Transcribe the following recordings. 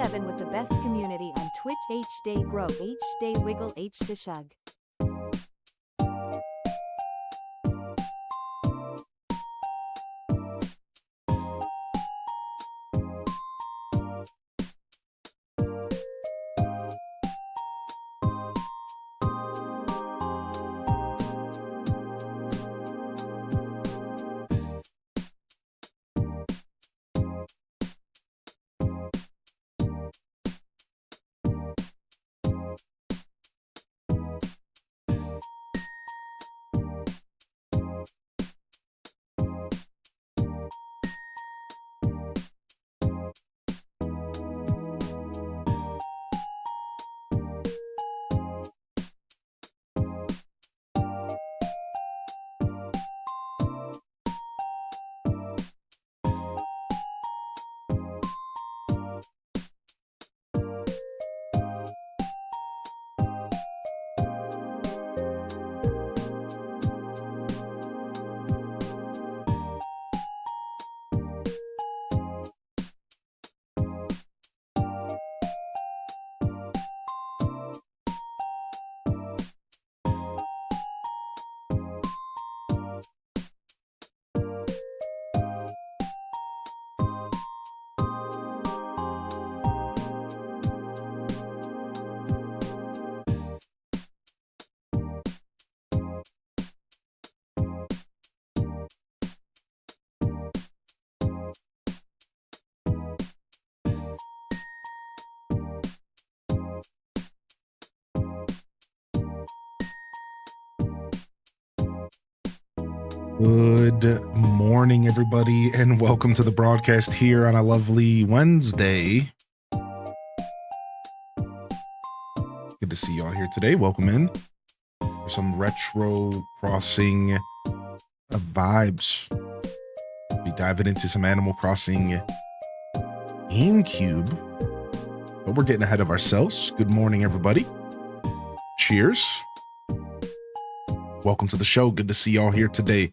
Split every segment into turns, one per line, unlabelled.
24/7 with the best community on Twitch. Day grow, day wiggle, to shug.
Good morning, everybody, and welcome to the broadcast here on a lovely Wednesday. Good to see y'all here today. Welcome in for some retro crossing vibes. Be diving into some Animal Crossing GameCube, but we're getting ahead of ourselves. Good morning, everybody. Cheers. Welcome to the show. Good to see y'all here today.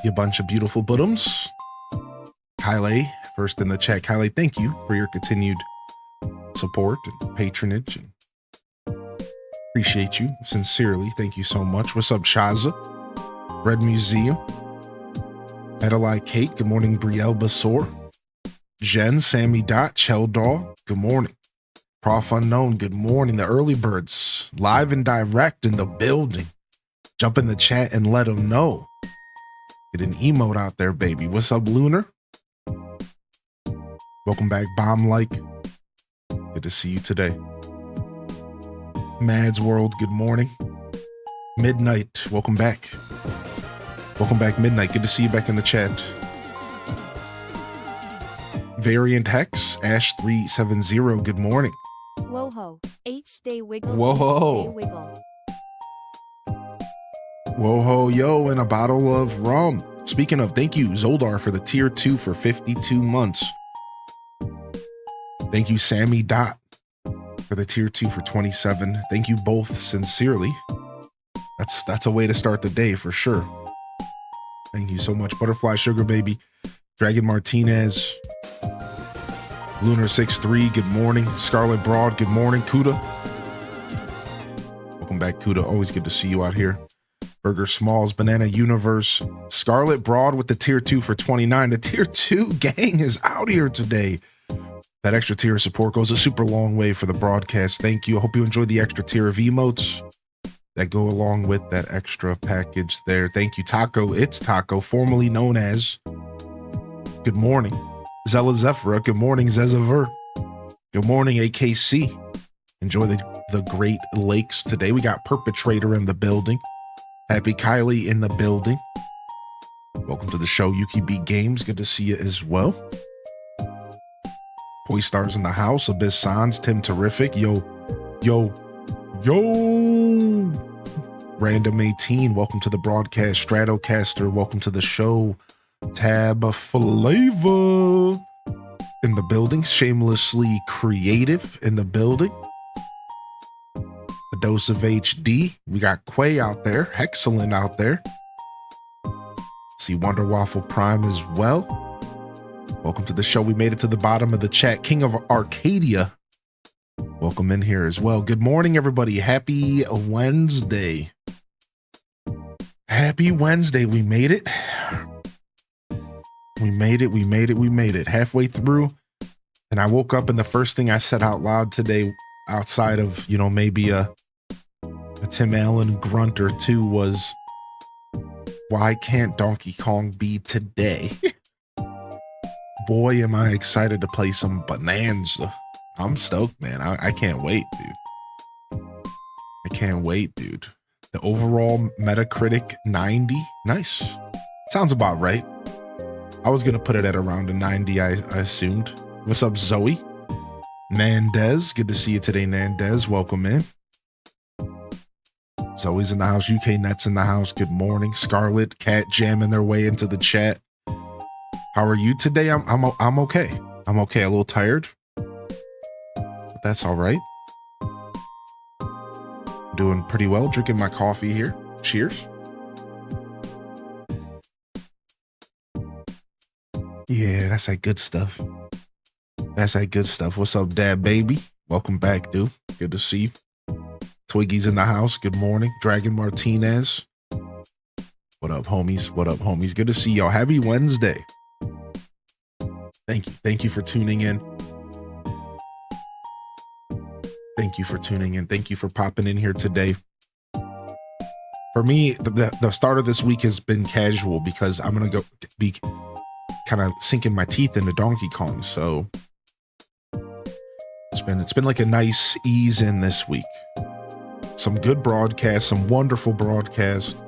You bunch of beautiful bottoms. Kylie, first in the chat. Kylie, thank you for your continued support and patronage. Appreciate you sincerely. Thank you so much. What's up, Shaza? Red Museum. Adelaide Kate. Good morning, Brielle Basor. Jen, Sammy Dot, Chell Dog. Good morning. Prof Unknown. Good morning. The early birds live and direct in the building. Jump in the chat and let them know. Get an emote out there, baby. What's up, Lunar? Welcome back, Bomb Like. Good to see you today. Mads World, good morning. Midnight, welcome back. Welcome back, Midnight. Good to see you back in the chat. Variant Hex, Ash370, good morning.
Whoa-ho, day wiggle,
Whoa-ho.
day wiggle.
Whoa-ho, yo, and a bottle of rum. Speaking of, thank you, Zoldar, for the tier 2 for 52 months. Thank you, Sammy Dot, for the tier 2 for 27. Thank you both sincerely. That's a way to start the day for sure. Thank you so much. Butterfly Sugar Baby, Dragon Martinez, Lunar63, good morning. Scarlet Broad, good morning. Kuda. Welcome back, Kuda. Always good to see you out here. Burger Smalls, Banana Universe, Scarlet Broad with the tier 2 for 29. The tier 2 gang is out here today. That extra tier of support goes a super long way for the broadcast. Thank you. I hope you enjoyed the extra tier of emotes that go along with that extra package there. Thank you, Taco. It's Taco, formerly known as Good Morning. Zella Zephra, good morning, Zezaver. Good morning, AKC. Enjoy the Great Lakes today. We got Perpetrator in the building. Happy Kylie in the building. Welcome to the show, Yuki Beat Games. Good to see you as well. Boy Stars in the house. Abyss Sans, Tim Terrific. Yo. Random 18. Welcome to the broadcast. Stratocaster. Welcome to the show. Tab Flavor in the building. Shamelessly Creative in the building. A Dose of HD. We got Quay out there. Hexcellent out there. See Wonder Waffle Prime as well. Welcome to the show. We made it to the bottom of the chat. King of Arcadia, welcome in here as well. Good morning, everybody. Happy Wednesday. Happy Wednesday. We made it. We made it. We made it. We made it. Halfway through. And I woke up and the first thing I said out loud today, outside of, you know, maybe a Tim Allen grunt or two, was, why can't Donkey Kong be today? Boy, am I excited to play some Bonanza. I'm stoked, man. I can't wait, dude. I can't wait, dude. The overall Metacritic 90. Nice. Sounds about right. I was going to put it at around a 90, I assumed. What's up, Zoe? Nandez. Good to see you today, Nandez. Welcome in. Zoe's in the house. UK Nets in the house. Good morning. Scarlet, Cat jamming their way into the chat. How are you today? I'm okay. I'm okay. A little tired, but that's all right. Doing pretty well. Drinking my coffee here. Cheers. Yeah, that's that good stuff. That's that good stuff. What's up, Dad Baby? Welcome back, dude. Good to see you. Twiggy's in the house. Good morning. Dragon Martinez. What up, homies? What up, homies? Good to see y'all. Happy Wednesday. Thank you. Thank you for tuning in. Thank you for tuning in. Thank you for popping in here today. For me, the start of this week has been casual because I'm going to go be kind of sinking my teeth into Donkey Kong. So it's been like a nice ease in this week. Some good broadcasts, some wonderful broadcasts.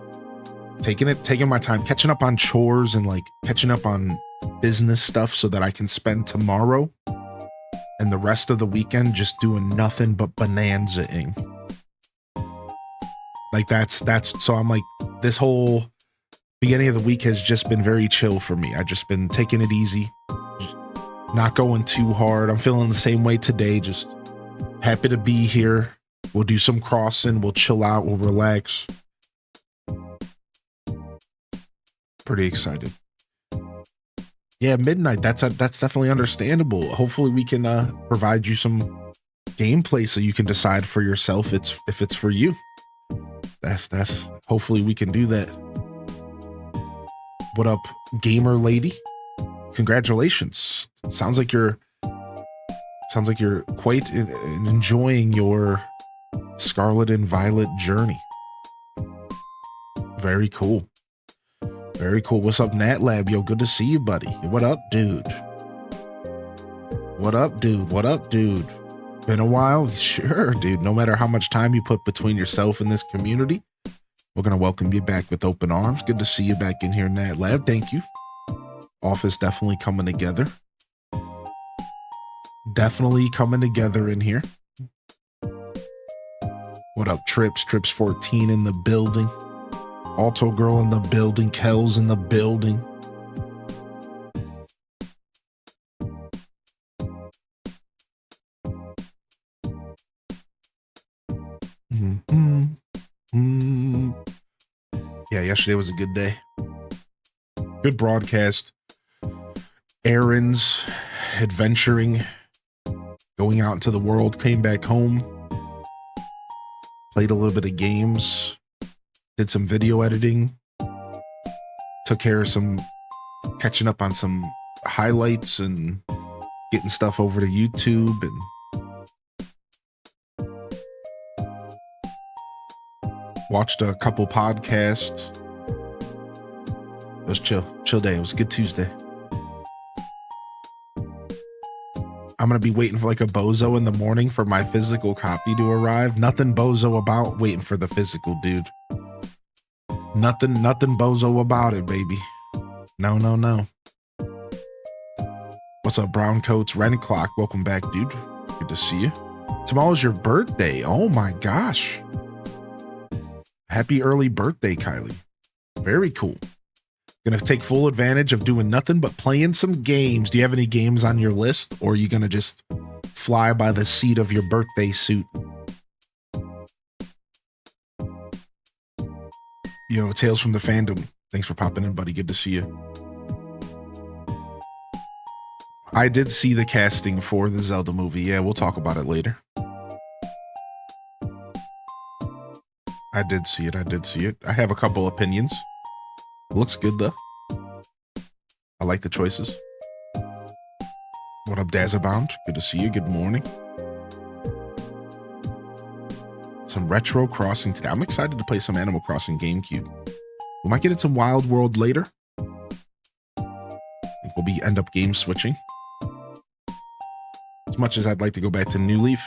Taking my time, catching up on chores and like catching up on business stuff so that I can spend tomorrow and the rest of the weekend just doing nothing but bonanza-ing. Like that's so I'm like, this whole beginning of the week has just been very chill for me. I've just been taking it easy, not going too hard. I'm feeling the same way today. Just happy to be here. We'll do some crossing. We'll chill out. We'll relax. Pretty excited. Yeah, midnight. That's definitely understandable. Hopefully we can provide you some gameplay so you can decide for yourself if it's for you. That's hopefully we can do that. What up, gamer lady? Congratulations. Sounds like you're quite enjoying your Scarlet and Violet journey. Very cool. Very cool. What's up, Nat Lab? Yo, good to see you, buddy. What up, dude? What up, dude? What up, dude? Been a while? Sure, dude. No matter how much time you put between yourself and this community, we're going to welcome you back with open arms. Good to see you back in here, Nat Lab. Thank you. Office definitely coming together. Definitely coming together in here. What up, Trips? Trips 14 in the building. Alto Girl in the building. Kel's in the building. Yeah, yesterday was a good day. Good broadcast. Errands, adventuring, going out into the world, came back home, played a little bit of games, did some video editing, took care of some, catching up on some highlights and getting stuff over to YouTube, and watched a couple podcasts. It was chill day. It was a good Tuesday. I'm going to be waiting for like a bozo in the morning for my physical copy to arrive. Nothing bozo about waiting for the physical, dude. Nothing bozo about it, baby. No. What's up, Brown Coats? Ren Clock, welcome back, dude. Good to see you. Tomorrow's your birthday. Oh my gosh. Happy early birthday, Kylie. Very cool. Gonna take full advantage of doing nothing but playing some games. Do you have any games on your list, or are you gonna just fly by the seat of your birthday suit? Yo, Tales from the Fandom. Thanks for popping in, buddy. Good to see you. I did see the casting for the Zelda movie. Yeah, we'll talk about it later. I did see it. I did see it. I have a couple opinions. Looks good though. I like the choices. What up, Dazabound? Good to see you. Good morning. Some retro crossing today. I'm excited to play some Animal Crossing GameCube. We might get into Wild World later. I think we'll end up game switching. As much as I'd like to go back to New Leaf,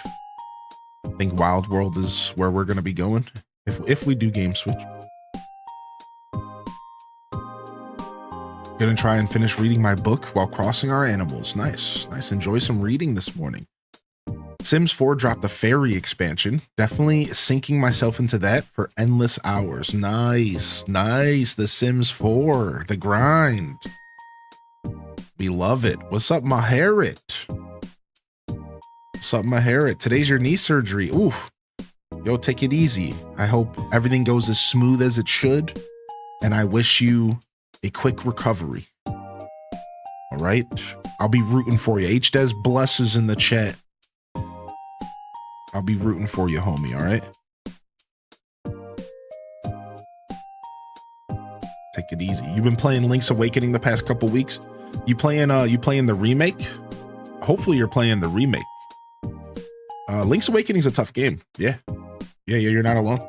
I think Wild World is where we're going to be going if we do game switch. Gonna try and finish reading my book while crossing our animals. Nice. Enjoy some reading this morning. Sims 4 dropped a fairy expansion. Definitely sinking myself into that for endless hours. Nice. The Sims 4, the grind. We love it. What's up, Maharit? What's up, Maharit? Today's your knee surgery. Oof. Yo, take it easy. I hope everything goes as smooth as it should. And I wish you a quick recovery. All right. I'll be rooting for you. HDes blesses in the chat. I'll be rooting for you, homie. All right. Take it easy. You've been playing Link's Awakening the past couple weeks. You playing the remake? Hopefully you're playing the remake. Link's Awakening is a tough game. Yeah, you're not alone.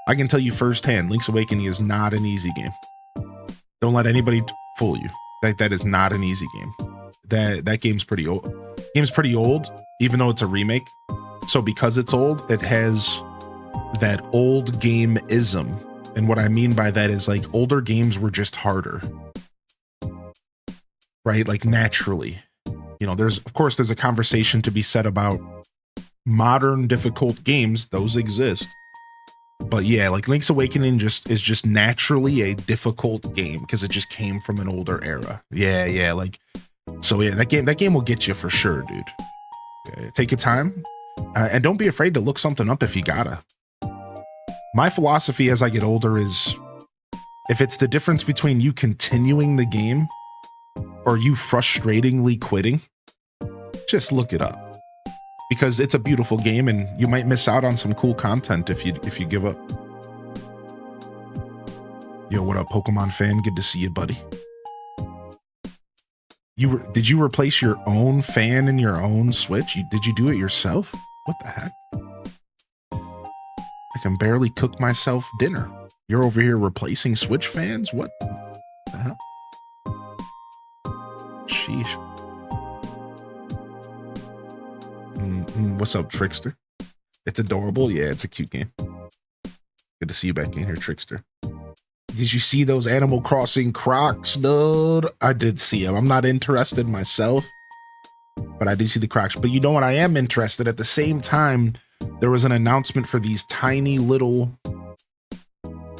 I can tell you firsthand, Link's Awakening is not an easy game. Don't let anybody fool you. That is not an easy game. That game's pretty old. Game's pretty old, even though it's a remake. So because it's old, it has that old game-ism. And what I mean by that is like older games were just harder. Right? Like naturally. You know, there's a conversation to be said about modern difficult games. Those exist. But yeah, like Link's Awakening is just naturally a difficult game because it just came from an older era. Yeah, like so yeah, that game will get you for sure, dude. Yeah, take your time. And don't be afraid to look something up if you gotta. My philosophy as I get older is if it's the difference between you continuing the game or you frustratingly quitting, just look it up. Because it's a beautiful game and you might miss out on some cool content if you give up. Yo, what up, Pokemon fan? Good to see you, buddy. Did you replace your own fan in your own Switch? Did you do it yourself? What the heck? I can barely cook myself dinner. You're over here replacing Switch fans? What the hell? Sheesh. What's up, Trickster? It's adorable. Yeah, it's a cute game. Good to see you back in here, Trickster. Did you see those Animal Crossing Crocs, dude? I did see them. I'm not interested myself, but I did see the Crocs. But you know what? I am interested. At the same time, there was an announcement for these tiny little,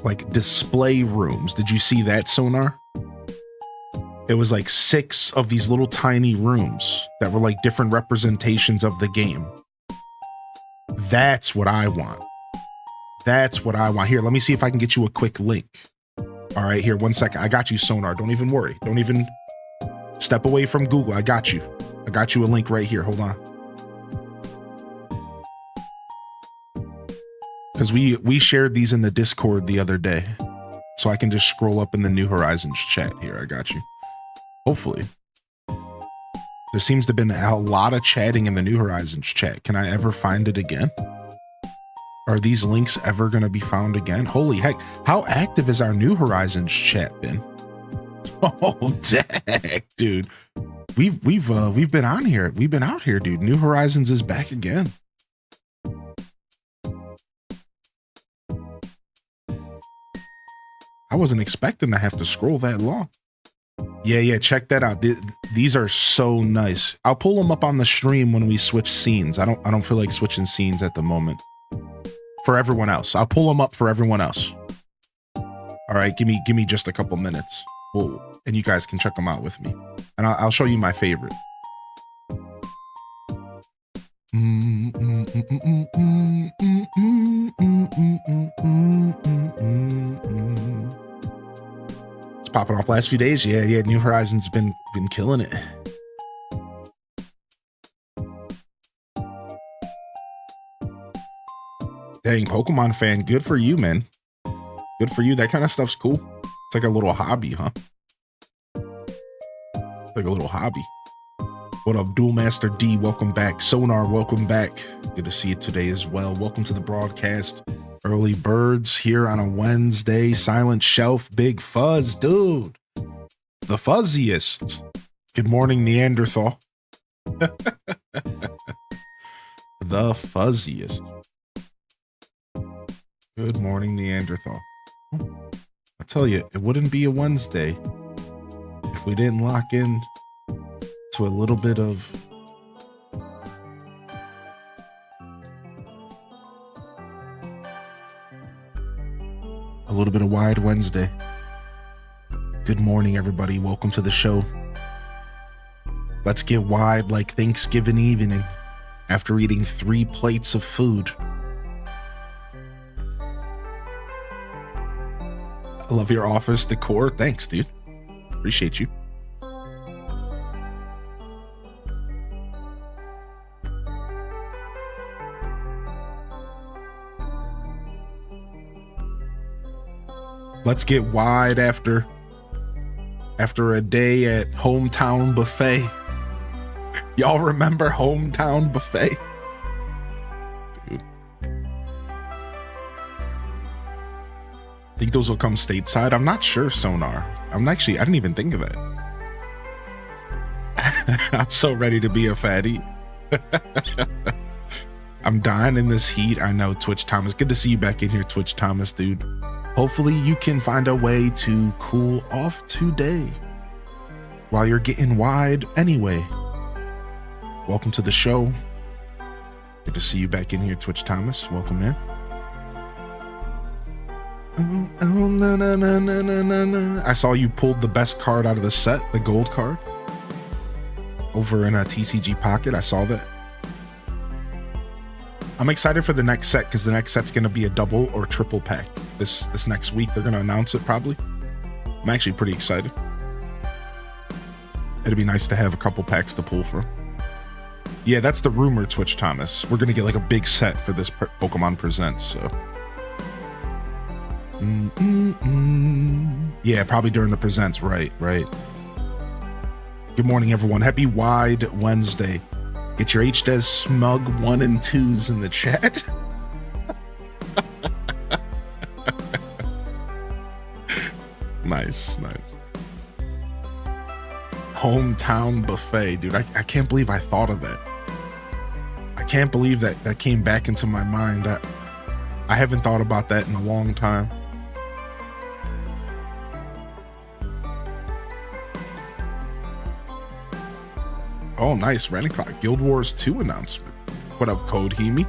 like, display rooms. Did you see that, Sonar? It was like 6 of these little tiny rooms that were like different representations of the game. That's what I want. That's what I want. Here, let me see if I can get you a quick link. All right, here, 1 second. I got you, Sonar. Don't even worry. Don't even step away from Google. I got you. I got you a link right here. Hold on. Because we shared these in the Discord the other day. So I can just scroll up in the New Horizons chat here. I got you. Hopefully. There seems to have been a lot of chatting in the New Horizons chat. Can I ever find it again? Are these links ever going to be found again? Holy heck. How active has our New Horizons chat been? Oh, dang, dude. We've been on here. We've been out here, dude. New Horizons is back again. I wasn't expecting to have to scroll that long. Yeah, check that out. These are so nice. I'll pull them up on the stream when we switch scenes. I don't feel like switching scenes at the moment. For everyone else. I'll pull them up for everyone else. All right, give me just a couple minutes. And you guys can check them out with me. And I'll show you my favorite. It's popping off last few days. Yeah, New Horizons been killing it. Dang, Pokemon fan. Good for you, man. Good for you. That kind of stuff's cool. It's like a little hobby, huh? It's like a little hobby. What up, Duel Master D? Welcome back. Sonar, welcome back. Good to see you today as well. Welcome to the broadcast. Early birds here on a Wednesday. Silent Shelf, Big Fuzz, dude. The fuzziest. Good morning, Neanderthal. The fuzziest. Good morning, Neanderthal. I tell you, it wouldn't be a Wednesday if we didn't lock in to a little bit of Wide Wednesday. Good morning, everybody. Welcome to the show. Let's get wide like Thanksgiving evening after eating 3 plates of food. I love your office decor. Thanks, dude. Appreciate you. Let's get wide after a day at Hometown Buffet. Y'all remember Hometown Buffet? Dude. Think those will come stateside? I'm not sure, Sonar. I didn't even think of it. I'm so ready to be a fatty. I'm dying in this heat. I know, Twitch Thomas. Good to see you back in here, Twitch Thomas, dude. Hopefully you can find a way to cool off today while you're getting wide anyway. Welcome to the show. Good to see you back in here, Twitch Thomas. Welcome in. I saw you pulled the best card out of the set, the gold card, over in a TCG Pocket. I saw that. I'm excited for the next set because the next set's going to be a double or triple pack. This next week, they're going to announce it probably. I'm actually pretty excited. It'd be nice to have a couple packs to pull from. Yeah, that's the rumor, Twitch Thomas. We're going to get like a big set for this Pokemon Presents, so. Yeah, probably during the Presents, right. Good morning, everyone. Happy Wide Wednesday. Get your HDES smug 1 and 2s in the chat. Nice. Hometown Buffet, dude. I can't believe I thought of that. I can't believe that came back into my mind. I haven't thought about that in a long time. Oh, nice. Running Clock. Guild Wars 2 announcement. What up, Code Hemi?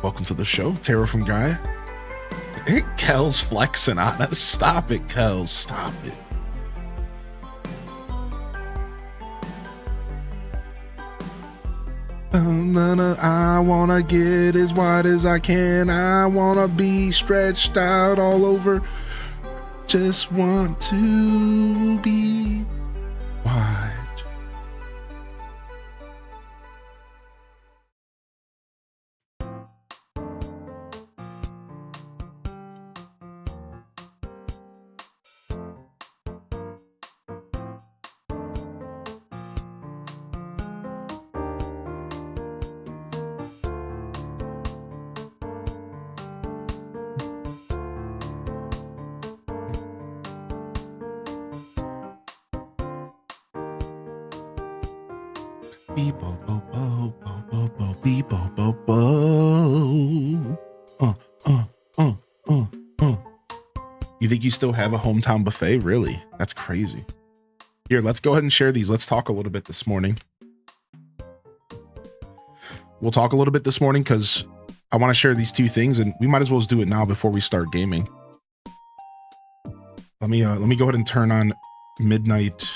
Welcome to the show. Tara from Gaia. Kel's flexing on us. Stop it, Kel. Stop it. I wanna get as wide as I can. I wanna be stretched out all over. Just want to be wide. You think you still have a Hometown Buffet? Really? That's crazy. Here, let's go ahead and share these. Let's talk a little bit this morning. We'll talk a little bit this morning because I want to share these 2 things, and we might as well just do it now before we start gaming. Let me go ahead and turn on midnight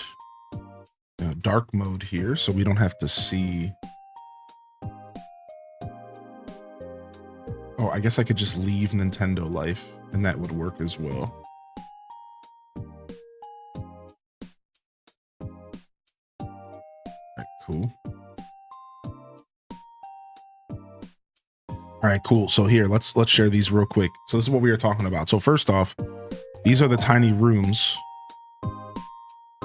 dark mode here so we don't have to see. Oh, I guess I could just leave Nintendo Life and that would work as well. All right, cool. All right, cool. So here, let's share these real quick. So this is what we were talking about. So first off, these are the tiny rooms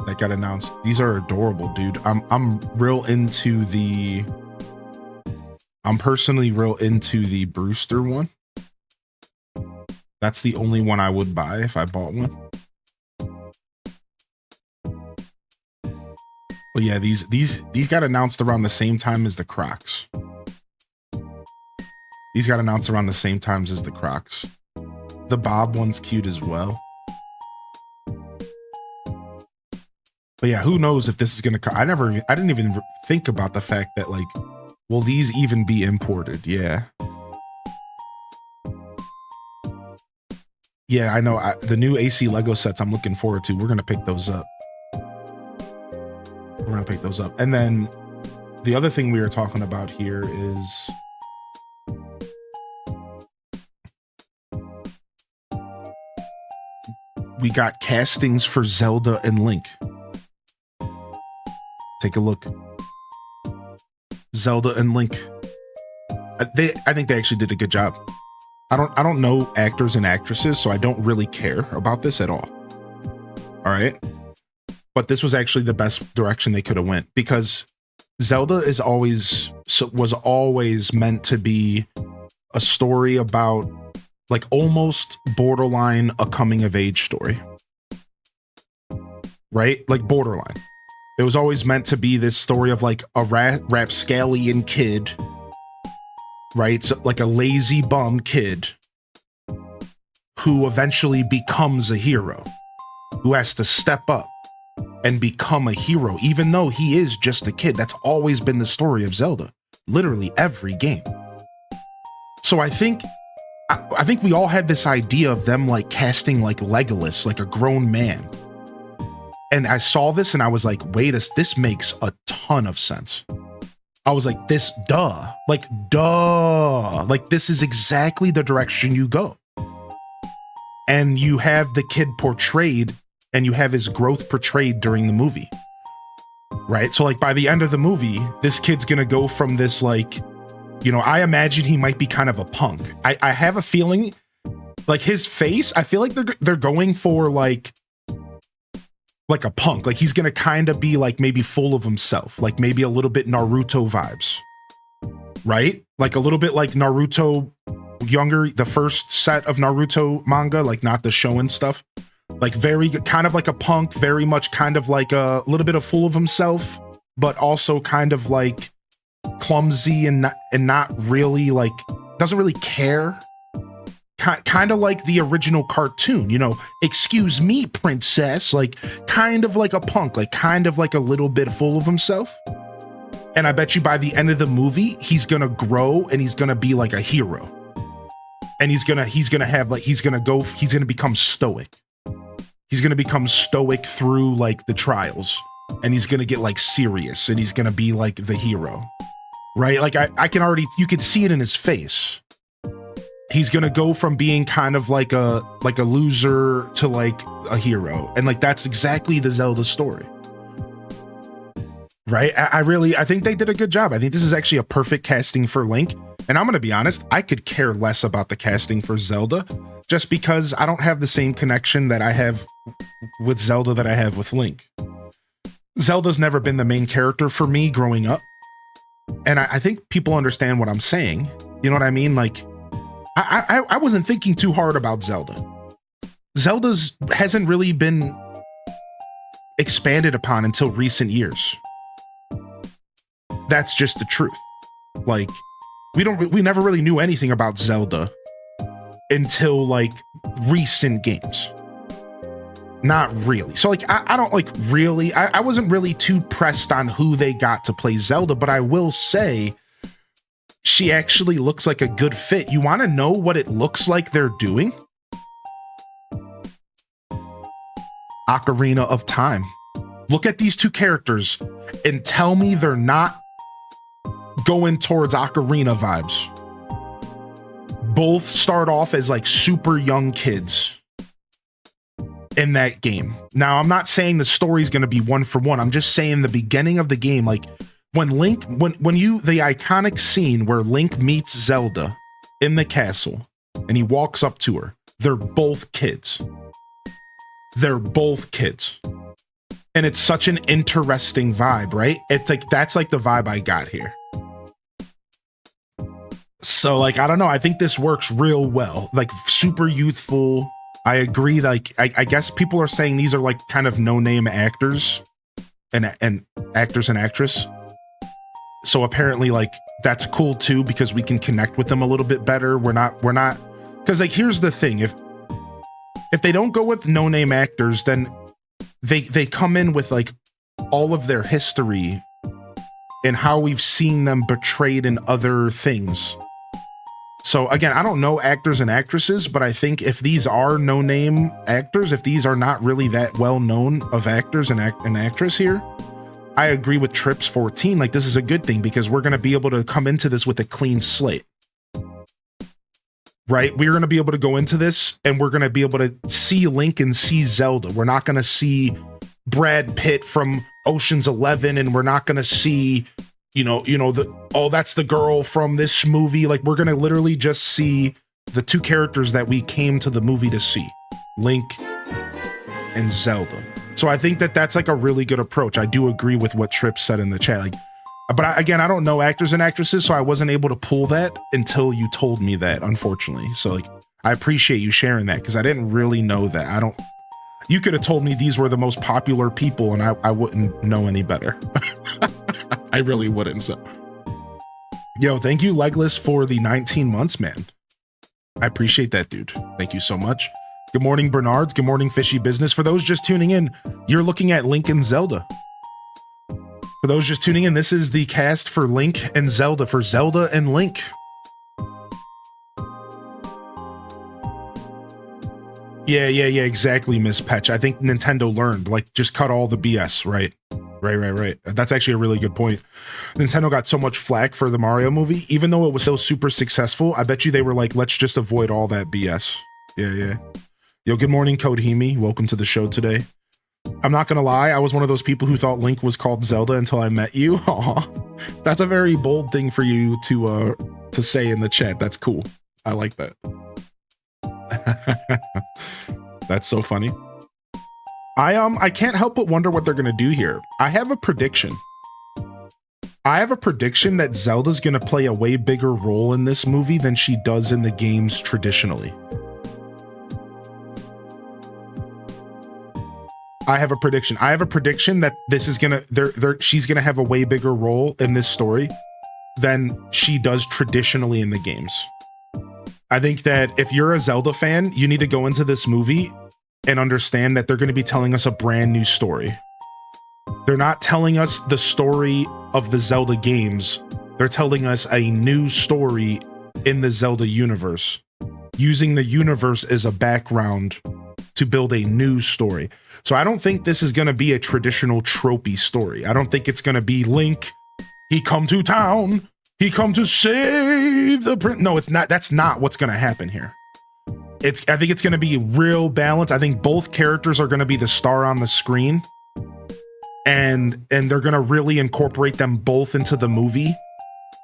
that got announced. These are adorable, dude. I'm personally real into the Brewster one. That's the only one I would buy if I bought one. But yeah, these got announced around the same time as the Crocs. These got announced around the same times as the Crocs. The Bob one's cute as well. But yeah, who knows if this is gonna come? I didn't even think about the fact that, like, will these even be imported? Yeah. Yeah, I know. The new AC Lego sets I'm looking forward to. We're gonna pick those up. And then the other thing we were talking about here is we got castings for Zelda and Link. Take a look. Zelda and Link. I think they actually did a good job. I don't know actors and actresses, so I don't really care about this at all. All right. But this was actually the best direction they could have went, because Zelda was always meant to be a story about, like, almost borderline a coming of age story. Right? Like borderline. It was always meant to be this story of, like, a rapscallion kid, right? So, like a lazy bum kid who eventually becomes a hero, who has to step up and become a hero, even though he is just a kid. That's always been the story of Zelda, literally every game. So I think we all had this idea of them, like, casting, like, Legolas, like a grown man. And I saw this and I was like, wait, this makes a ton of sense. I was like, duh. Like, this is exactly the direction you go. And you have the kid portrayed, and you have his growth portrayed during the movie. Right? So, like, by the end of the movie, this kid's gonna go from this, like, you know, I imagine he might be kind of a punk. I have a feeling, like, his face, I feel like they're going for, like a punk. Like, he's gonna kind of be, like, maybe full of himself, like maybe a little bit Naruto vibes, right? Like a little bit like Naruto younger, the first set of Naruto manga, like not the Shonen stuff. Like very kind of like a punk, very much kind of like a little bit of full of himself, but also kind of like clumsy and not really, like, doesn't really care. Kind of like the original cartoon, you know, excuse me, princess, like kind of like a punk, like kind of like a little bit full of himself. And I bet you by the end of the movie, he's gonna grow and he's gonna be like a hero. And he's gonna become stoic. He's gonna become stoic through, like, the trials, and he's gonna get, like, serious, and he's gonna be like the hero, right? Like you can see it in his face. He's gonna go from being kind of like a loser to, like, a hero, and, like, that's exactly the Zelda story, right? I think they did a good job. I think this is actually a perfect casting for Link, and I'm gonna be honest, I could care less about the casting for Zelda, just because I don't have the same connection that I have with Zelda that I have with Link. Zelda's never been the main character for me growing up, and I think people understand what I'm saying. You know what I mean? Like, I wasn't thinking too hard about Zelda. Zelda's hasn't really been expanded upon until recent years. That's just the truth. Like, we never really knew anything about Zelda until, like, recent games. Not really. So, like, I don't, like, really, I wasn't really too pressed on who they got to play Zelda, but I will say she actually looks like a good fit. You want to know what it looks like they're doing? Ocarina of Time. Look at these two characters and tell me they're not going towards Ocarina vibes. Both start off as, like, super young kids in that game. Now, I'm not saying the story's going to be one for one. I'm just saying the beginning of the game, like, when the iconic scene where Link meets Zelda in the castle and he walks up to her. They're both kids. They're both kids. And it's such an interesting vibe, right? It's like, that's like the vibe I got here. So like, I don't know. I think this works real well. Like super youthful. I agree. Like, I guess people are saying these are like kind of no-name actors and actors and actress. So apparently like that's cool too, because we can connect with them a little bit better. We're not, because like, here's the thing. If they don't go with no-name actors, then they come in with like all of their history and how we've seen them portrayed in other things. So again, I don't know actors and actresses, but I think if these are no-name actors, if these are not really that well-known of actors and actress here, I agree with Trips 14. Like, this is a good thing because we're going to be able to come into this with a clean slate. Right? We're going to be able to go into this and we're going to be able to see Link and see Zelda. We're not going to see Brad Pitt from Ocean's 11 and we're not going to see, that's the girl from this movie. Like, we're going to literally just see the two characters that we came to the movie to see, Link and Zelda. So I think that that's like a really good approach. I do agree with what Tripp said in the chat. Like, but again, I don't know actors and actresses, so I wasn't able to pull that until you told me that, unfortunately. So like, I appreciate you sharing that because I didn't really know that. You could have told me these were the most popular people and I wouldn't know any better. I really wouldn't. So, yo, thank you, Legless, for the 19 months, man. I appreciate that, dude. Thank you so much. Good morning, Bernards. Good morning, Fishy Business. For those just tuning in, you're looking at Link and Zelda. For those just tuning in, this is the cast for Link and Zelda, for Zelda and Link. Yeah, exactly, Miss Petch. I think Nintendo learned, like, just cut all the BS, right? Right. That's actually a really good point. Nintendo got so much flack for the Mario movie, even though it was still super successful. I bet you they were like, let's just avoid all that BS. Yeah. Yo, good morning, Kodhimi. Welcome to the show today. I'm not gonna lie, I was one of those people who thought Link was called Zelda until I met you. Aw, that's a very bold thing for you to say in the chat. That's cool. I like that. That's so funny. I can't help but wonder what they're gonna do here. I have a prediction. That Zelda's gonna play a way bigger role in this movie than she does in the games traditionally. I have a prediction that this is gonna, she's gonna have a way bigger role in this story than she does traditionally in the games. I think that if you're a Zelda fan, you need to go into this movie and understand that they're going to be telling us a brand new story. They're not telling us the story of the Zelda games. They're telling us a new story in the Zelda universe, using the universe as a background to build a new story. So I don't think this is going to be a traditional tropey story. I don't think it's going to be Link, he come to town, he come to save the prince. No, it's not. That's not what's going to happen here. I think it's going to be real balance. I think both characters are going to be the star on the screen, and they're going to really incorporate them both into the movie,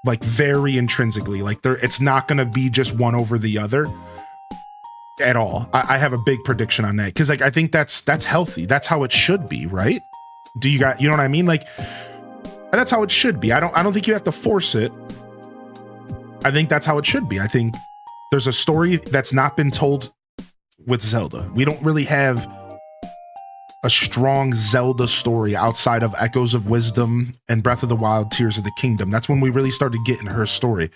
like very intrinsically. Like it's not going to be just one over the other at all. I have a big prediction on that because like I think that's healthy. That's how it should be, right? You know what I mean? Like that's how it should be. I don't think you have to force it. I think that's how it should be. I think there's a story that's not been told with Zelda. We don't really have a strong Zelda story outside of Echoes of Wisdom and Breath of the Wild, Tears of the Kingdom. That's when we really started getting her story.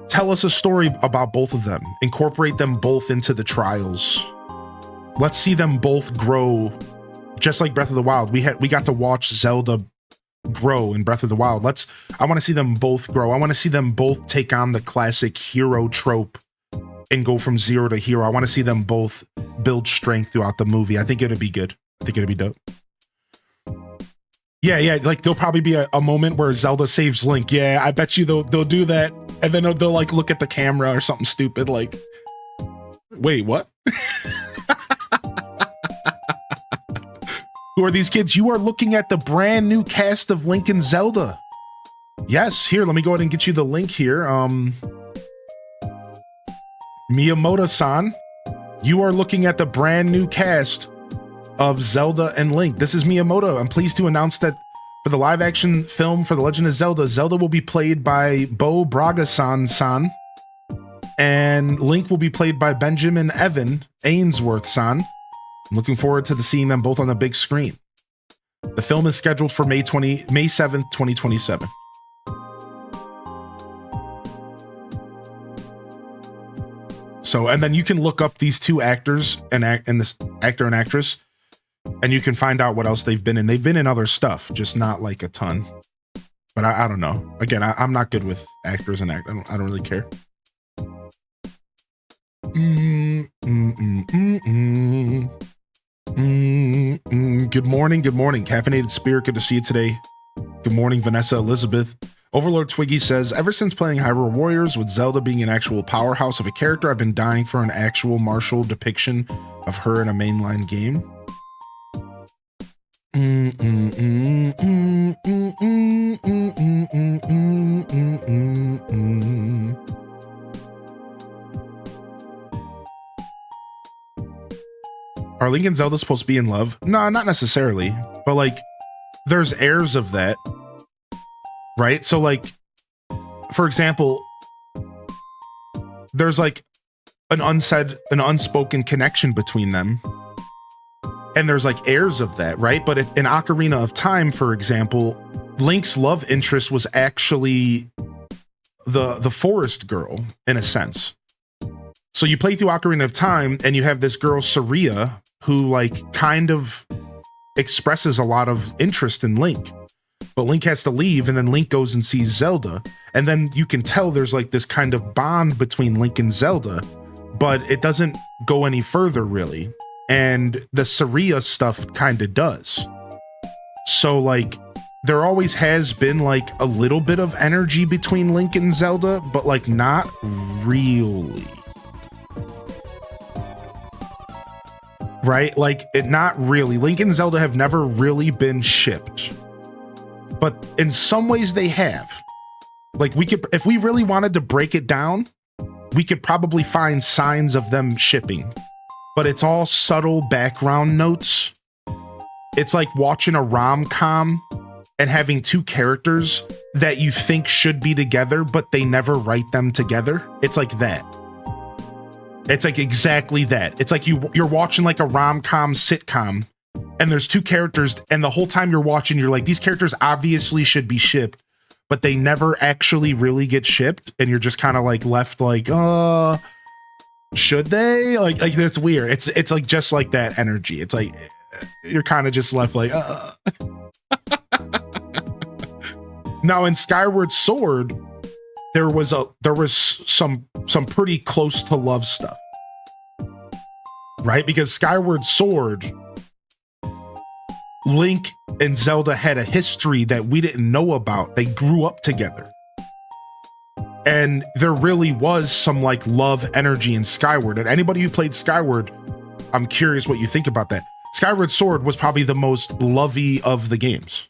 Tell us a story about both of them. Incorporate them both into the trials. Let's see them both grow, just like Breath of the Wild. We got to watch Zelda grow in Breath of the Wild. I want to see them both grow. I want to see them both take on the classic hero trope and go from zero to hero. I want to see them both build strength throughout the movie. I think it'd be good. I think it'd be dope. Yeah, like there'll probably be a moment where Zelda saves Link. Yeah, I bet you they'll do that, and then they'll like look at the camera or something stupid like, wait, what? Who are these kids? You are looking at the brand new cast of Link and Zelda. Yes, here, let me go ahead and get you the link here. Miyamoto-san, you are looking at the brand new cast of Zelda and Link. This is Miyamoto. I'm pleased to announce that for the live action film for The Legend of Zelda, Zelda will be played by Bo Braga-san, and Link will be played by Benjamin Evan Ainsworth-san. I'm looking forward to seeing them both on the big screen. The film is scheduled for May 7th, 2027. So, and then you can look up these two actors and this actor and actress, and you can find out what else they've been in. They've been in other stuff, just not like a ton. But I don't know. Again, I'm not good with actors and I don't really care. Good morning. Caffeinated Spirit, good to see you today. Good morning, Vanessa Elizabeth. Overlord Twiggy says, ever since playing Hyrule Warriors with Zelda being an actual powerhouse of a character, I've been dying for an actual martial depiction of her in a mainline game. Are Link and Zelda supposed to be in love? No, not necessarily, but like there's airs of that, right? So like, for example, there's like an unspoken connection between them, and there's like airs of that, right? But if in Ocarina of Time, for example, Link's love interest was actually the forest girl in a sense. So you play through Ocarina of Time and you have this girl Saria who like kind of expresses a lot of interest in Link, but Link has to leave, and then Link goes and sees Zelda, and then you can tell there's like this kind of bond between Link and Zelda, but it doesn't go any further really. And the Saria stuff kind of does. So like there always has been like a little bit of energy between Link and Zelda, but like not really. Right? Like it not really. Link and Zelda have never really been shipped. But in some ways they have. Like we could, if we really wanted to break it down, we could probably find signs of them shipping. But it's all subtle background notes. It's like watching a rom-com and having two characters that you think should be together, but they never write them together. It's like that. It's like exactly that. It's like you're watching like a rom-com sitcom, and there's two characters, and the whole time you're watching, you're like, these characters obviously should be shipped, but they never actually really get shipped, and you're just kind of like left like, should they? Like that's weird. It's like just like that energy. It's like you're kind of just left like, Now in Skyward Sword, there was some pretty close to love stuff, right? Because Skyward Sword, Link and Zelda had a history that we didn't know about. They grew up together. And there really was some like love energy in Skyward. And anybody who played Skyward, I'm curious what you think about that. Skyward Sword was probably the most lovey of the games,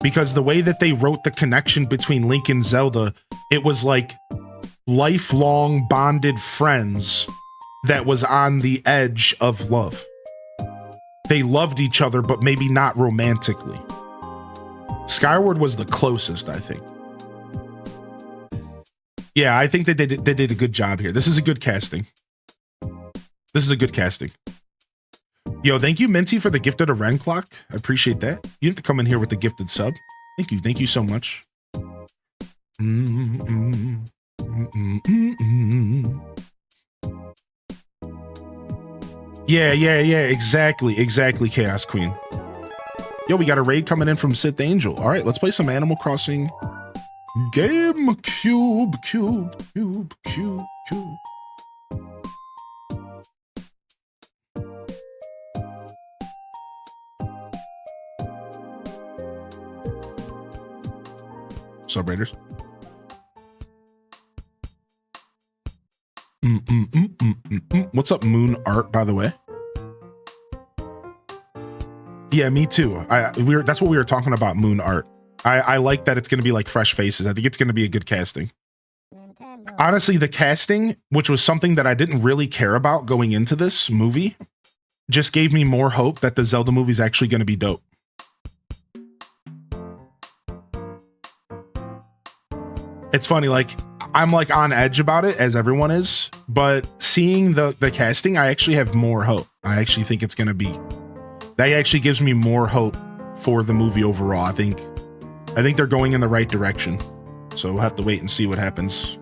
because the way that they wrote the connection between Link and Zelda, it was like lifelong bonded friends that was on the edge of love. They loved each other, but maybe not romantically. Skyward was the closest, I think. Yeah, I think they did a good job here. This is a good casting. Yo, thank you, Minty, for the gift of the Ren clock. I appreciate that. You have to come in here with the gifted sub. Thank you so much. Yeah, exactly, Chaos Queen. Yo, we got a raid coming in from Sith Angel. All right, let's play some Animal Crossing Game Cube. Sub Raiders. What's up, Moon Art, by the way? Yeah, me too. That's what we were talking about, Moon Art. I like that it's going to be like fresh faces. I think it's going to be a good casting. Honestly, the casting, which was something that I didn't really care about going into this movie, just gave me more hope that the Zelda movie is actually going to be dope. It's funny, like, I'm like on edge about it, as everyone is, but seeing the casting, I actually have more hope. I actually think it's going to be, that actually gives me more hope for the movie overall. I think they're going in the right direction. So we'll have to wait and see what happens.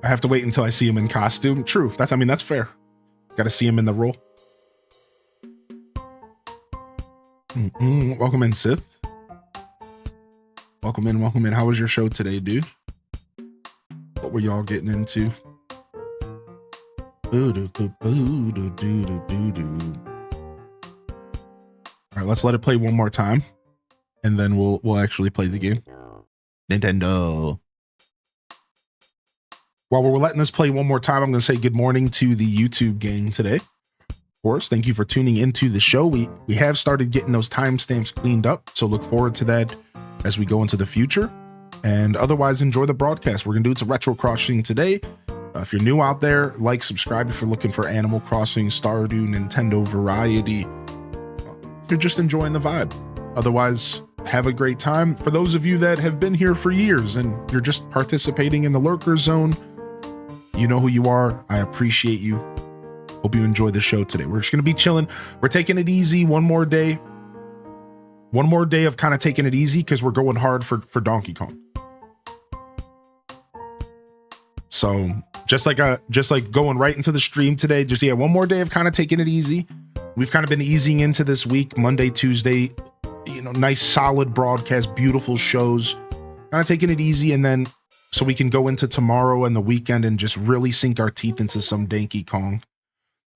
I have to wait until I see him in costume. True. That's fair. Got to see him in the role. Welcome in, Sith. Welcome in. How was your show today, dude? What were y'all getting into? All right, let's let it play one more time, and then we'll actually play the game. Nintendo. While we're letting this play one more time, I'm going to say good morning to the YouTube gang today. Of course, thank you for tuning into the show. We have started getting those timestamps cleaned up, so look forward to that as we go into the future. And otherwise, enjoy the broadcast. We're going to do it's a Retro Crossing today. If you're new out there, like, subscribe if you're looking for Animal Crossing, Stardew, Nintendo variety. You're just enjoying the vibe. Otherwise, have a great time. For those of you that have been here for years and you're just participating in the Lurker Zone, you know who you are. I appreciate you. Hope you enjoy the show today. We're just going to be chilling. We're taking it easy one more day. One more day of kind of taking it easy because we're going hard for Donkey Kong. So just like going right into the stream today, one more day of kind of taking it easy. We've kind of been easing into this week, Monday, Tuesday, nice solid broadcast, beautiful shows, kind of taking it easy. And then so we can go into tomorrow and the weekend and just really sink our teeth into some Donkey Kong.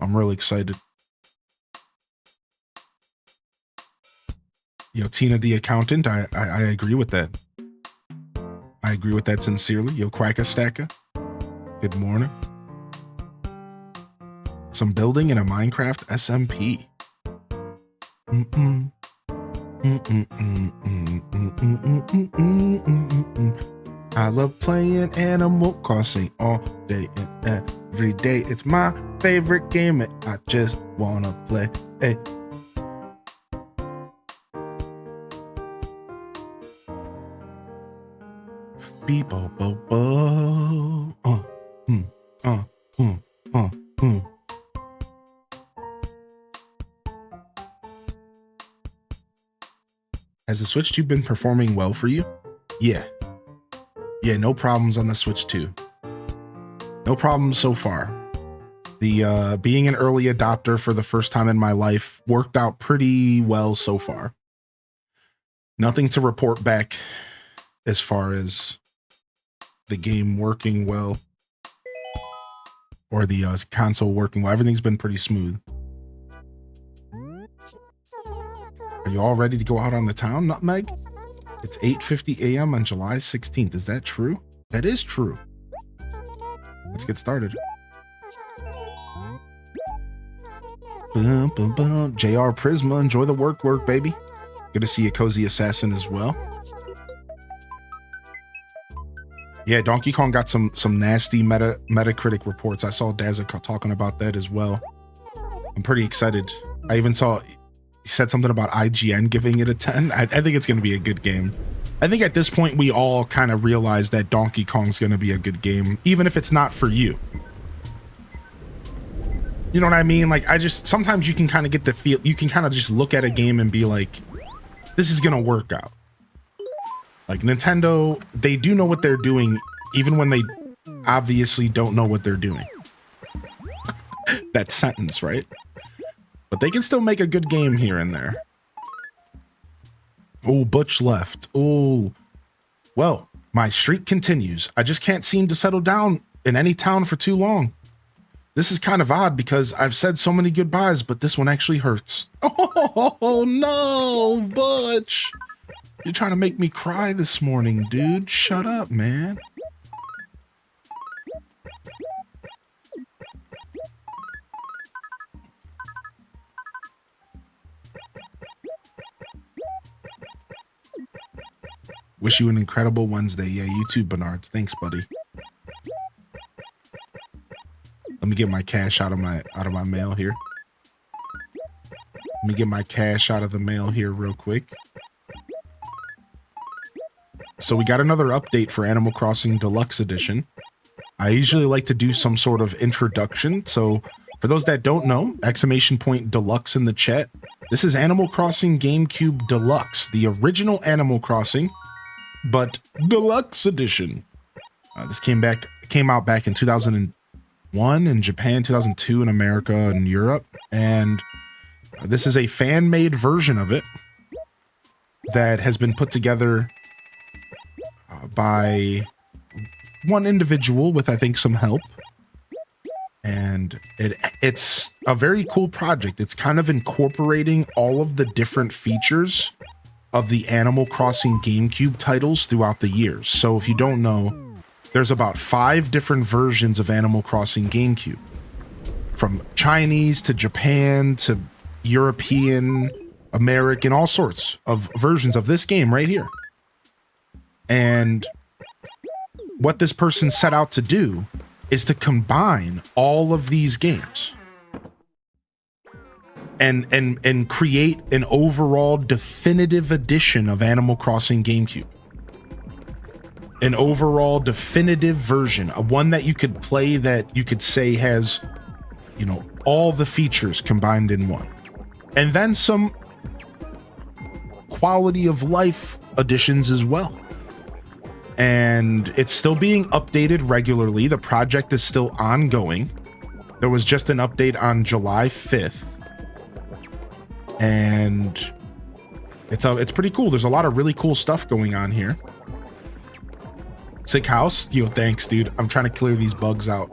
I'm really excited. Tina the accountant, I agree with that. I agree with that sincerely. Quackastacka. Good morning. Some building in a Minecraft SMP. I love playing Animal Crossing all day and every day. It's my favorite game and I just wanna play. Hey. Beep bo bo bo. Has the Switch 2 been performing well for you? Yeah, no problems on the Switch 2. No problems so far. The being an early adopter for the first time in my life worked out pretty well so far. Nothing to report back as far as the game working well or the console working well. Everything's been pretty smooth. Are you all ready to go out on the town, Nutmeg? It's 8:50 a.m. on July 16th. Is that true? That is true. Let's get started. JR Prisma, enjoy the work, baby. Good to see you, Cozy Assassin, as well. Yeah, Donkey Kong got some nasty Metacritic reports. I saw Dazzle talking about that as well. I'm pretty excited. I even saw he said something about IGN giving it a 10. I think it's going to be a good game. I think at this point we all kind of realize that Donkey Kong's going to be a good game, even if it's not for you. You know what I mean? Like, sometimes you can kind of get the feel, you can kind of just look at a game and be like, this is going to work out. Like Nintendo, they do know what they're doing, even when they obviously don't know what they're doing. That sentence, right? But they can still make a good game here and there. Oh, Butch left. Oh, well, my streak continues. I just can't seem to settle down in any town for too long. This is kind of odd because I've said so many goodbyes, but this one actually hurts. Oh, no, Butch. You're trying to make me cry this morning, dude. Shut up, man. Wish you an incredible Wednesday. Yeah, you too, Bernard. Thanks, buddy. Let me get my cash out of my mail here. Let me get my cash out of the mail here real quick. So we got another update for Animal Crossing Deluxe Edition. I usually like to do some sort of introduction. So for those that don't know, exclamation point deluxe in the chat. This is Animal Crossing GameCube Deluxe, the original Animal Crossing, but Deluxe Edition. This came out back in 2001 in Japan, 2002 in America and Europe, and this is a fan-made version of it that has been put together by one individual with, I think, some help. And it's a very cool project. It's kind of incorporating all of the different features of the Animal Crossing GameCube titles throughout the years. So if you don't know, there's about 5 different versions of Animal Crossing GameCube. From Chinese to Japan to European, American, all sorts of versions of this game right here. And what this person set out to do is to combine all of these games and create an overall definitive edition of Animal Crossing GameCube. An overall definitive version, a one that you could play that you could say has, you know, all the features combined in one. And then some quality of life additions as well. And it's still being updated regularly. The project is still ongoing. There was just an update on July 5th. And it's pretty cool. There's a lot of really cool stuff going on here. Sick House, yo, thanks, dude. I'm trying to clear these bugs out.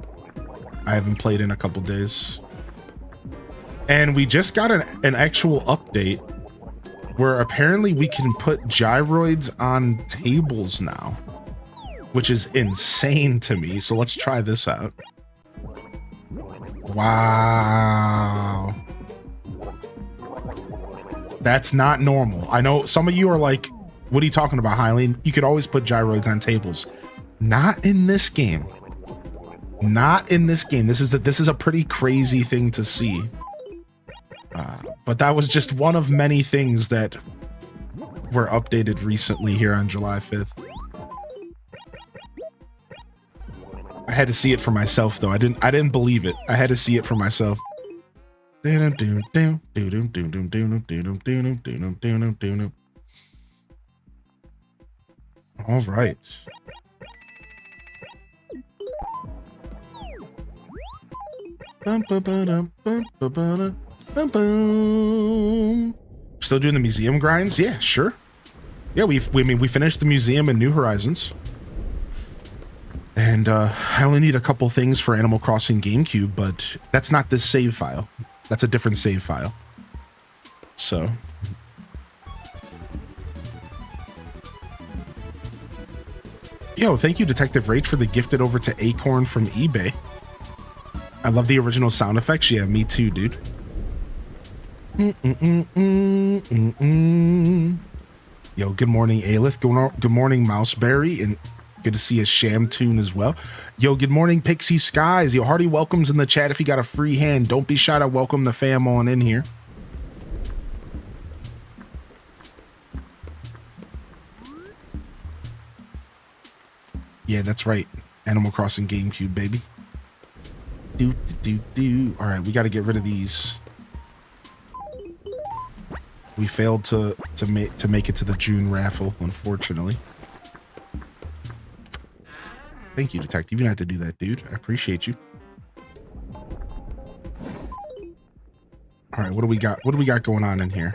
I haven't played in a couple days. And we just got an actual update where apparently we can put gyroids on tables now, which is insane to me. So let's try this out. Wow. That's not normal. I know some of you are like, what are you talking about, Hylian? You could always put gyroids on tables. Not in this game. Not in this game. This is a pretty crazy thing to see. But that was just one of many things that were updated recently here on July 5th. I had to see it for myself, though. I didn't believe it. I had to see it for myself. All right. Still doing the museum grinds? Yeah, sure. Yeah, we finished the museum in New Horizons. And I only need a couple things for Animal Crossing GameCube, but that's not this save file. That's a different save file. So. Yo, thank you, Detective Rach, for the gifted over to Acorn from eBay. I love the original sound effects. Yeah, me too, dude. Yo, good morning, Aelith. Good morning, Mouseberry, and good to see a Sham Tune as well. Yo, good morning, Pixie Skies. Yo, hearty welcomes in the chat. If you got a free hand, don't be shy to welcome the fam on in here. Yeah, that's right. Animal Crossing GameCube, baby. All right, we got to get rid of these. We failed to make it to the June raffle, unfortunately. Thank you, Detective. You didn't have to do that, dude. I appreciate you. All right, what do we got? What do we got going on in here?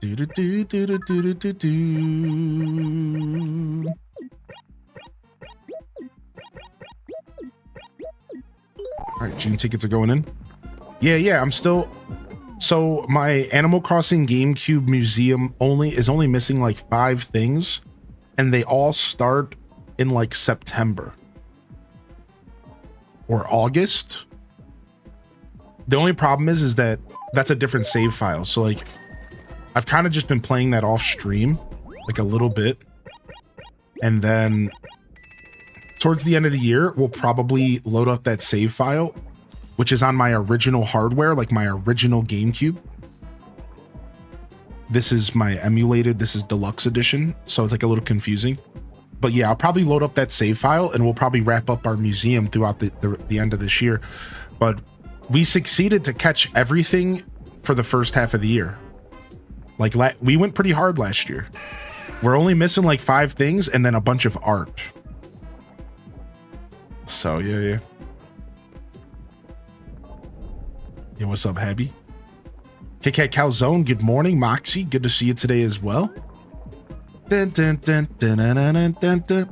All right, June tickets are going in. Yeah, I'm still. So my Animal Crossing GameCube museum is only missing like 5 things, and they all start in like September or August. The only problem is that that's a different save file. So like, I've kind of just been playing that off stream, like a little bit. And then towards the end of the year, we'll probably load up that save file, which is on my original hardware, like my original GameCube. This is my emulated, this is deluxe edition, so it's like a little confusing. But yeah, I'll probably load up that save file and we'll probably wrap up our museum throughout the end of this year. But we succeeded to catch everything for the first half of the year. Like we went pretty hard last year. We're only missing like 5 things and then a bunch of art. So yeah. Yeah, what's up, Habby? KK Calzone, good morning. Moxie, good to see you today as well. Dun, dun, dun, dun, dun, dun, dun, dun,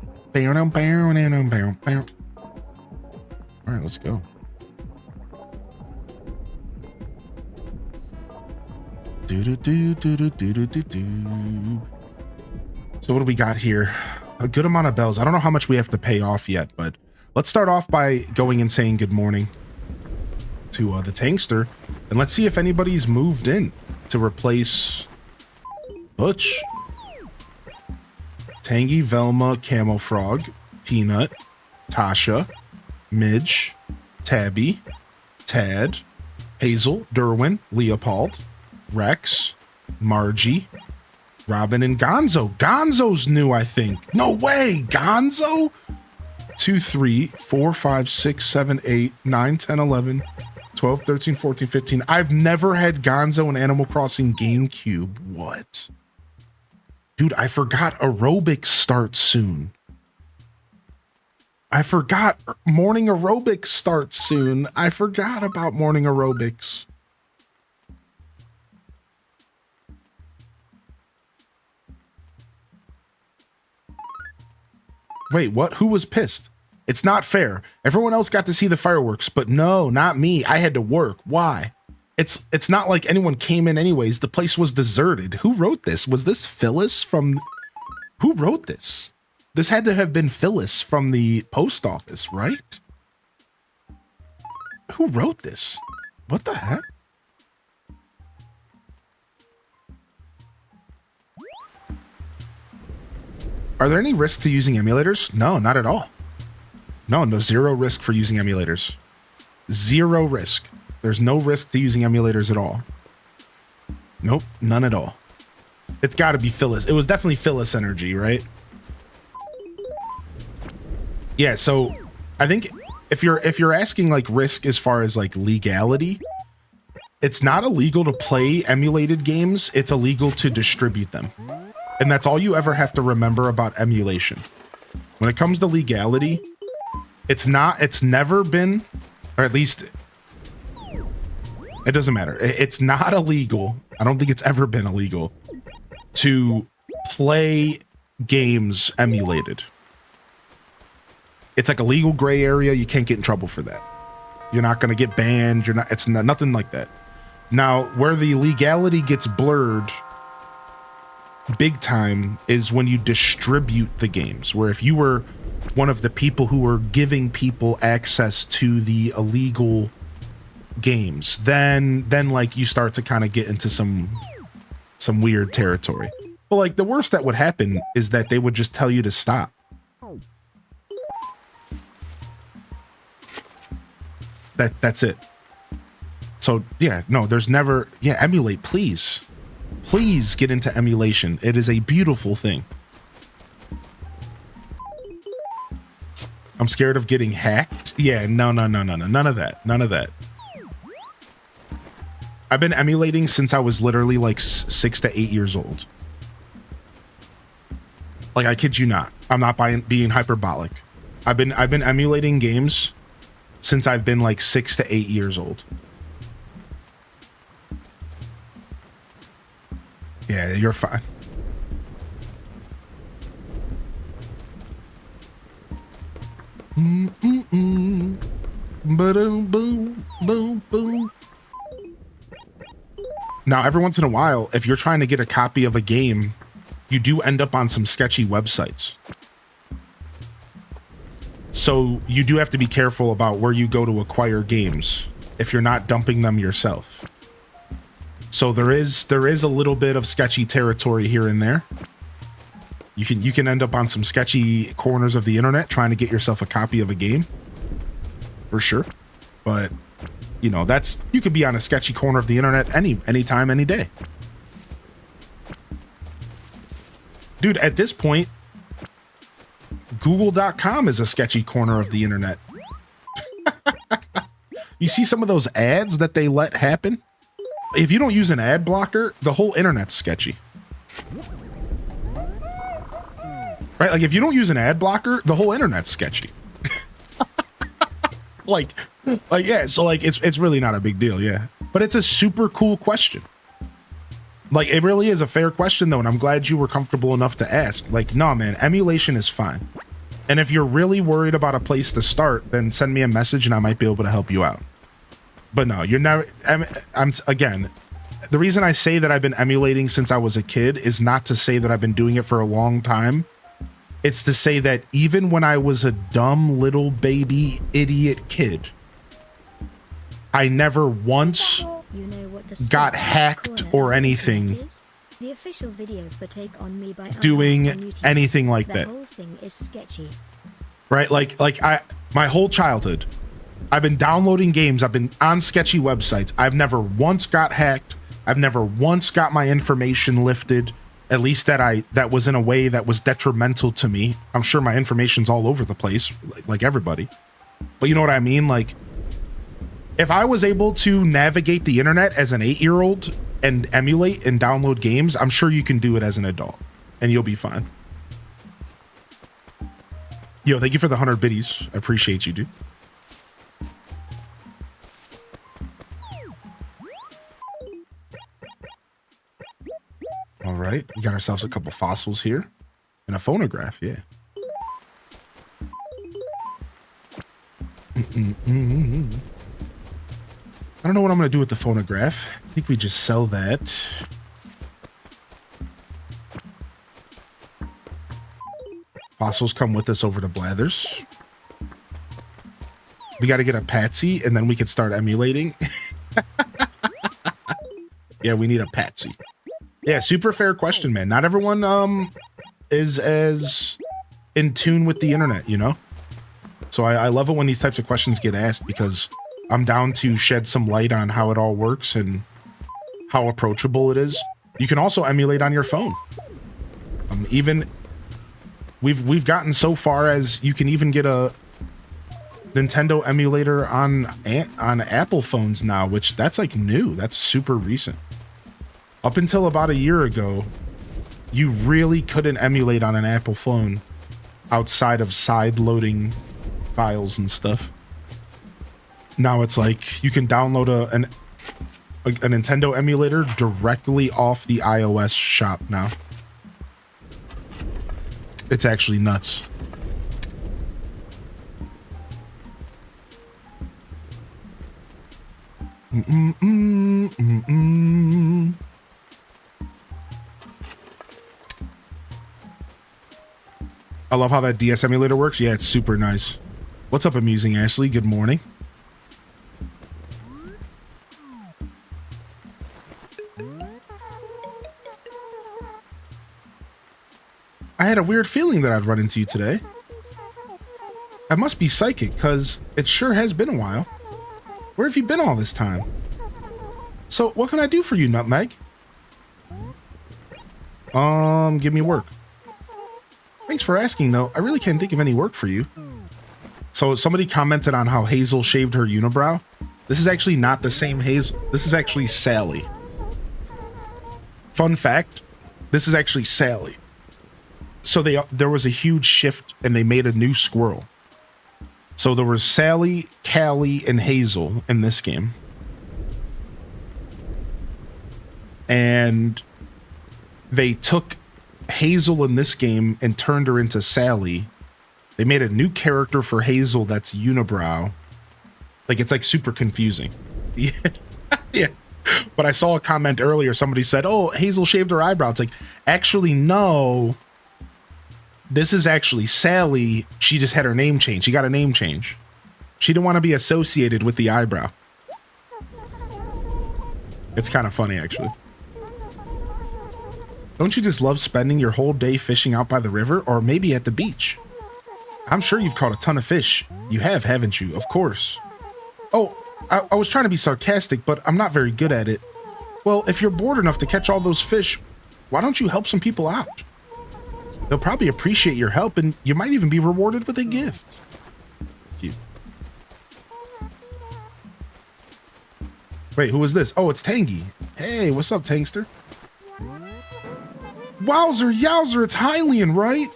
dun. All right, let's go. So what do we got here? A good amount of bells. I don't know how much we have to pay off yet, but let's start off by going and saying good morning to the Tankster, and let's see if anybody's moved in to replace Butch. Tangy, Velma, Camo Frog, Peanut, Tasha, Midge, Tabby, Tad, Hazel, Derwin, Leopold, Rex, Margie, Robin, and Gonzo. Gonzo's new, I think. No way, Gonzo? 2, 3, 4, 5, 6, 7, 8, 9, 10, 11, 12, 13, 14, 15. I've never had Gonzo in Animal Crossing GameCube. What? Dude, I forgot aerobics starts soon. I forgot morning aerobics starts soon. I forgot about morning aerobics. Wait, what? Who was pissed? It's not fair. Everyone else got to see the fireworks, but no, not me. I had to work. Why? It's not like anyone came in anyways. The place was deserted. Who wrote this? Was this Phyllis from... Who wrote this? This had to have been Phyllis from the post office, right? Who wrote this? What the heck? Are there any risks to using emulators? No, not at all. No, zero risk for using emulators. Zero risk. There's no risk to using emulators at all. Nope, none at all. It's got to be Phyllis. It was definitely Phyllis Energy, right? Yeah, so I think if you're asking like risk as far as like legality, it's not illegal to play emulated games. It's illegal to distribute them. And that's all you ever have to remember about emulation. When it comes to legality, it's never been, or at least it doesn't matter. It's not illegal. I don't think it's ever been illegal to play games emulated. It's like a legal gray area. You can't get in trouble for that. You're not going to get banned. It's nothing like that. Now, where the legality gets blurred big time is when you distribute the games, where if you were one of the people who were giving people access to the illegal games, then like you start to kind of get into some weird territory. But like the worst that would happen is that they would just tell you to stop. That's it. So yeah, no, there's never, yeah, emulate, please. Please get into emulation. It is a beautiful thing. I'm scared of getting hacked. Yeah, no. None of that. None of that. I've been emulating since I was literally like 6 to 8 years old. Like, I kid you not. I'm not being hyperbolic. I've been emulating games since I've been like 6 to 8 years old. Yeah, you're fine. Ba-dum, boom, boom, boom. Now, every once in a while, if you're trying to get a copy of a game, you do end up on some sketchy websites. So you do have to be careful about where you go to acquire games if you're not dumping them yourself. So there is a little bit of sketchy territory here and there. You can end up on some sketchy corners of the internet trying to get yourself a copy of a game, for sure. But you know, you could be on a sketchy corner of the internet anytime, any day. Dude, at this point, Google.com is a sketchy corner of the internet. You see some of those ads that they let happen? If you don't use an ad blocker, the whole internet's sketchy. Right? Like, if you don't use an ad blocker, the whole internet's sketchy. like, yeah, so, like, it's really not a big deal, yeah. But it's a super cool question. Like, it really is a fair question, though, and I'm glad you were comfortable enough to ask. Like, no, man, emulation is fine. And if you're really worried about a place to start, then send me a message and I might be able to help you out. But no, you're never... Again, the reason I say that I've been emulating since I was a kid is not to say that I've been doing it for a long time. It's to say that even when I was a dumb little baby idiot kid, I never once got hacked or anything doing anything like that. Right? Like my whole childhood, I've been downloading games. I've been on sketchy websites. I've never once got hacked. I've never once got my information lifted, at least that was in a way that was detrimental to me. I'm sure my information's all over the place, like everybody. But you know what I mean? Like, if I was able to navigate the internet as an 8-year-old and emulate and download games, I'm sure you can do it as an adult, and you'll be fine. Yo, thank you for the 100 biddies. I appreciate you, dude. All right, we got ourselves a couple fossils here and a phonograph, yeah. I don't know what I'm going to do with the phonograph. I think we just sell that. Fossils come with us over to Blathers. We got to get a Patsy, and then we can start emulating. Yeah, we need a Patsy. Yeah, super fair question, man. Not everyone is as in tune with the internet, you know? So I love it when these types of questions get asked, because I'm down to shed some light on how it all works and how approachable it is. You can also emulate on your phone. Even we've gotten so far as you can even get a Nintendo emulator on Apple phones now, which that's like new. That's super recent. Up until about a year ago, you really couldn't emulate on an Apple phone outside of side-loading files and stuff. Now it's like you can download a Nintendo emulator directly off the iOS shop now. It's actually nuts. I love how that DS emulator works. Yeah, it's super nice. What's up, Amusing Ashley? Good morning. I had a weird feeling that I'd run into you today. I must be psychic, because it sure has been a while. Where have you been all this time? So, what can I do for you, Nutmeg? Give me work. Thanks for asking, though. I really can't think of any work for you. So, somebody commented on how Hazel shaved her unibrow. This is actually not the same Hazel. This is actually Sally. Fun fact, this is actually Sally. So there was a huge shift, and they made a new squirrel. So there was Sally, Callie, and Hazel in this game. And they took Hazel in this game and turned her into Sally. They made a new character for Hazel that's unibrow. Like, it's like super confusing. Yeah. Yeah. But I saw a comment earlier. Somebody said, oh, Hazel shaved her eyebrow. It's like, actually, no. This is actually Sally. She just had her name changed. She got a name change. She didn't want to be associated with the eyebrow. It's kind of funny, actually. Don't you just love spending your whole day fishing out by the river or maybe at the beach? I'm sure you've caught a ton of fish. You have, haven't you? Of course. Oh, I was trying to be sarcastic, but I'm not very good at it. Well, if you're bored enough to catch all those fish, why don't you help some people out? They'll probably appreciate your help, and you might even be rewarded with a gift. Cute. Wait, who is this? Oh, it's Tangy. Hey, what's up, Tankster? Wowzer, yowzer, it's Hylian, right?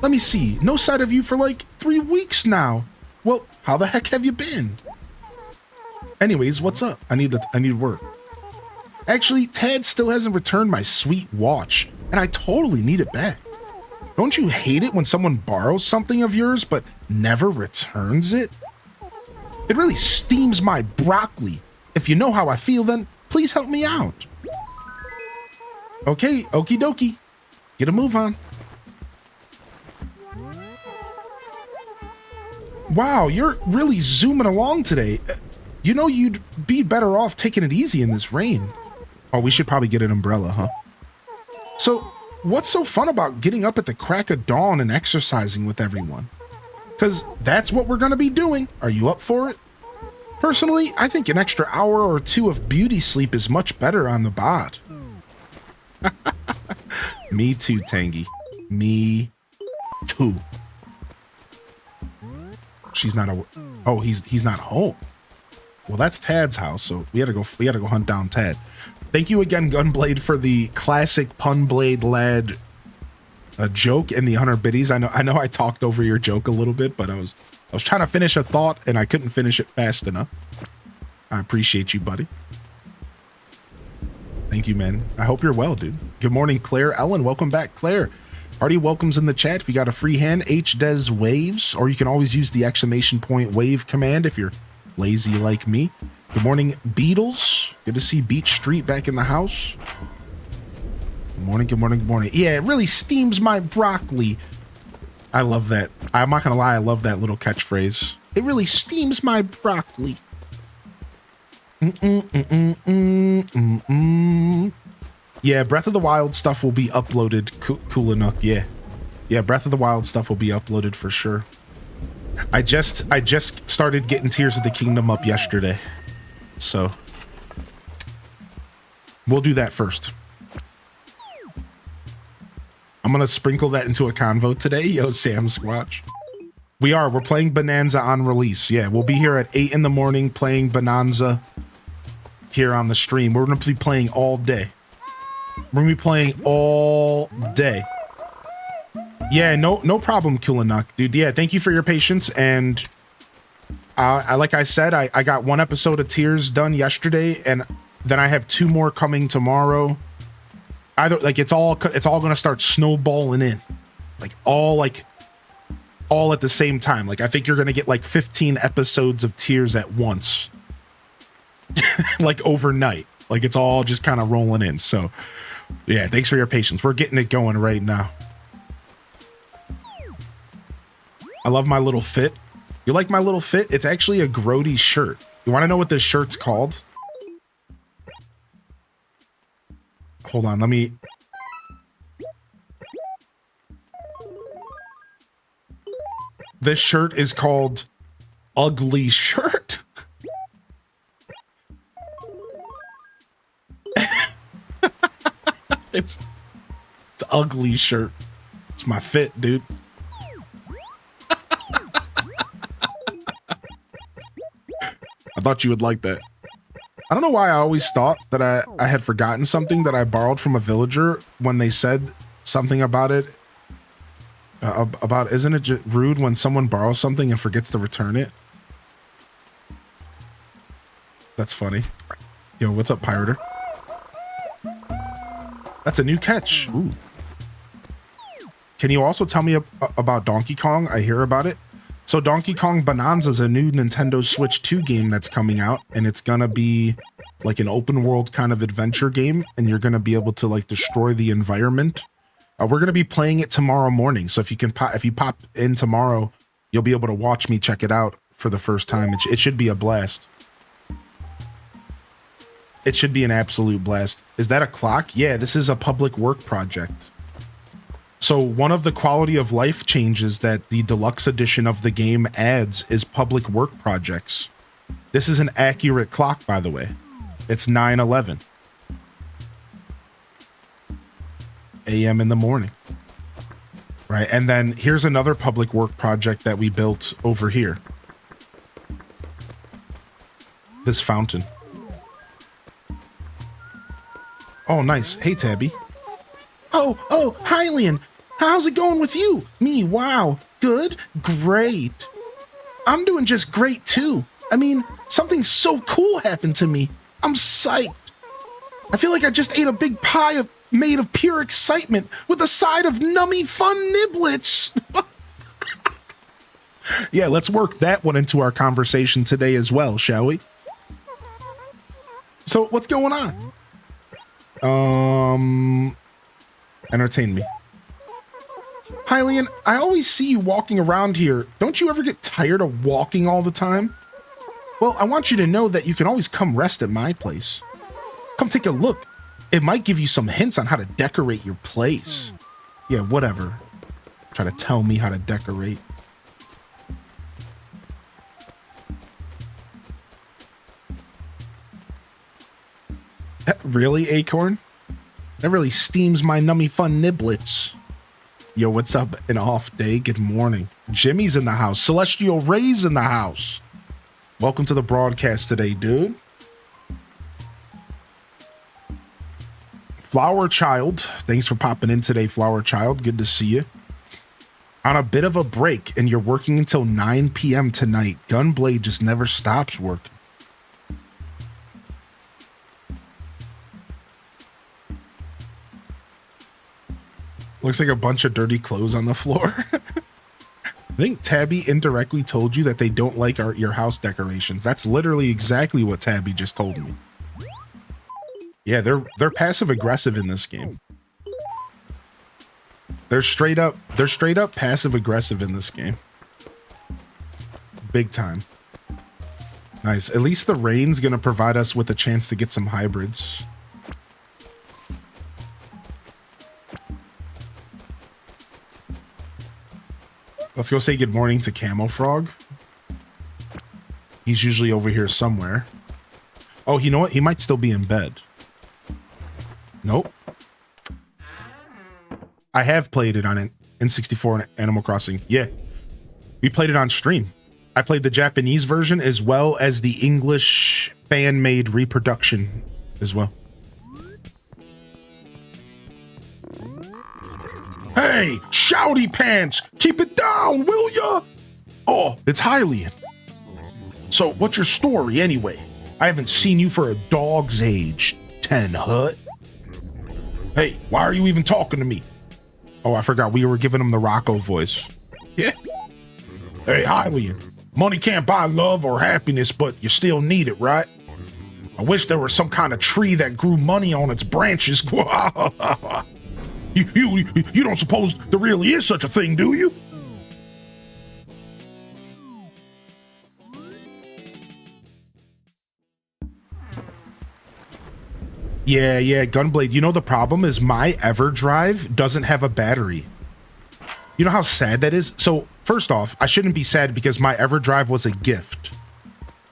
Let me see. No sight of you for like 3 weeks now. Well, how the heck have you been? Anyways, what's up? I need work. Actually, Tad still hasn't returned my sweet watch, and I totally need it back. Don't you hate it when someone borrows something of yours but never returns it? It really steams my broccoli. If you know how I feel, then please help me out. Okay, okie dokie. Get a move on. Wow, you're really zooming along today. You know you'd be better off taking it easy in this rain. Oh, we should probably get an umbrella, huh? So, what's so fun about getting up at the crack of dawn and exercising with everyone? Because that's what we're going to be doing. Are you up for it? Personally, I think an extra hour or two of beauty sleep is much better on the bod. Me too, Tangy. Me too. She's not a... Oh, he's not home. Well, that's Tad's house, so we gotta go hunt down Tad. Thank you again, Gunblade, for the classic Punblade lad joke in the 100 biddies. I know I talked over your joke a little bit, but I was trying to finish a thought and I couldn't finish it fast enough. I appreciate you, buddy. Thank you, man. I hope you're well, dude. Good morning, Claire Ellen. Welcome back, Claire. Hearty welcomes in the chat. If you got a free hand, HDES waves, or you can always use the !wave command if you're lazy like me. Good morning, Beatles. Good to see Beach Street back in the house. Good morning, good morning, good morning. Yeah, it really steams my broccoli. I love that. I'm not gonna lie, I love that little catchphrase. It really steams my broccoli. Yeah, Breath of the Wild stuff will be uploaded. Cool enough. Yeah, Breath of the Wild stuff will be uploaded for sure. I just started getting Tears of the Kingdom up yesterday, so we'll do that first. I'm gonna sprinkle that into a convo today. Yo, Sam Squatch. We're playing Bonanza on release. Yeah, we'll be here at 8 in the morning playing Bonanza here on the stream. We're gonna be playing all day. We're gonna be playing all day. Yeah, no problem, Kulanuk, dude. Yeah, thank you for your patience. And like I said, I got 1 episode of Tears done yesterday, and then I have 2 more coming tomorrow. Either like it's all gonna start snowballing in, like all at the same time. Like I think you're gonna get like 15 episodes of Tears at once, like overnight. Like it's all just kind of rolling in. So yeah, thanks for your patience. We're getting it going right now. I love my little fit. You like my little fit? It's actually a Grody shirt. You want to know what this shirt's called? Hold on, let me... This shirt is called Ugly Shirt. It's Ugly Shirt. It's my fit, dude. I thought you would like that. I don't know why I always thought that I had forgotten something that I borrowed from a villager when they said something about it. About isn't it rude when someone borrows something and forgets to return it? That's funny. Yo, what's up, Pirater? That's a new catch. Ooh. Can you also tell me about Donkey Kong? I hear about it. So Donkey Kong Bonanza is a new Nintendo Switch 2 game that's coming out, and it's gonna be like an open world kind of adventure game, and you're gonna be able to like destroy the environment. We're gonna be playing it tomorrow morning, so if you pop in tomorrow, you'll be able to watch me check it out for the first time. It should be a blast. It should be an absolute blast. Is that a clock? Yeah, this is a public work project. So one of the quality of life changes that the deluxe edition of the game adds is public work projects. This is an accurate clock, by the way. It's 9:11 a.m. in the morning. Right, and then here's another public work project that we built over here. This fountain. Oh, nice. Hey, Tabby. Oh, Hylian. How's it going with you? Me, wow. Good? Great. I'm doing just great, too. I mean, something so cool happened to me. I'm psyched. I feel like I just ate a big pie made of pure excitement with a side of nummy fun niblets. Yeah, let's work that one into our conversation today as well, shall we? So, what's going on? Entertain me. Hylian, I always see you walking around here. Don't you ever get tired of walking all the time? Well, I want you to know that you can always come rest at my place. Come take a look. It might give you some hints on how to decorate your place. Yeah, whatever. Try to tell me how to decorate. Really, Acorn? That really steams my nummy fun niblets. Yo, what's up? An off day? Good morning. Jimmy's in the house. Celestial Ray's in the house. Welcome to the broadcast today, dude. Flower Child. Thanks for popping in today, Flower Child. Good to see you. On a bit of a break, and you're working until 9 p.m. tonight. Gunblade just never stops working. Looks like a bunch of dirty clothes on the floor. I think Tabby indirectly told you that they don't like your house decorations. That's literally exactly what Tabby just told me. Yeah, they're passive aggressive in this game. They're straight up passive aggressive in this game. Big time. Nice. At least the rain's gonna provide us with a chance to get some hybrids. Let's go say good morning to Camo Frog. He's usually over here somewhere. Oh, you know what? He might still be in bed. Nope. I have played it on N64 and Animal Crossing. Yeah. We played it on stream. I played the Japanese version as well as the English fan-made reproduction as well. Hey, shouty pants, keep it down, will ya? Oh, it's Hylian. So, what's your story anyway? I haven't seen you for a dog's age, 10 Hut. Hey, why are you even talking to me? Oh, I forgot we were giving him the Rocco voice. Yeah. Hey, Hylian, money can't buy love or happiness, but you still need it, right? I wish there was some kind of tree that grew money on its branches. You don't suppose there really is such a thing, do you? Yeah, Gunblade. You know the problem is my EverDrive doesn't have a battery. You know how sad that is? So, first off, I shouldn't be sad because my EverDrive was a gift.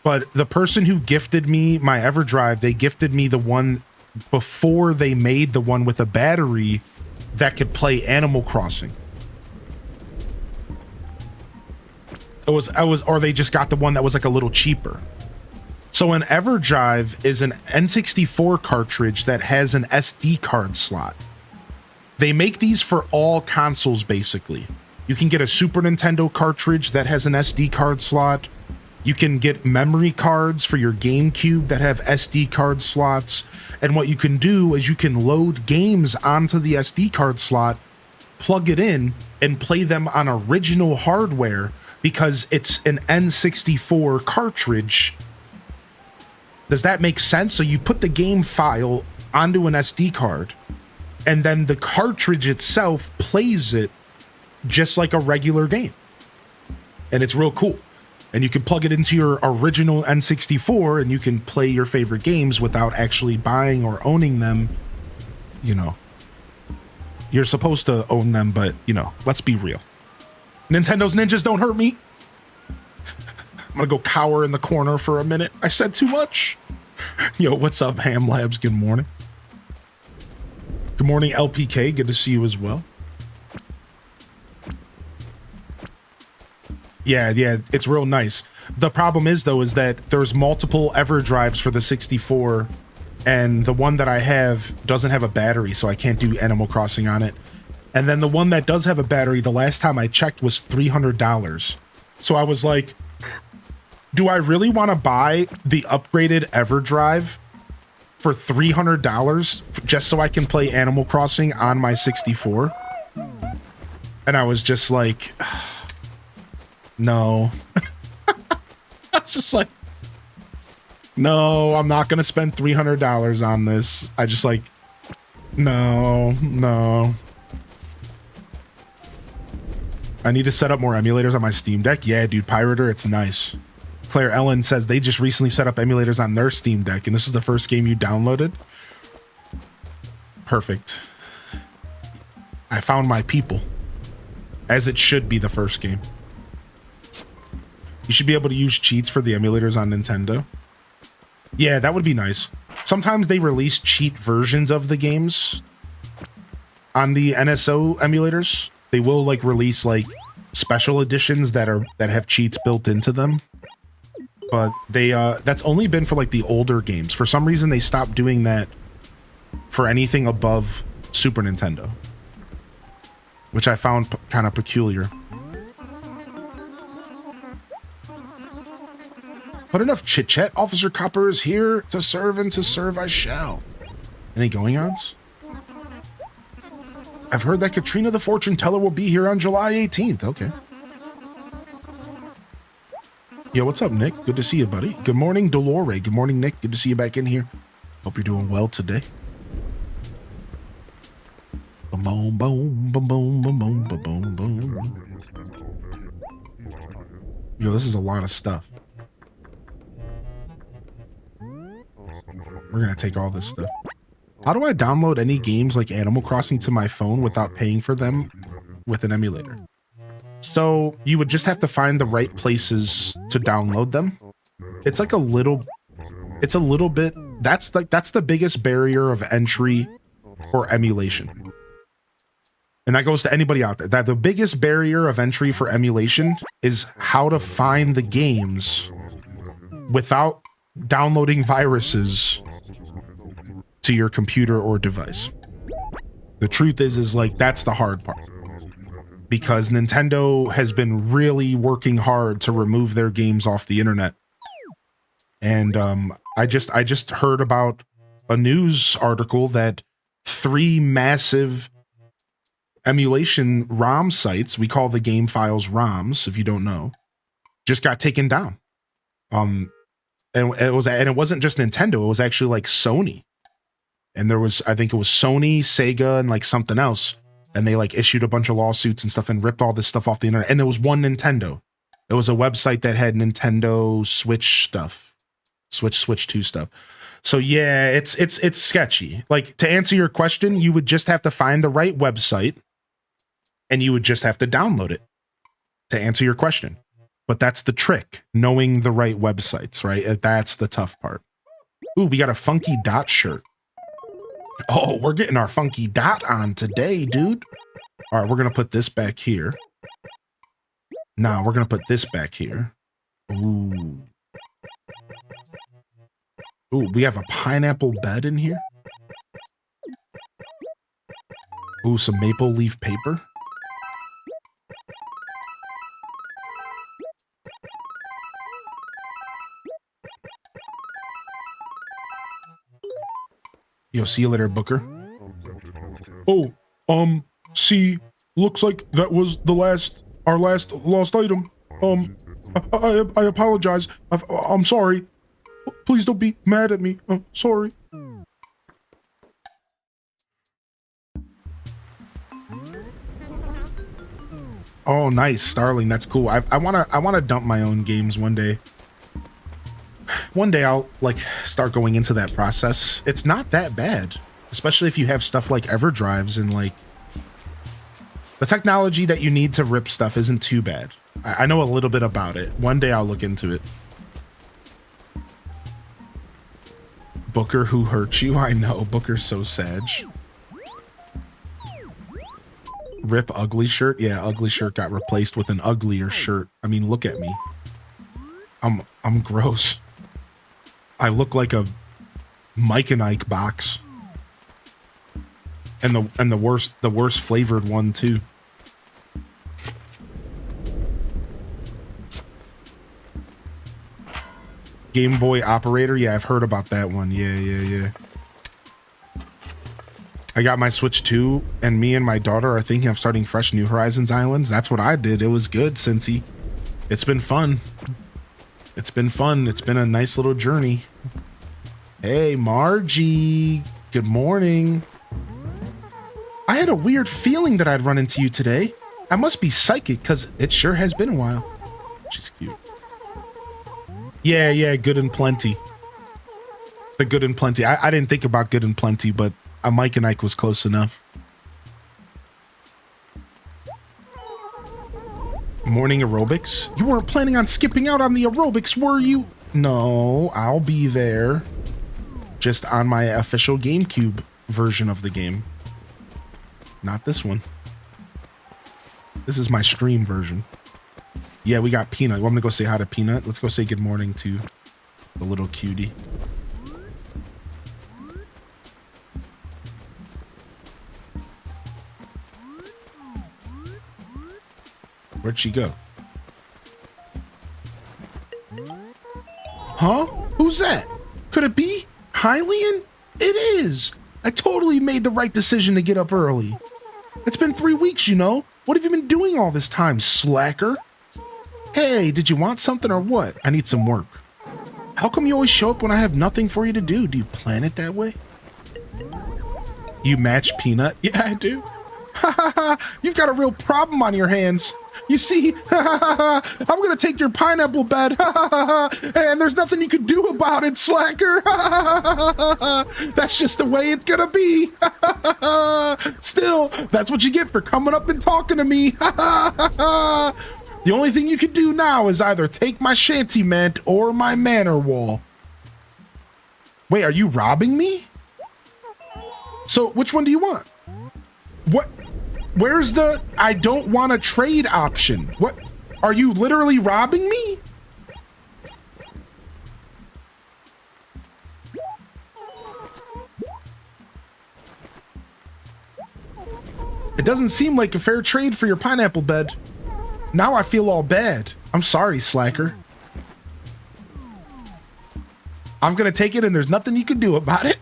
But the person who gifted me my EverDrive, they gifted me the one before they made the one with a battery that could play Animal Crossing. Or they just got the one that was like a little cheaper. So an EverDrive is an N64 cartridge that has an SD card slot. They make these for all consoles, basically. You can get a Super Nintendo cartridge that has an SD card slot. You can get memory cards for your GameCube that have SD card slots. And what you can do is you can load games onto the SD card slot, plug it in, and play them on original hardware because it's an N64 cartridge. Does that make sense? So you put the game file onto an SD card, and then the cartridge itself plays it just like a regular game. And it's real cool. And you can plug it into your original N64 and you can play your favorite games without actually buying or owning them. You know, you're supposed to own them, but, you know, let's be real. Nintendo's ninjas don't hurt me. I'm gonna go cower in the corner for a minute. I said too much. Yo, what's up, Ham Labs? Good morning. Good morning, LPK. Good to see you as well. Yeah, it's real nice. The problem is, though, is that there's multiple EverDrives for the 64, and the one that I have doesn't have a battery, so I can't do Animal Crossing on it. And then the one that does have a battery, the last time I checked, was $300. So I was like, do I really want to buy the upgraded EverDrive for $300 just so I can play Animal Crossing on my 64? And I was just like, no. I was just like, no, I'm not going to spend $300 on this. I just like, no. I need to set up more emulators on my Steam Deck. Yeah, dude, Pirater, it's nice. Claire Ellen says they just recently set up emulators on their Steam Deck, and this is the first game you downloaded. Perfect. I found my people. As it should be the first game. You should be able to use cheats for the emulators on Nintendo. Yeah, that would be nice. Sometimes they release cheat versions of the games on the NSO emulators. They will like release like special editions that have cheats built into them. But they that's only been for like the older games. For some reason they stopped doing that for anything above Super Nintendo, which I found kind of peculiar. But enough chit chat. Officer Copper is here to serve, and to serve I shall. Any going-ons? I've heard that Katrina the Fortune Teller will be here on July 18th. Okay. Yo, what's up, Nick? Good to see you, buddy. Good morning, Dolore. Good morning, Nick. Good to see you back in here. Hope you're doing well today. Boom, boom, boom, boom, boom, boom, boom, boom. Yo, this is a lot of stuff. We're gonna take all this stuff. How do I download any games like Animal Crossing to my phone without paying for them with an emulator? So you would just have to find the right places to download them. It's like a little bit, that's the biggest barrier of entry for emulation. And that goes to anybody out there. That the biggest barrier of entry for emulation is how to find the games without downloading viruses to your computer or device. The truth is like that's the hard part. Because Nintendo has been really working hard to remove their games off the internet. And I just heard about a news article that 3 massive emulation ROM sites, we call the game files ROMs, if you don't know, just got taken down. And it wasn't just Nintendo, it was actually like Sony. And there was, I think it was Sony, Sega, and like something else. And they like issued a bunch of lawsuits and stuff and ripped all this stuff off the internet. And there was one Nintendo. It was a website that had Nintendo Switch stuff, Switch 2 stuff. So yeah, it's sketchy. Like, to answer your question, you would just have to find the right website and you would just have to download it to answer your question. But that's the trick, knowing the right websites, right? That's the tough part. Ooh, we got a Funky Dot shirt. Oh, we're getting our Funky Dot on today, dude. All right, we're going to put this back here. Nah, we're going to put this back here. Ooh. Ooh, we have a pineapple bed in here. Ooh, some maple leaf paper. Yo, see you later, Booker. Oh, see, looks like that was our last lost item. I apologize. I'm sorry. Please don't be mad at me. Sorry. Oh, nice. Starling. That's cool. I wanna dump my own games one day. One day I'll like start going into that process. It's not that bad, especially if you have stuff like EverDrives and like the technology that you need to rip stuff isn't too bad. I know a little bit about it. One day I'll look into it. Booker, who hurt you? I know. Booker's so sad. Rip ugly shirt? Yeah, ugly shirt got replaced with an uglier shirt. I mean, look at me. I'm gross. I look like a Mike and Ike box. And the worst flavored one too. Game Boy Operator? Yeah, I've heard about that one. Yeah. I got my Switch 2, and me and my daughter are thinking of starting fresh New Horizons Islands. That's what I did. It was good, Cincy. It's been fun. It's been fun. It's been a nice little journey. Hey, Margie. Good morning. I had a weird feeling that I'd run into you today. I must be psychic, because it sure has been a while. She's cute. Yeah, Good and Plenty. The Good and Plenty. I didn't think about Good and Plenty, but Mike and Ike was close enough. Morning aerobics? You weren't planning on skipping out on the aerobics, were you? No, I'll be there. Just on my official GameCube version of the game. Not this one. This is my stream version. Yeah, we got Peanut. You want me to go say hi to Peanut? Let's go say good morning to the little cutie. Where'd she go? Huh? Who's that? Could it be Hylian? It is! I totally made the right decision to get up early. It's been 3 weeks, you know. What have you been doing all this time, slacker? Hey, did you want something or what? I need some work. How come you always show up when I have nothing for you to do? Do you plan it that way? You match Peanut? Yeah, I do. Ha ha ha! You've got a real problem on your hands. You see, I'm gonna take your pineapple bed, and there's nothing you can do about it, slacker. That's just the way it's gonna be. Still, that's what you get for coming up and talking to me. The only thing you can do now is either take my shanty mat or my manor wall. Wait, are you robbing me? So, which one do you want? What? Where's the I don't want to trade option? What? Are you literally robbing me? It doesn't seem like a fair trade for your pineapple bed. Now I feel all bad. I'm sorry, slacker. I'm gonna take it and there's nothing you can do about it.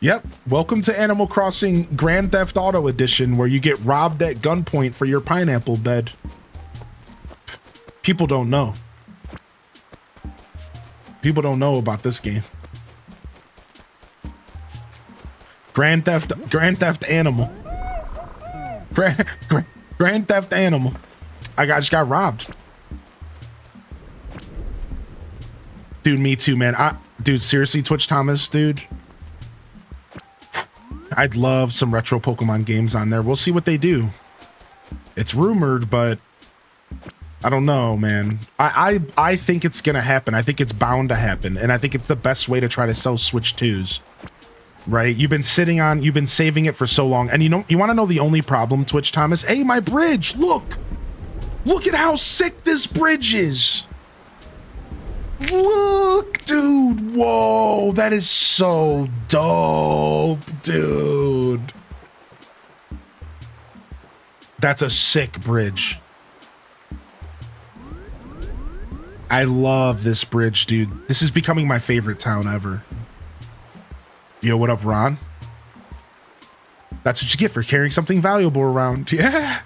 Yep, welcome to Animal Crossing Grand Theft Auto Edition, where you get robbed at gunpoint for your pineapple bed. People don't know. People don't know about this game. Grand Theft Animal. Grand Theft Animal. I just got robbed. Dude, me too, man. Dude, seriously, Twitch Thomas, dude. I'd love some retro Pokemon games on there. We'll see what they do. It's rumored, but I don't know, man. I think it's gonna happen. I think it's bound to happen, and I think it's the best way to try to sell Switch 2s. Right? You've been saving it for so long, and you want to know the only problem, Twitch Thomas? Hey, my bridge! Look at how sick this bridge is. Look, dude. Whoa, that is so dope, dude. That's a sick bridge. I love this bridge, dude. This is becoming my favorite town ever. Yo, what up, Ron? That's what you get for carrying something valuable around. Yeah.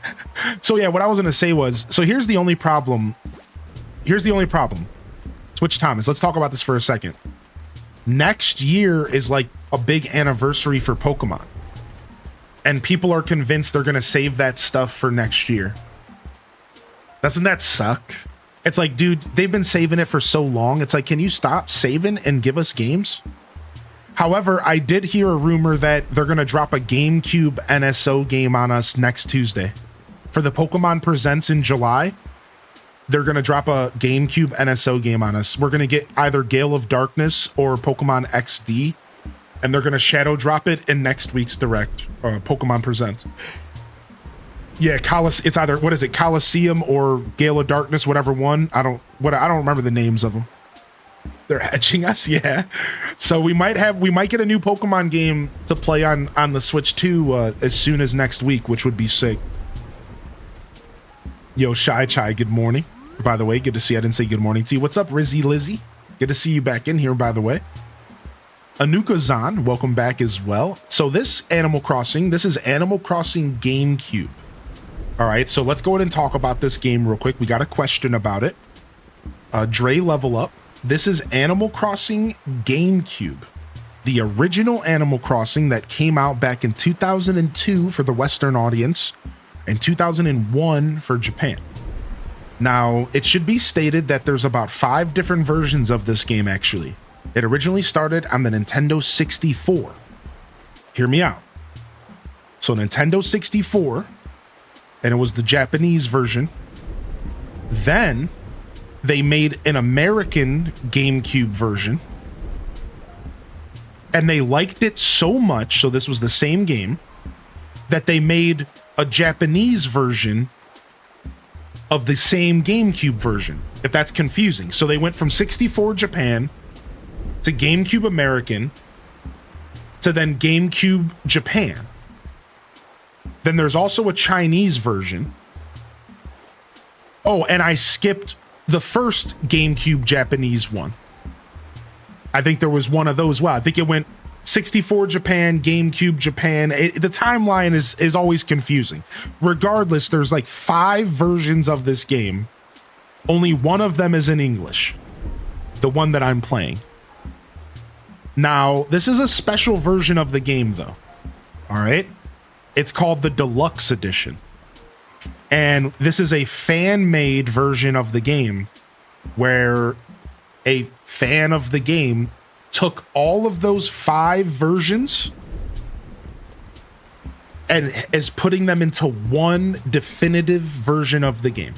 So yeah, what I was going to say was, so here's the only problem. Twitch Thomas, let's talk about this for a second. Next year is like a big anniversary for Pokemon. And people are convinced they're going to save that stuff for next year. Doesn't that suck? It's like, dude, they've been saving it for so long. It's like, can you stop saving and give us games? However, I did hear a rumor that they're going to drop a GameCube NSO game on us next Tuesday. For the Pokemon Presents in July, they're going to drop a GameCube NSO game on us. We're going to get either Gale of Darkness or Pokemon XD, and they're going to shadow drop it in next week's Direct, Pokemon Presents. Yeah, it's either, what is it, Coliseum or Gale of Darkness, whatever one. I don't remember the names of them. They're hedging us, yeah. So we might get a new Pokemon game to play on the Switch too as soon as next week, which would be sick. Yo, Shy Chai, good morning. By the way, good to see you. I didn't say good morning to you. What's up, Rizzy Lizzy? Good to see you back in here, by the way. Anuka Zan, welcome back as well. So this is Animal Crossing GameCube. All right, so let's go ahead and talk about this game real quick. We got a question about it. Dre Level Up. This is Animal Crossing GameCube, the original Animal Crossing that came out back in 2002 for the Western audience and 2001 for Japan. Now, it should be stated that there's about 5 different versions of this game, actually. It originally started on the Nintendo 64. Hear me out. So Nintendo 64, and it was the Japanese version. Then they made an American GameCube version, and they liked it so much, so this was the same game, that they made a Japanese version of the same GameCube version, if that's confusing. So they went from 64 Japan to GameCube American to then GameCube Japan. Then there's also a Chinese version. Oh, and I skipped the first GameCube Japanese one. I think there was one of those. Well, I think it went 64 Japan, GameCube Japan. The timeline is always confusing. Regardless, there's like 5 versions of this game. Only one of them is in English. The one that I'm playing. Now, this is a special version of the game, though. All right? It's called the Deluxe Edition. And this is a fan-made version of the game where a fan of the game took all of those 5 versions and is putting them into one definitive version of the game.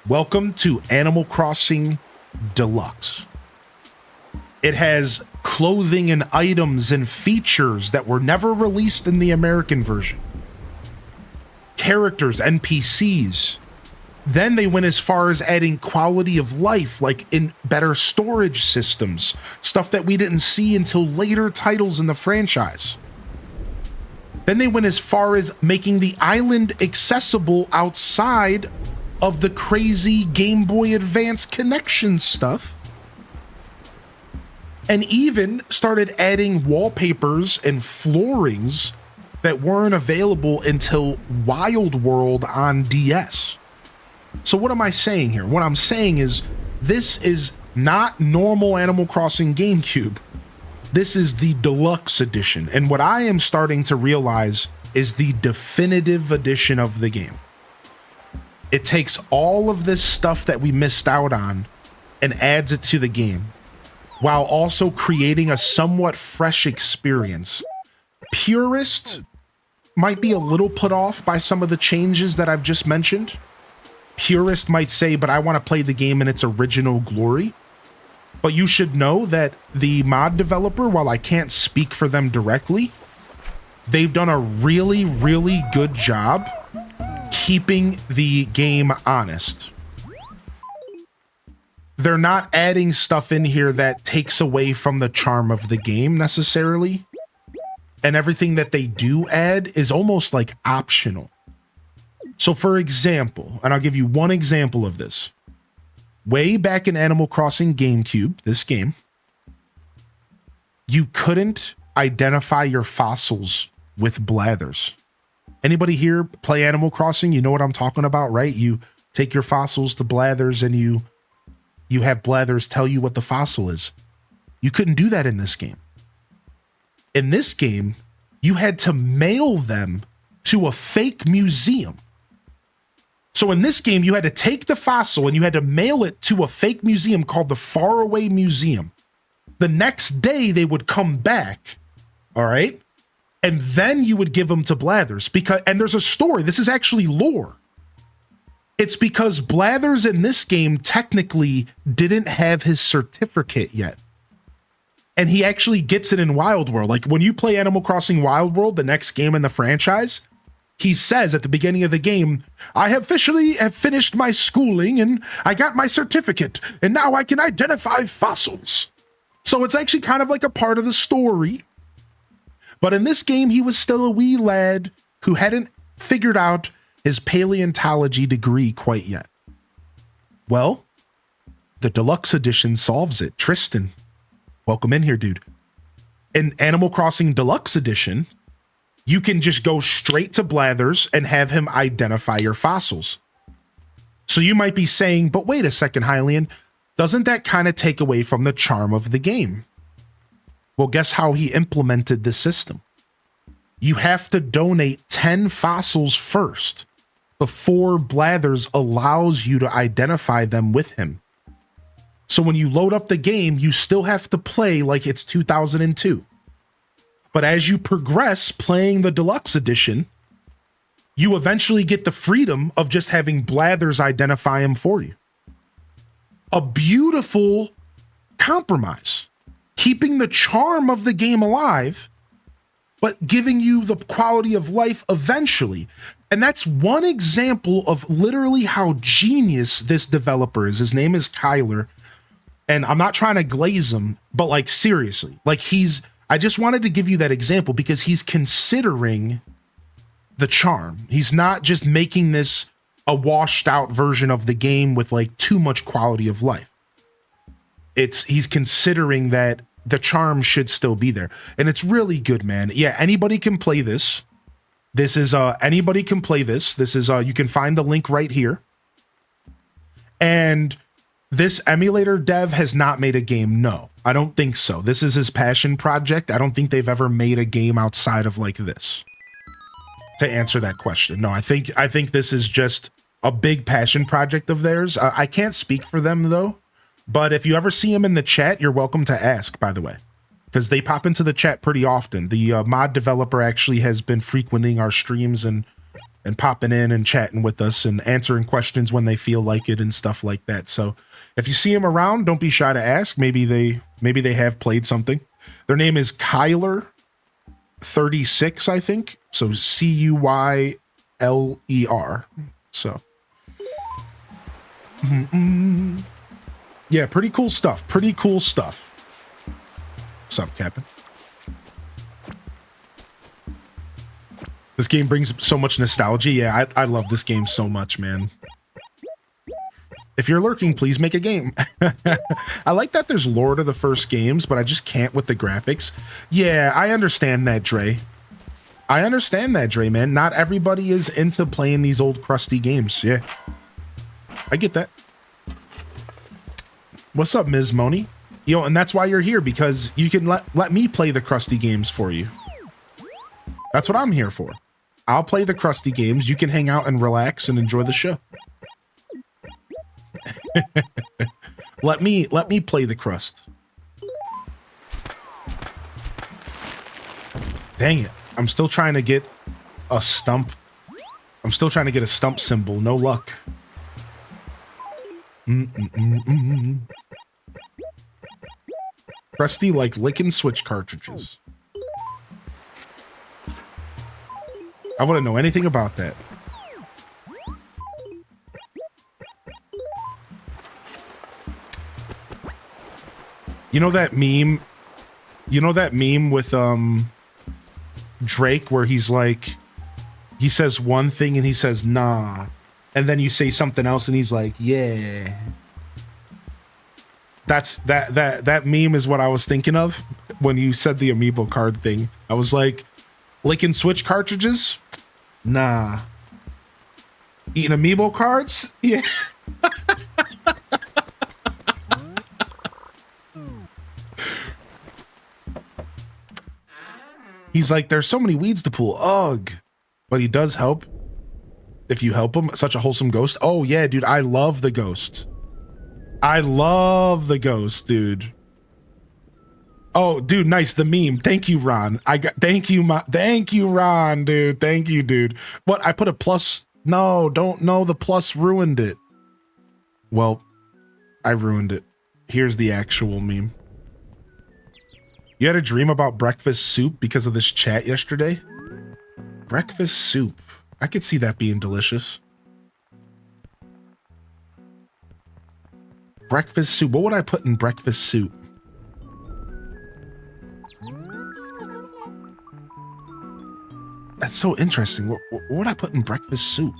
Welcome to Animal Crossing Deluxe. It has clothing and items and features that were never released in the American version. Characters, NPCs. Then they went as far as adding quality of life, like in better storage systems, stuff that we didn't see until later titles in the franchise. Then they went as far as making the island accessible outside of the crazy Game Boy Advance connection stuff. And even started adding wallpapers and floorings that weren't available until Wild World on DS. So what am I saying here? What I'm saying is this is not normal Animal Crossing GameCube. This is the Deluxe Edition. And what I am starting to realize is the definitive edition of the game. It takes all of this stuff that we missed out on and adds it to the game, while also creating a somewhat fresh experience. Purists might be a little put off by some of the changes that I've just mentioned. Purist might say, but I want to play the game in its original glory. But you should know that the mod developer, while I can't speak for them directly, they've done a really, really good job keeping the game honest. They're not adding stuff in here that takes away from the charm of the game necessarily. And everything that they do add is almost like optional. So for example, and I'll give you one example of this. Way back in Animal Crossing GameCube, this game, you couldn't identify your fossils with blathers. Anybody here play Animal Crossing? You know what I'm talking about, right? You take your fossils to blathers and you have blathers tell you what the fossil is. You couldn't do that in this game. In this game, you had to mail them to a fake museum. So in this game, you had to take the fossil and you had to mail it to a fake museum called the Faraway Museum. The next day they would come back, all right? And then you would give them to Blathers and there's a story. This is actually lore. It's because Blathers in this game technically didn't have his certificate yet. And he actually gets it in Wild World. Like when you play Animal Crossing Wild World, the next game in the franchise, he says at the beginning of the game, I have officially finished my schooling and I got my certificate and now I can identify fossils. So it's actually kind of like a part of the story. But in this game, he was still a wee lad who hadn't figured out his paleontology degree quite yet. Well, the deluxe edition solves it. Tristan, welcome in here, dude. In Animal Crossing Deluxe Edition, you can just go straight to Blathers and have him identify your fossils. So you might be saying, but wait a second, Hylian, doesn't that kind of take away from the charm of the game? Well, guess how he implemented the system? You have to donate 10 fossils first before Blathers allows you to identify them with him. So when you load up the game, you still have to play like it's 2002. But as you progress playing the deluxe edition, you eventually get the freedom of just having Blathers identify him for you. A beautiful compromise, keeping the charm of the game alive, but giving you the quality of life eventually. And that's one example of literally how genius this developer is. His name is Kyler. And I'm not trying to glaze him, but like seriously, like I just wanted to give you that example because he's considering the charm. He's not just making this a washed out version of the game with like too much quality of life. He's considering that the charm should still be there. And it's really good, man. Yeah, anybody can play this. This is anybody can play this. This is you can find the link right here. And this emulator dev has not made a game. No, I don't think so. This is his passion project. I don't think they've ever made a game outside of like this. To answer that question. No, I think this is just a big passion project of theirs. I can't speak for them though, but if you ever see them in the chat, you're welcome to ask, by the way, because they pop into the chat pretty often. The mod developer actually has been frequenting our streams and popping in and chatting with us and answering questions when they feel like it and stuff like that. So if you see them around, don't be shy to ask. Maybe they have played something. Their name is Kyler 36, I think. So Cuyler. So yeah, pretty cool stuff. Pretty cool stuff. What's up, Captain? This game brings so much nostalgia. Yeah, I love this game so much, man. If you're lurking, please make a game. I like that there's lore to the first games, but I just can't with the graphics. Yeah, I understand that, Dre. I understand that, Dre, man. Not everybody is into playing these old crusty games. Yeah. I get that. What's up, Ms. Moni? You know, and that's why you're here, because you can let me play the crusty games for you. That's what I'm here for. I'll play the crusty games. You can hang out and relax and enjoy the show. Let me play the crust. Dang it. I'm still trying to get a stump. I'm still trying to get a stump symbol. No luck. Crusty like licking Switch cartridges. I wouldn't know anything about that. You know that meme? You know that meme with Drake where he's like, he says one thing and he says nah, and then you say something else and he's like yeah. That's that meme is what I was thinking of when you said the amiibo card thing. I was like, licking Switch cartridges? Nah. Eating amiibo cards? Yeah. He's like, there's so many weeds to pull. Ugh. But he does help if you help him. Such a wholesome ghost. Oh, yeah, dude. I love the ghost. I love the ghost, dude. Oh, dude, nice. The meme. Thank you, Ron. Thank you, Ron, dude. Thank you, dude. What? I put a plus. No, don't know. The plus ruined it. Well, I ruined it. Here's the actual meme. You had a dream about breakfast soup because of this chat yesterday? Breakfast soup. I could see that being delicious. Breakfast soup. What would I put in breakfast soup? That's so interesting. What would I put in breakfast soup?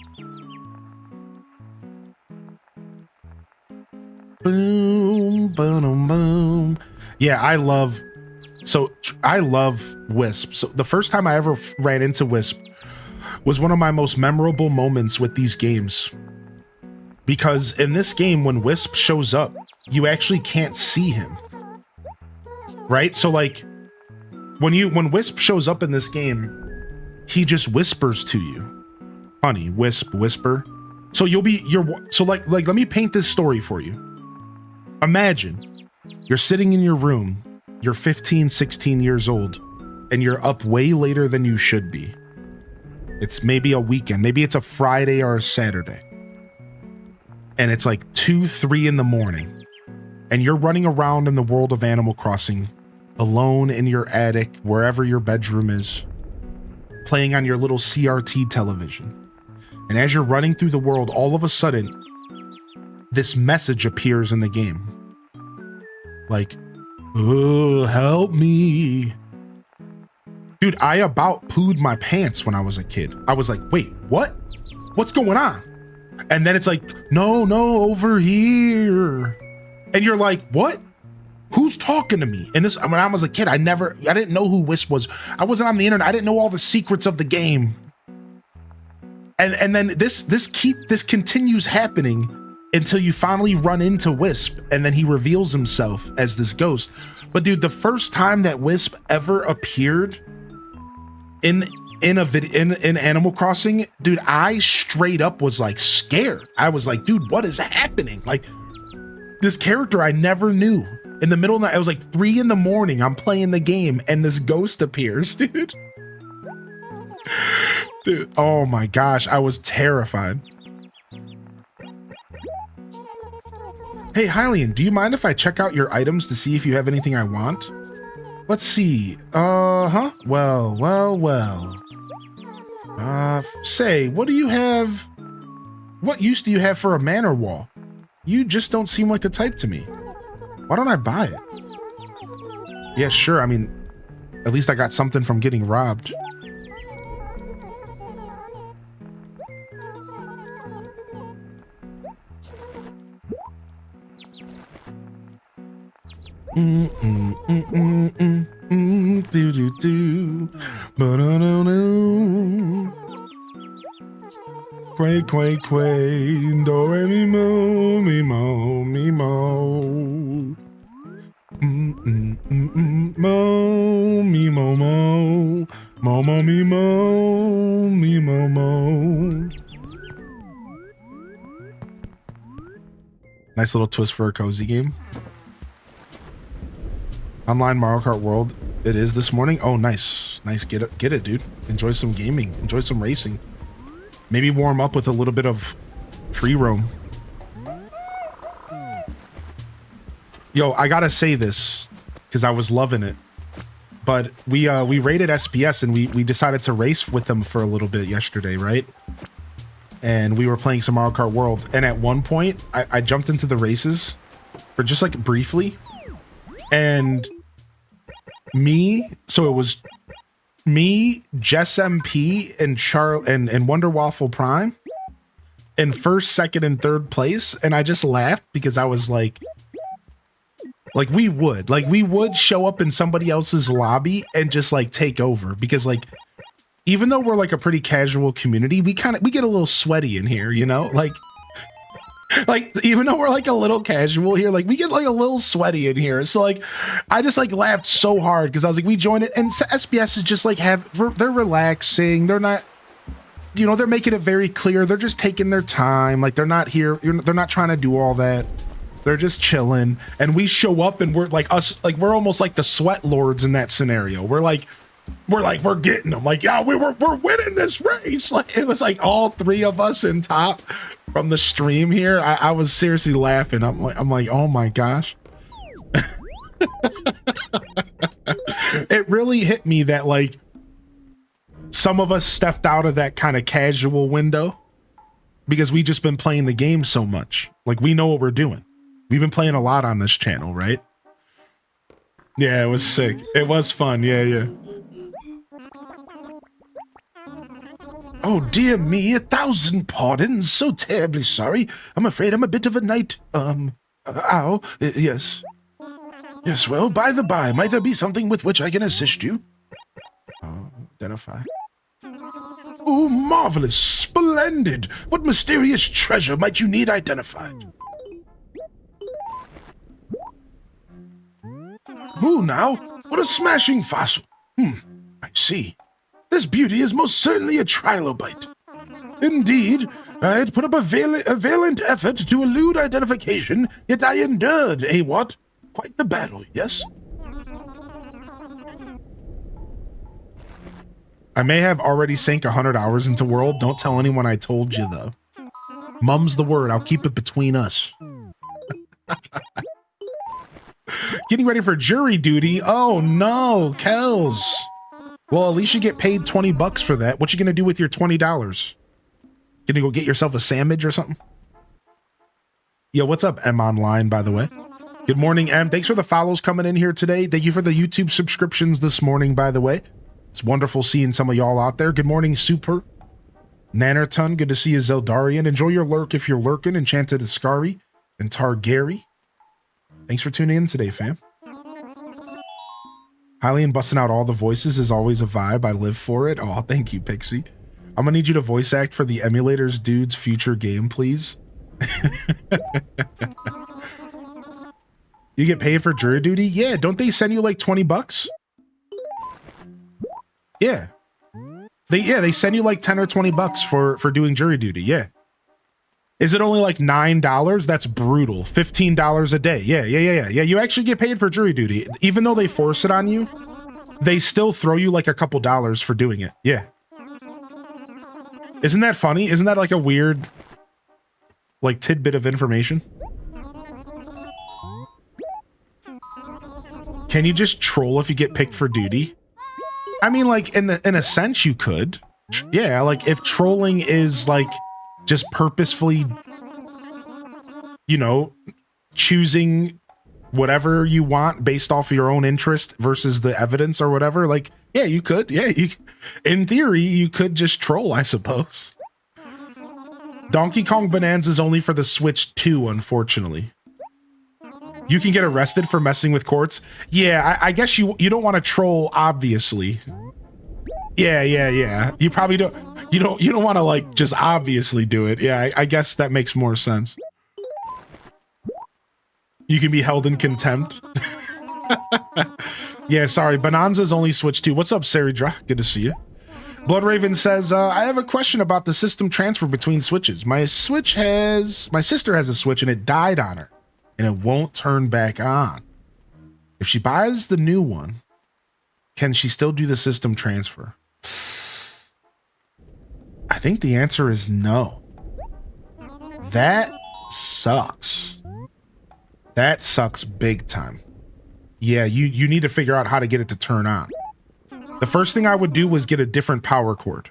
Boom, boom, boom. Yeah, I love Wisp. So the first time I ever ran into Wisp was one of my most memorable moments with these games. Because in this game, when Wisp shows up, you actually can't see him. Right? So like when Wisp shows up in this game, he just whispers to you. Honey, Wisp, whisper. So let me paint this story for you. Imagine you're sitting in your room, you're 15, 16 years old, and you're up way later than you should be. It's maybe a weekend, maybe it's a Friday or a Saturday. And it's like 2, 3 in the morning. And you're running around in the world of Animal Crossing, alone in your attic, wherever your bedroom is, playing on your little CRT television. And as you're running through the world, all of a sudden, this message appears in the game. Like, oh, help me. Dude, I about pooed my pants when I was a kid. I was like, wait, what? What's going on? And then it's like, no, over here. And you're like, what? Who's talking to me? And when I was a kid, I didn't know who Wisp was. I wasn't on the internet. I didn't know all the secrets of the game. And then this continues happening until you finally run into Wisp, and then he reveals himself as this ghost. But dude, the first time that Wisp ever appeared in Animal Crossing, dude, I straight up was like scared. I was like, dude, what is happening? Like, this character I never knew. In the middle of the night, it was like 3 in the morning. I'm playing the game and this ghost appears, dude. Dude, oh my gosh, I was terrified. Hey, Hylian, do you mind if I check out your items to see if you have anything I want? Let's see. Well. Say, what do you have? What use do you have for a manor wall? You just don't seem like the type to me. Why don't I buy it? Yeah, sure. I mean, at least I got something from getting robbed. Quay, quay, quay, do, re, mi, mo, mi, mo, mi, mo. Mo, mi, mo, mo. Mo, mo, mi, mo, mi, mo, mo. Nice little twist for a cozy game. Online Mario Kart World, it is this morning. Oh, nice. Nice. Get it, dude. Enjoy some gaming. Enjoy some racing. Maybe warm up with a little bit of free roam. Yo, I gotta say this because I was loving it. But we raided SPS and we decided to race with them for a little bit yesterday, right? And we were playing some Mario Kart World. And at one point, I jumped into the races for just like briefly. And so it was me, Jess MP, and Wonder Waffle Prime in first, second, and third place. And I just laughed because I was like we would show up in somebody else's lobby and just like take over, because like, even though we're like a pretty casual community, we get a little sweaty in here, you know? Like Like, even though we're like a little casual here, like we get like a little sweaty in here. So like, I just like laughed so hard because I was like, we joined it, and SBS is just like they're relaxing. They're not, you know, they're making it very clear. They're just taking their time. Like they're not here. They're not trying to do all that. They're just chilling. And we show up and we're like we're almost like the sweat lords in that scenario. We're getting them. Like, yeah, we're winning this race. Like it was like all three of us in top from the stream here. I was seriously laughing. I'm like, oh my gosh. It really hit me that like some of us stepped out of that kind of casual window because we just been playing the game so much. Like we know what we're doing. We've been playing a lot on this channel, right? Yeah, it was sick. It was fun. Yeah. Oh, dear me, 1,000 pardons. So terribly sorry. I'm afraid I'm a bit of a night, yes. Yes, well, by the by, might there be something with which I can assist you? Identify. Oh, marvelous, splendid. What mysterious treasure might you need identified? Who now? What a smashing fossil. I see. This beauty is most certainly a trilobite. Indeed, I had put up a valiant effort to elude identification, yet I endured what? Quite the battle, yes? I may have already sank 100 hours into World. Don't tell anyone I told you, though. Mum's the word. I'll keep it between us. Getting ready for jury duty. Oh, no, Kels. Well, at least you get paid 20 bucks for that. What you gonna do with your $20? Gonna go get yourself a sandwich or something? Yo, what's up, M Online, by the way? Good morning, M. Thanks for the follows coming in here today. Thank you for the YouTube subscriptions this morning, by the way. It's wonderful seeing some of y'all out there. Good morning, Super. Nannerton, good to see you, Zeldarian. Enjoy your lurk if you're lurking. Enchanted Ascari and Targary. Thanks for tuning in today, fam. Hylian busting out all the voices is always a vibe. I live for it. Oh, thank you, Pixie. I'm gonna need you to voice act for the emulators dude's future game, please. You get paid for jury duty? Yeah, don't they send you like 20 bucks? Yeah. They send you like 10 or 20 bucks for doing jury duty. Yeah. Is it only like $9? That's brutal. $15 a day. Yeah. You actually get paid for jury duty. Even though they force it on you, they still throw you like a couple dollars for doing it. Yeah. Isn't that funny? Isn't that like a weird, like, tidbit of information? Can you just troll if you get picked for duty? I mean, like, in a sense, you could. Yeah, like, if trolling is, like, just purposefully, you know, choosing whatever you want based off of your own interest versus the evidence or whatever, like, yeah, you could. Yeah, in theory, you could just troll, I suppose. Donkey Kong Bonanza is only for the Switch 2, unfortunately. You can get arrested for messing with courts. Yeah, I guess you don't want to troll, obviously. Yeah. You probably don't. You don't want to, like, just obviously do it. Yeah, I guess that makes more sense. You can be held in contempt. Yeah, sorry. Bonanza's only Switch 2. What's up, Saridra? Good to see you. Bloodraven says, I have a question about the system transfer between Switches. My sister has a Switch and it died on her, and it won't turn back on. If she buys the new one, can she still do the system transfer? I think the answer is no. That sucks. That sucks big time. Yeah, you need to figure out how to get it to turn on. The first thing I would do was get a different power cord.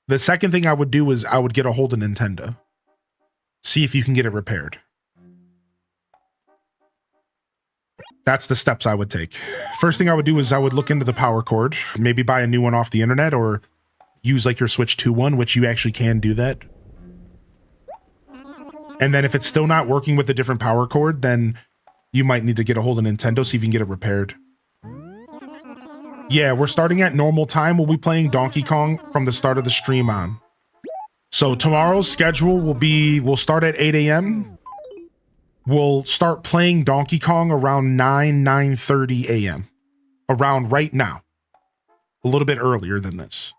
The second thing I would do is I would get a hold of Nintendo. See if you can get it repaired. That's the steps I would take. First thing I would do is I would look into the power cord, maybe buy a new one off the internet or use like your Switch 2 one, which you actually can do that. And then if it's still not working with a different power cord, then you might need to get a hold of Nintendo, see if you can get it repaired. Yeah, we're starting at normal time. We'll be playing Donkey Kong from the start of the stream on. So tomorrow's schedule we'll start at 8 a.m. We'll start playing Donkey Kong around 9:30 a.m. Around right now. A little bit earlier than this.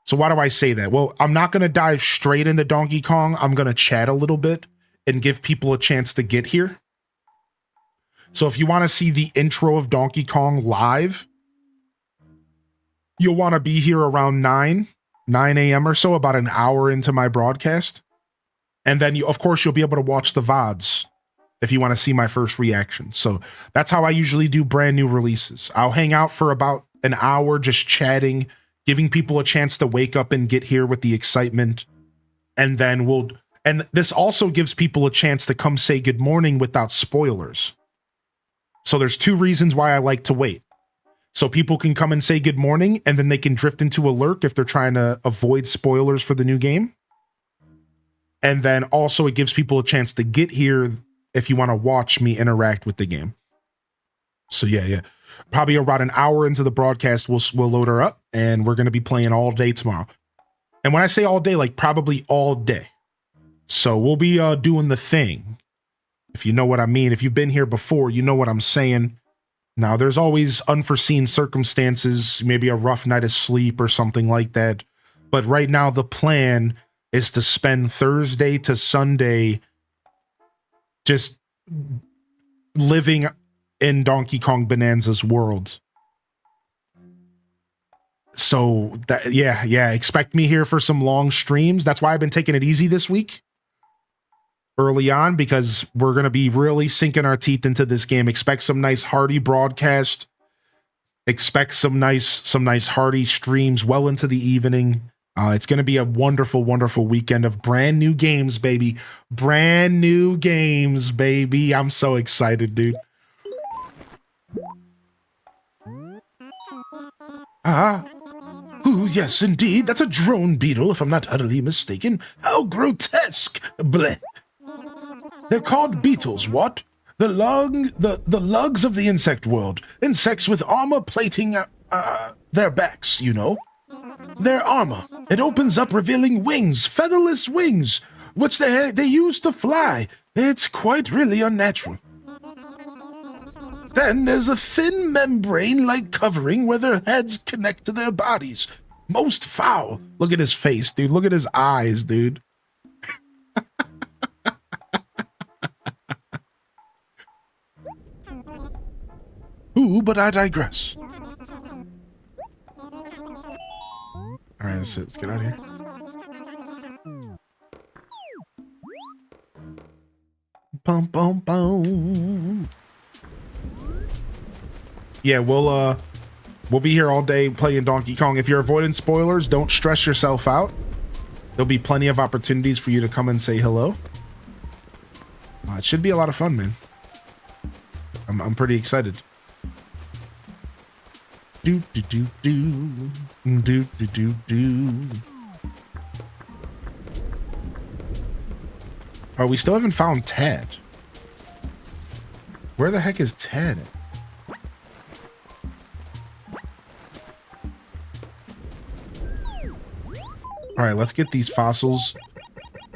So why do I say that? Well, I'm not going to dive straight into Donkey Kong. I'm going to chat a little bit and give people a chance to get here. So if you want to see the intro of Donkey Kong live, you'll want to be here around 9 a.m. or so, about an hour into my broadcast. And then, of course, you'll be able to watch the VODs if you want to see my first reaction. So that's how I usually do brand new releases. I'll hang out for about an hour just chatting, giving people a chance to wake up and get here with the excitement. And then and this also gives people a chance to come say good morning without spoilers. So there's two reasons why I like to wait. So people can come and say good morning, and then they can drift into a lurk if they're trying to avoid spoilers for the new game. And then also it gives people a chance to get here if you want to watch me interact with the game. So yeah. Probably about an hour into the broadcast, we'll load her up, and we're going to be playing all day tomorrow. And when I say all day, like probably all day. So we'll be doing the thing. If you know what I mean. If you've been here before, you know what I'm saying. Now, there's always unforeseen circumstances, maybe a rough night of sleep or something like that. But right now, the plan is to spend Thursday to Sunday just living in Donkey Kong Bonanza's world. So, yeah, expect me here for some long streams. That's why I've been taking it easy this week. Early on, because we're going to be really sinking our teeth into this game. Expect some nice hearty broadcast. Expect some nice hearty streams well into the evening. It's going to be a wonderful, wonderful weekend of brand new games, baby. Brand new games, baby. I'm so excited, dude. Ooh, yes, indeed. That's a drone beetle, if I'm not utterly mistaken. How grotesque. Bleh. They're called beetles, what? The lugs of the insect world. Insects with armor plating their backs, you know. Their armor. It opens up, revealing wings, featherless wings, which they use to fly. It's quite really unnatural. Then there's a thin membrane-like covering where their heads connect to their bodies. Most foul. Look at his face, dude. Look at his eyes, dude. Ooh, but I digress. Alright, let's get out of here. Bum, bum, bum. Yeah, we'll be here all day playing Donkey Kong. If you're avoiding spoilers, don't stress yourself out. There'll be plenty of opportunities for you to come and say hello. It should be a lot of fun, man. I'm pretty excited. Do do do do do do do do. Oh, we still haven't found Tad. Where the heck is Tad? All right, let's get these fossils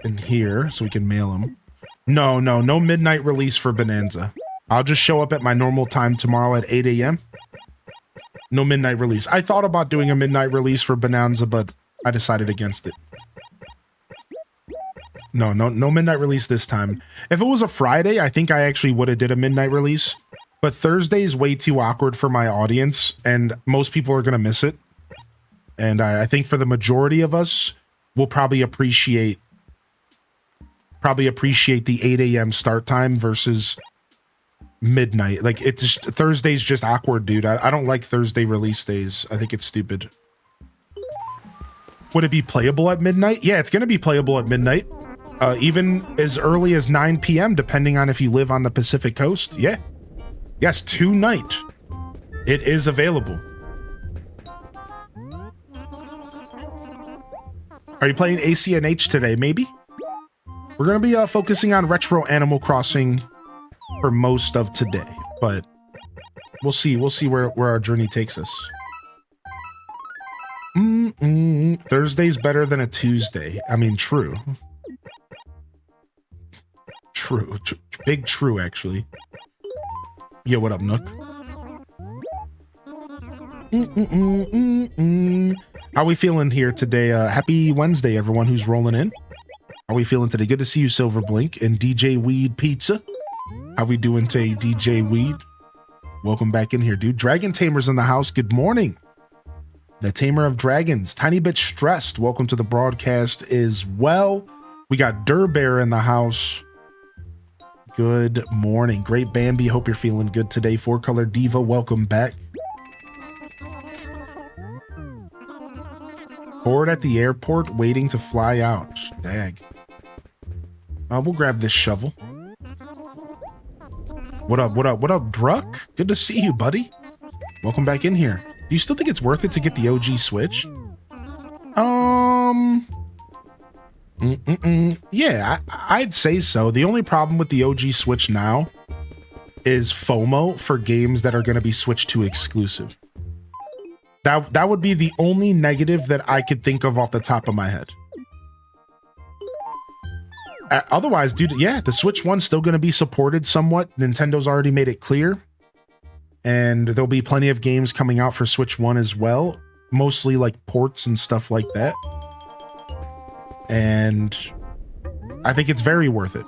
in here so we can mail them. No midnight release for Bonanza. I'll just show up at my normal time tomorrow at 8 a.m. No midnight release. I thought about doing a midnight release for Bonanza, but I decided against it. No midnight release this time. If it was a Friday, I think I actually would have did a midnight release. But Thursday is way too awkward for my audience, and most people are going to miss it. And I think for the majority of us, we'll probably appreciate the 8 a.m. start time versus midnight. Like, it's just, Thursday's just awkward, dude. I don't like Thursday release days. I think it's stupid. Would it be playable at midnight? Yeah, it's going to be playable at midnight. Even as early as 9 p.m., depending on if you live on the Pacific Coast. Yeah. Yes, tonight. It is available. Are you playing ACNH today? Maybe? We're going to be focusing on retro Animal Crossing for most of today, but we'll see. We'll see where our journey takes us. Thursday's better than a Tuesday. I mean, true. True. Big true, actually. Yo, what up, Nook? How we feeling here today? Happy Wednesday, everyone who's rolling in. How we feeling today? Good to see you, Silver Blink and DJ Weed Pizza. How we doing today, DJ Weed? Welcome back in here, dude. Dragon Tamer's in the house. Good morning. The Tamer of Dragons. Tiny bit stressed. Welcome to the broadcast as well. We got Durbear in the house. Good morning. Great Bambi. Hope you're feeling good today. Four Color Diva. Welcome back. Bored at the airport waiting to fly out. Dag. We'll grab this shovel. What up, Druck? Good to see you, buddy. Welcome back in here. Do you still think it's worth it to get the OG Switch? Yeah, I'd say so. The only problem with the OG Switch now is FOMO for games that are going to be Switch 2 exclusive. That would be the only negative that I could think of off the top of my head. Otherwise, dude, yeah, the Switch 1's still going to be supported somewhat. Nintendo's already made it clear. And there'll be plenty of games coming out for Switch 1 as well. Mostly like ports and stuff like that. And I think it's very worth it.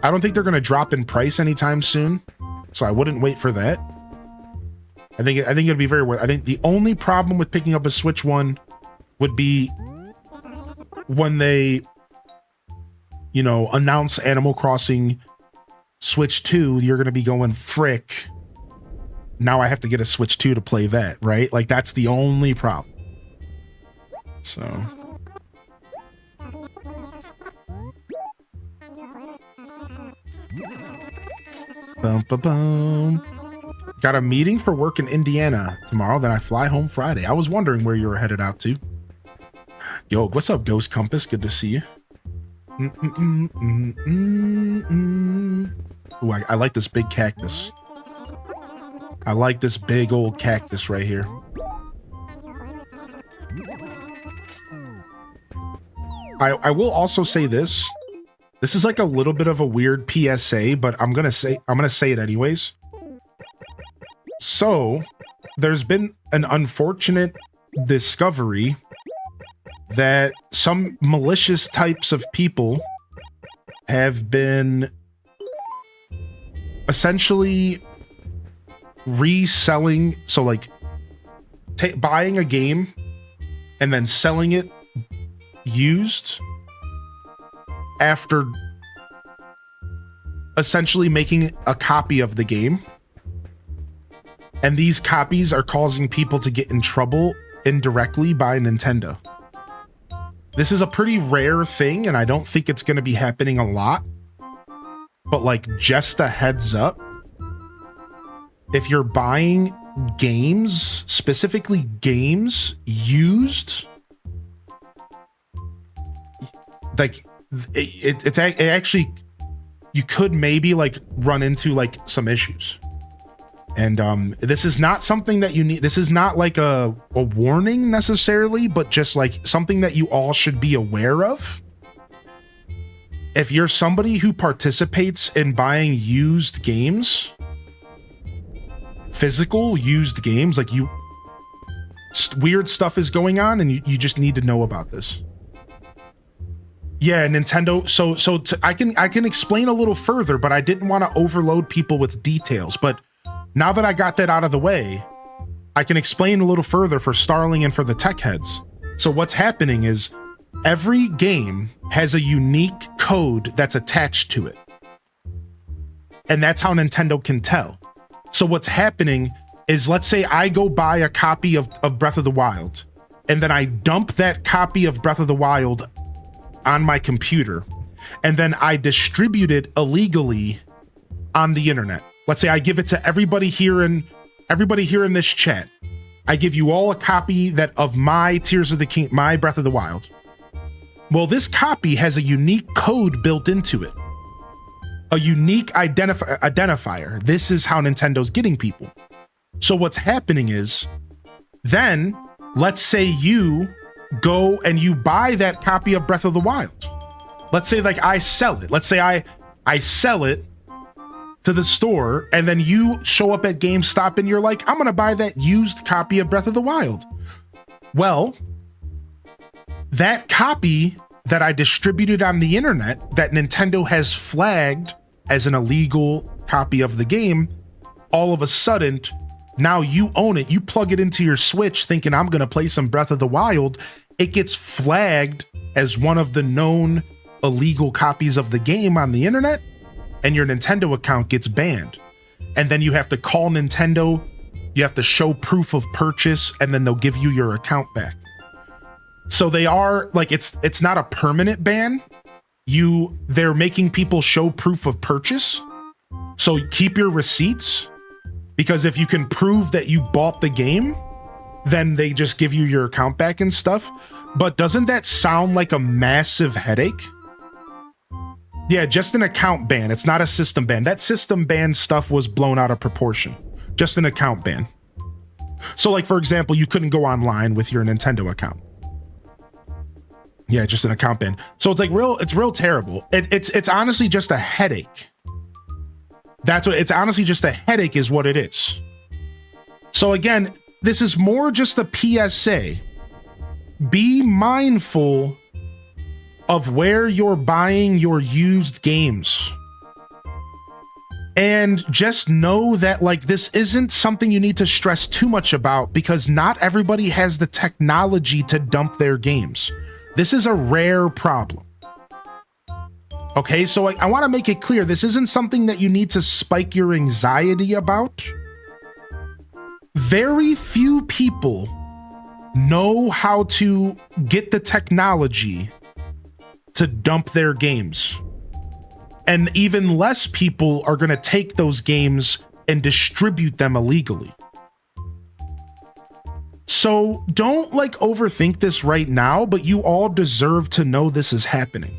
I don't think they're going to drop in price anytime soon. So I wouldn't wait for that. I think it'd be very worth it. I think the only problem with picking up a Switch 1 would be when they, you know, announce Animal Crossing Switch 2, you're going to be going, frick. Now I have to get a Switch 2 to play that, right? Like, that's the only problem. So. Bum, ba, bum. Got a meeting for work in Indiana tomorrow, then I fly home Friday. I was wondering where you were headed out to. Yo, what's up, Ghost Compass? Good to see you. Ooh, I like this big cactus. I like this big old cactus right here. I will also say this. This is like a little bit of a weird PSA, but I'm gonna say it anyways. So, there's been an unfortunate discovery that some malicious types of people have been essentially reselling, so like buying a game and then selling it used after essentially making a copy of the game. And these copies are causing people to get in trouble indirectly by Nintendo. This is a pretty rare thing, and I don't think it's going to be happening a lot. But like, just a heads up, if you're buying games, specifically games used, like it actually, you could maybe like run into like some issues. And this is not something that you need. This is not like a warning necessarily, but just like something that you all should be aware of. If you're somebody who participates in buying used games, physical used games, like weird stuff is going on, and you just need to know about this. Yeah, Nintendo. So I can explain a little further, but I didn't want to overload people with details. But now that I got that out of the way, I can explain a little further for Starling and for the tech heads. So what's happening is every game has a unique code that's attached to it. And that's how Nintendo can tell. So what's happening is, let's say I go buy a copy of Breath of the Wild, and then I dump that copy of Breath of the Wild on my computer, and then I distribute it illegally on the internet. Let's say I give it to everybody here in this chat. I give you all a copy of my Tears of the King, my Breath of the Wild. Well, this copy has a unique code built into it. A unique identifier. This is how Nintendo's getting people. So what's happening is, then let's say you go and you buy that copy of Breath of the Wild. Let's say like I sell it. Let's say I sell it to the store, and then you show up at GameStop and you're like, I'm gonna buy that used copy of Breath of the Wild. Well, that copy that I distributed on the internet that Nintendo has flagged as an illegal copy of the game, all of a sudden, now you own it. You plug it into your Switch thinking I'm gonna play some Breath of the Wild. It gets flagged as one of the known illegal copies of the game on the internet, and your Nintendo account gets banned. And then you have to call Nintendo, you have to show proof of purchase, and then they'll give you your account back. So they are like, it's not a permanent ban. They're making people show proof of purchase. So keep your receipts, because if you can prove that you bought the game, then they just give you your account back and stuff. But doesn't that sound like a massive headache? Yeah, just an account ban. It's not a system ban. That system ban stuff was blown out of proportion. Just an account ban. So like, for example, you couldn't go online with your Nintendo account. Yeah, just an account ban. So it's like it's real terrible. It's honestly just a headache. It's honestly just a headache is what it is. So again, this is more just a PSA. Be mindful of where you're buying your used games. And just know that like this isn't something you need to stress too much about, because not everybody has the technology to dump their games. This is a rare problem. Okay, so I want to make it clear, this isn't something that you need to spike your anxiety about. Very few people know how to get the technology to dump their games. And even less people are going to take those games and distribute them illegally. So don't like overthink this right now, but you all deserve to know this is happening.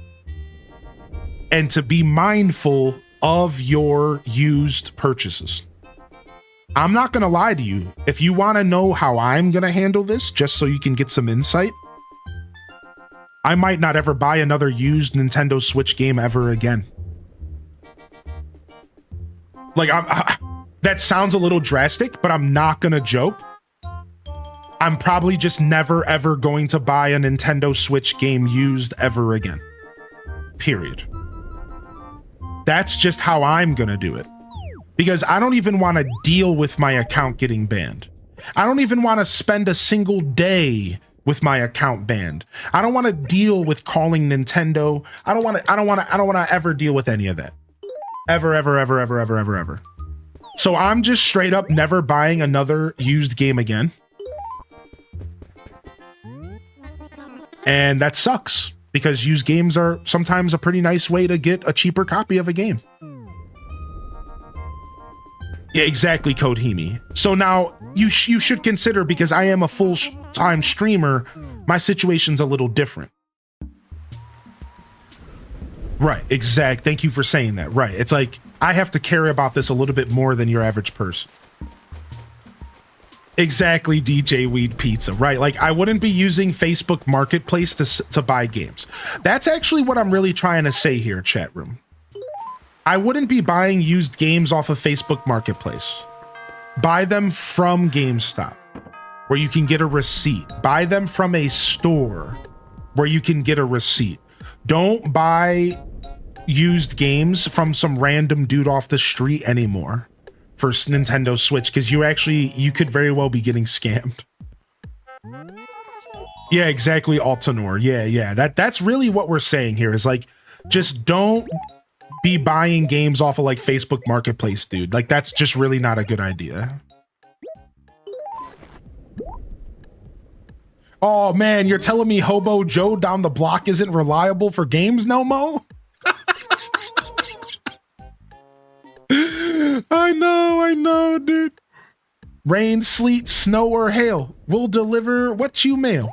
And to be mindful of your used purchases. I'm not going to lie to you. If you want to know how I'm going to handle this, just so you can get some insight, I might not ever buy another used Nintendo Switch game ever again. Like, that sounds a little drastic, but I'm not going to joke. I'm probably just never, ever going to buy a Nintendo Switch game used ever again. Period. That's just how I'm going to do it. Because I don't even want to deal with my account getting banned. I don't even want to spend a single day with my account banned. I don't want to deal with calling Nintendo. I don't want to ever deal with any of that. Ever. So I'm just straight up never buying another used game again. And that sucks, because used games are sometimes a pretty nice way to get a cheaper copy of a game. Yeah, exactly, Kodhimi. So now you should consider, because I am a full-time streamer, my situation's a little different. Right, exact. Thank you for saying that. Right. It's like I have to care about this a little bit more than your average person. Exactly, DJ Weed Pizza. Right. Like I wouldn't be using Facebook Marketplace to buy games. That's actually what I'm really trying to say here, chat room. I wouldn't be buying used games off of Facebook Marketplace. Buy them from GameStop, where you can get a receipt. Buy them from a store where you can get a receipt. Don't buy used games from some random dude off the street anymore for Nintendo Switch, because you could very well be getting scammed. Yeah, exactly, Altanor. Yeah. That's really what we're saying here, is like, just don't be buying games off of like Facebook Marketplace, dude. Like that's just really not a good idea. Oh man, you're telling me Hobo Joe down the block isn't reliable for games no mo? I know, dude. Rain, sleet, snow, or hail, we'll deliver what you mail.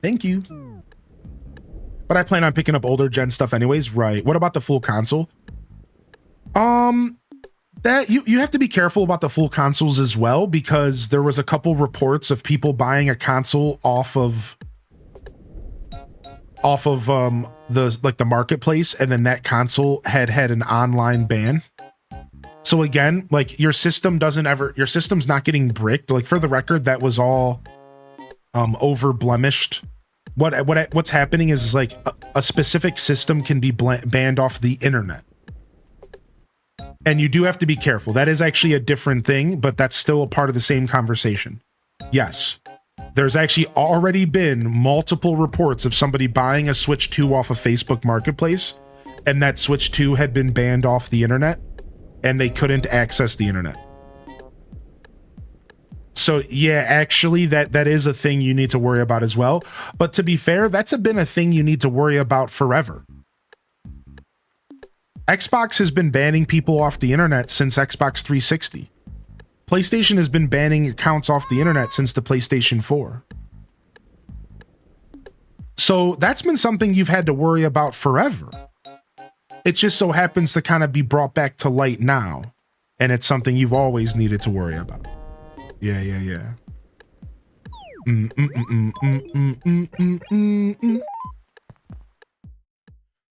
Thank you. But I plan on picking up older gen stuff anyways, right? What about the full console? That you have to be careful about the full consoles as well, because there was a couple reports of people buying a console off of the marketplace, and then that console had an online ban. So again, like your system's not getting bricked. Like, for the record, that was all over blemished. What's happening is like a specific system can be banned off the internet. And you do have to be careful. That is actually a different thing, but that's still a part of the same conversation. Yes. There's actually already been multiple reports of somebody buying a Switch 2 off of Facebook Marketplace, and that Switch 2 had been banned off the internet, and they couldn't access the internet. So yeah, actually that is a thing you need to worry about as well. But to be fair, that's been a thing you need to worry about forever. Xbox has been banning people off the internet since Xbox 360. PlayStation has been banning accounts off the internet since the PlayStation 4. So that's been something you've had to worry about forever. It just so happens to kind of be brought back to light now, and it's something you've always needed to worry about. Yeah.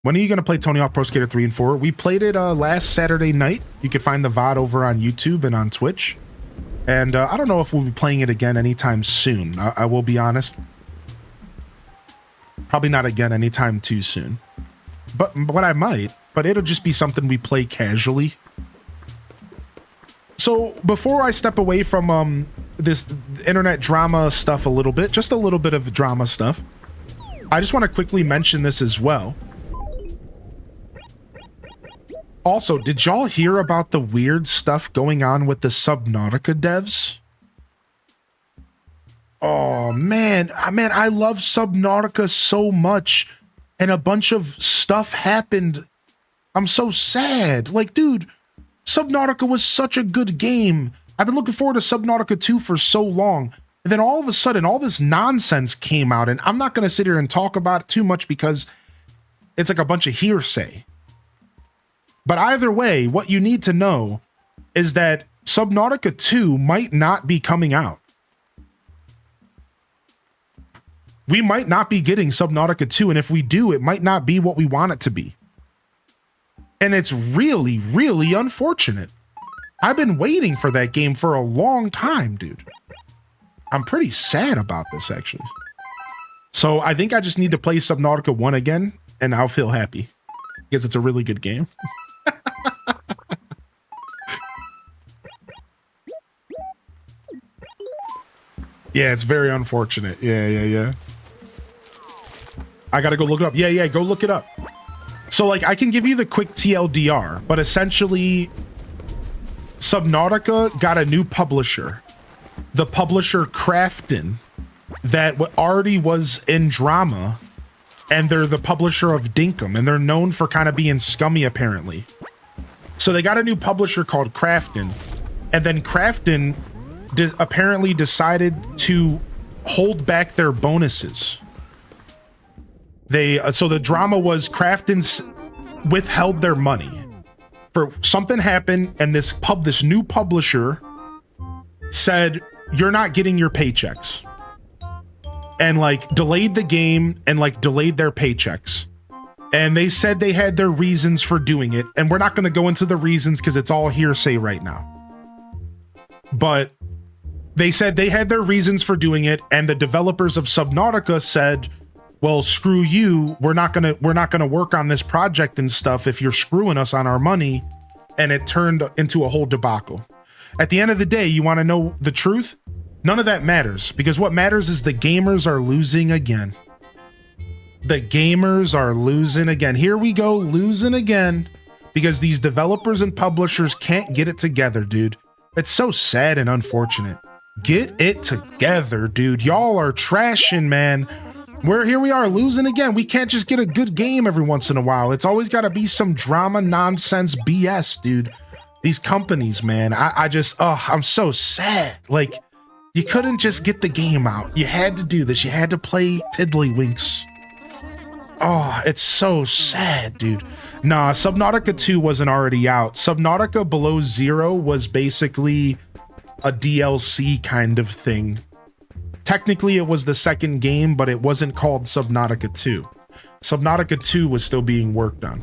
When are you going to play Tony Hawk Pro Skater 3 and 4? We played it last Saturday night. You can find the VOD over on YouTube and on Twitch. And I don't know if we'll be playing it again anytime soon. I will be honest. Probably not again anytime too soon. But I might. But it'll just be something we play casually. So before I step away from this internet drama stuff a little bit, just a little bit of drama stuff, I just want to quickly mention this as well. Also, did y'all hear about the weird stuff going on with the Subnautica devs? Oh, man. I love Subnautica so much, and a bunch of stuff happened. I'm so sad. Like, dude, Subnautica was such a good game. I've been looking forward to Subnautica 2 for so long. And then all of a sudden, all this nonsense came out, and I'm not going to sit here and talk about it too much because it's like a bunch of hearsay. But either way, what you need to know is that Subnautica 2 might not be coming out. We might not be getting Subnautica 2, and if we do, it might not be what we want it to be. And it's really, really unfortunate. I've been waiting for that game for a long time, dude. I'm pretty sad about this, actually. So I think I just need to play Subnautica 1 again, and I'll feel happy. Because it's a really good game. Yeah, it's very unfortunate. Yeah. I gotta go look it up. Yeah, go look it up. So, like, I can give you the quick TLDR, but essentially, Subnautica got a new publisher. The publisher Crafton, that already was in drama, and they're the publisher of Dinkum, and they're known for kind of being scummy, apparently. So they got a new publisher called Crafton, and then Crafton apparently decided to hold back their bonuses. So the drama was Crafton's withheld their money. For something happened, and this new publisher said, "You're not getting your paychecks." And like delayed the game and like delayed their paychecks. And they said they had their reasons for doing it. And we're not going to go into the reasons because it's all hearsay right now. But they said they had their reasons for doing it. And the developers of Subnautica said, well, screw you. We're not going to work on this project and stuff if you're screwing us on our money. And it turned into a whole debacle. At the end of the day, you want to know the truth? None of that matters, because what matters is the gamers are losing again. The gamers are losing again. Here we go, losing again, because these developers and publishers can't get it together, dude. It's so sad and unfortunate. Get it together, dude. Y'all are trashing, man. Here we are losing again. We can't just get a good game every once in a while. It's always got to be some drama, nonsense, BS, dude. These companies, man, I'm so sad. Like, you couldn't just get the game out. You had to do this. You had to play Tiddlywinks. Oh, it's so sad, dude. Nah, Subnautica 2 wasn't already out. Subnautica Below Zero was basically a DLC kind of thing. Technically, it was the second game, but it wasn't called Subnautica 2. Subnautica 2 was still being worked on.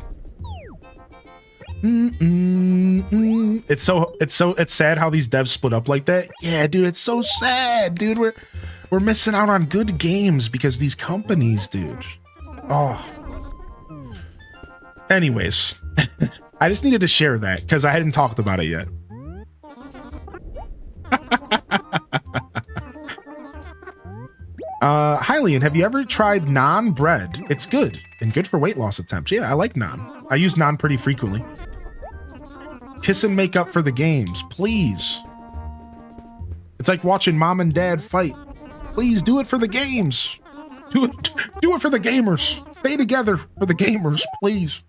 It's sad how these devs split up like that. Yeah, dude, it's so sad, dude. We're missing out on good games because these companies, dude. Oh. Anyways, I just needed to share that because I hadn't talked about it yet. Hylian, have you ever tried naan bread? It's good and good for weight loss attempts. Yeah, I like naan. I use naan pretty frequently. Kiss and make up for the games, please. It's like watching mom and dad fight. Please do it for the games. Do it for the gamers. Stay together for the gamers, please.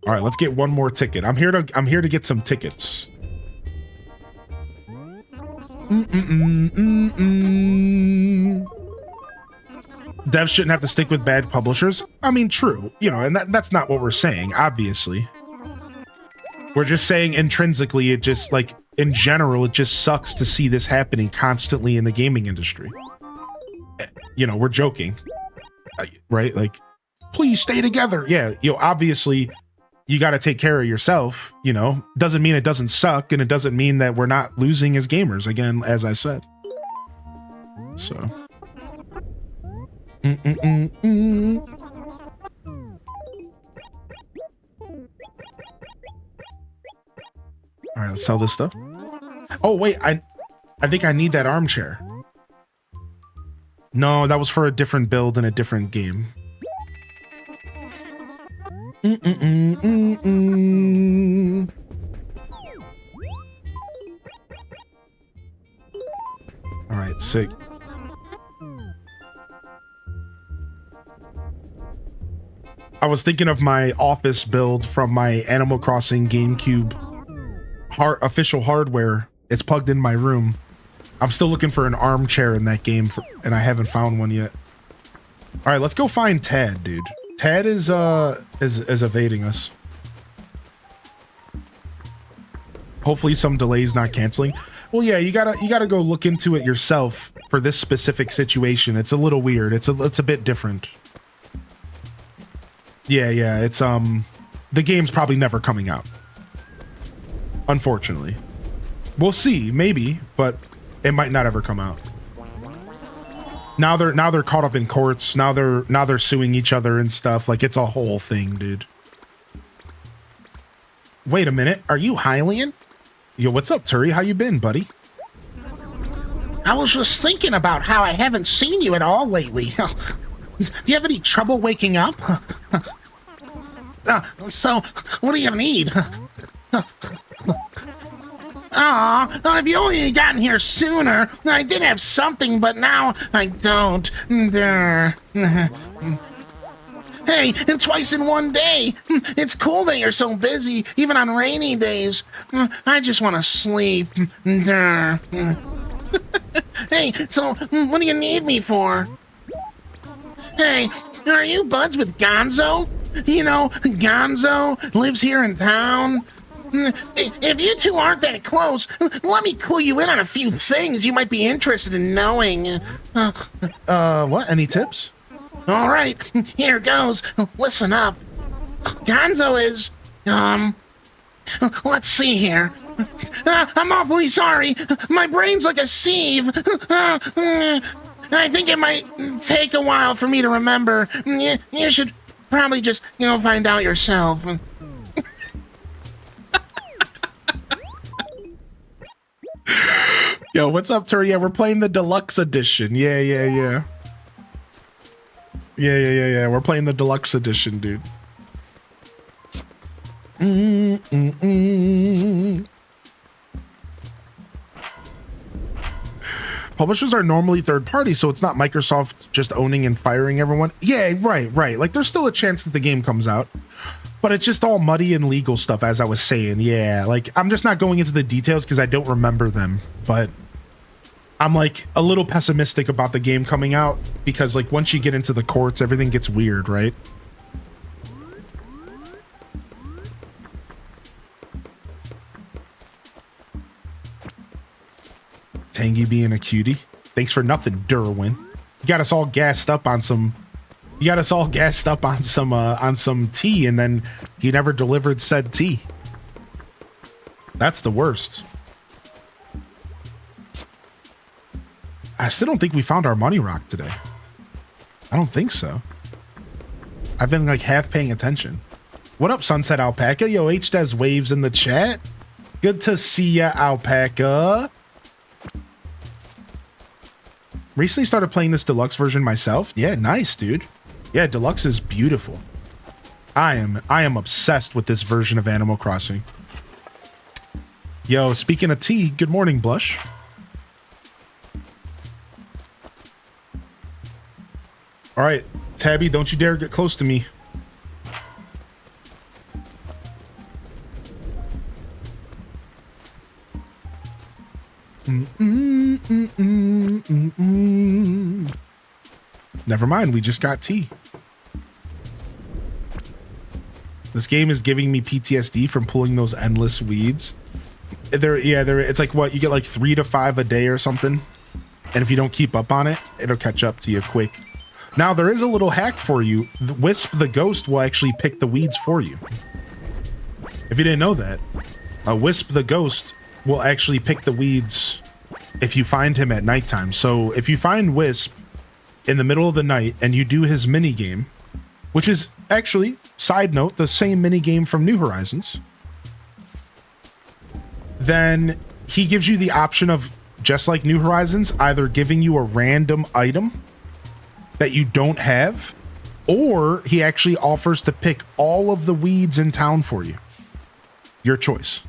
All right, let's get one more ticket. I'm here to get some tickets. Devs shouldn't have to stick with bad publishers. I mean, true, you know, and that's not what we're saying, obviously. We're just saying intrinsically, it just, like, in general, it just sucks to see this happening constantly in the gaming industry. You know, we're joking, right? Like, please stay together. Yeah, you know, obviously, you got to take care of yourself, you know. Doesn't mean it doesn't suck, and it doesn't mean that we're not losing as gamers, again, as I said. So... All right, let's sell this stuff. Oh wait, I think I need that armchair. No, that was for a different build in a different game. All right, sick. I was thinking of my office build from my Animal Crossing GameCube official hardware. It's plugged in my room. I'm still looking for an armchair in that game, and I haven't found one yet. All right, let's go find Tad, dude. Tad is evading us. Hopefully some delays not canceling. Well, yeah, you gotta go look into it yourself for this specific situation. It's a little weird. It's a bit different. Yeah, it's the game's probably never coming out. Unfortunately. We'll see, maybe, but it might not ever come out. Now they're caught up in courts. Now they're suing each other and stuff. Like, it's a whole thing, dude. Wait a minute, are you Hylian? Yo, what's up, Turi? How you been, buddy?
I was just thinking about how I haven't seen you at all lately. Do you have any trouble waking up? So, what do you need? Aw, if you only gotten here sooner, I did have something, but now I don't. Hey, and twice in one day. It's cool that you're so busy, even on rainy days. I just want to sleep. Hey, so what do you need me for? Hey, are you buds with Gonzo? You know, Gonzo lives here in town. If you two aren't that close, let me clue you in on a few things you might be interested in knowing.
What? Any tips?
All right, here goes. Listen up. Gonzo is, let's see here. I'm awfully sorry. My brain's like a sieve. I think it might take a while for me to remember. You should probably just, find out yourself.
Yo, what's up, Turi? Yeah, we're playing the deluxe edition. Yeah. We're playing the deluxe edition, dude. Publishers are normally third party, so it's not Microsoft just owning and firing everyone. Yeah, right. Like, there's still a chance that the game comes out, but it's just all muddy and legal stuff, as I was saying. Yeah, like, I'm just not going into the details because I don't remember them, but I'm like a little pessimistic about the game coming out because like once you get into the courts, everything gets weird, right? Tangy being a cutie. Thanks for nothing, Derwin. You got us all gassed up on some. You got us all gassed up on some tea, and then he never delivered said tea. That's the worst. I still don't think we found our money rock today. I don't think so. I've been like half paying attention. What up, Sunset Alpaca? Yo, H-Des waves in the chat. Good to see ya, Alpaca. Recently started playing this deluxe version myself. Yeah, nice, dude. Yeah, deluxe is beautiful. I am obsessed with this version of Animal Crossing. Yo, speaking of tea, good morning, Blush. All right, Tabby, don't you dare get close to me. Never mind, we just got tea. This game is giving me PTSD from pulling those endless weeds. It's like what, you get like 3 to 5 a day or something. And if you don't keep up on it, it'll catch up to you quick. Now, there is a little hack for you. Wisp the ghost will actually pick the weeds for you. If you didn't know that, Wisp the ghost will actually pick the weeds if you find him at nighttime. So if you find Wisp in the middle of the night and you do his mini game, which is actually, side note, the same mini game from New Horizons, then he gives you the option of, just like New Horizons, either giving you a random item that you don't have, or he actually offers to pick all of the weeds in town for you. Your choice.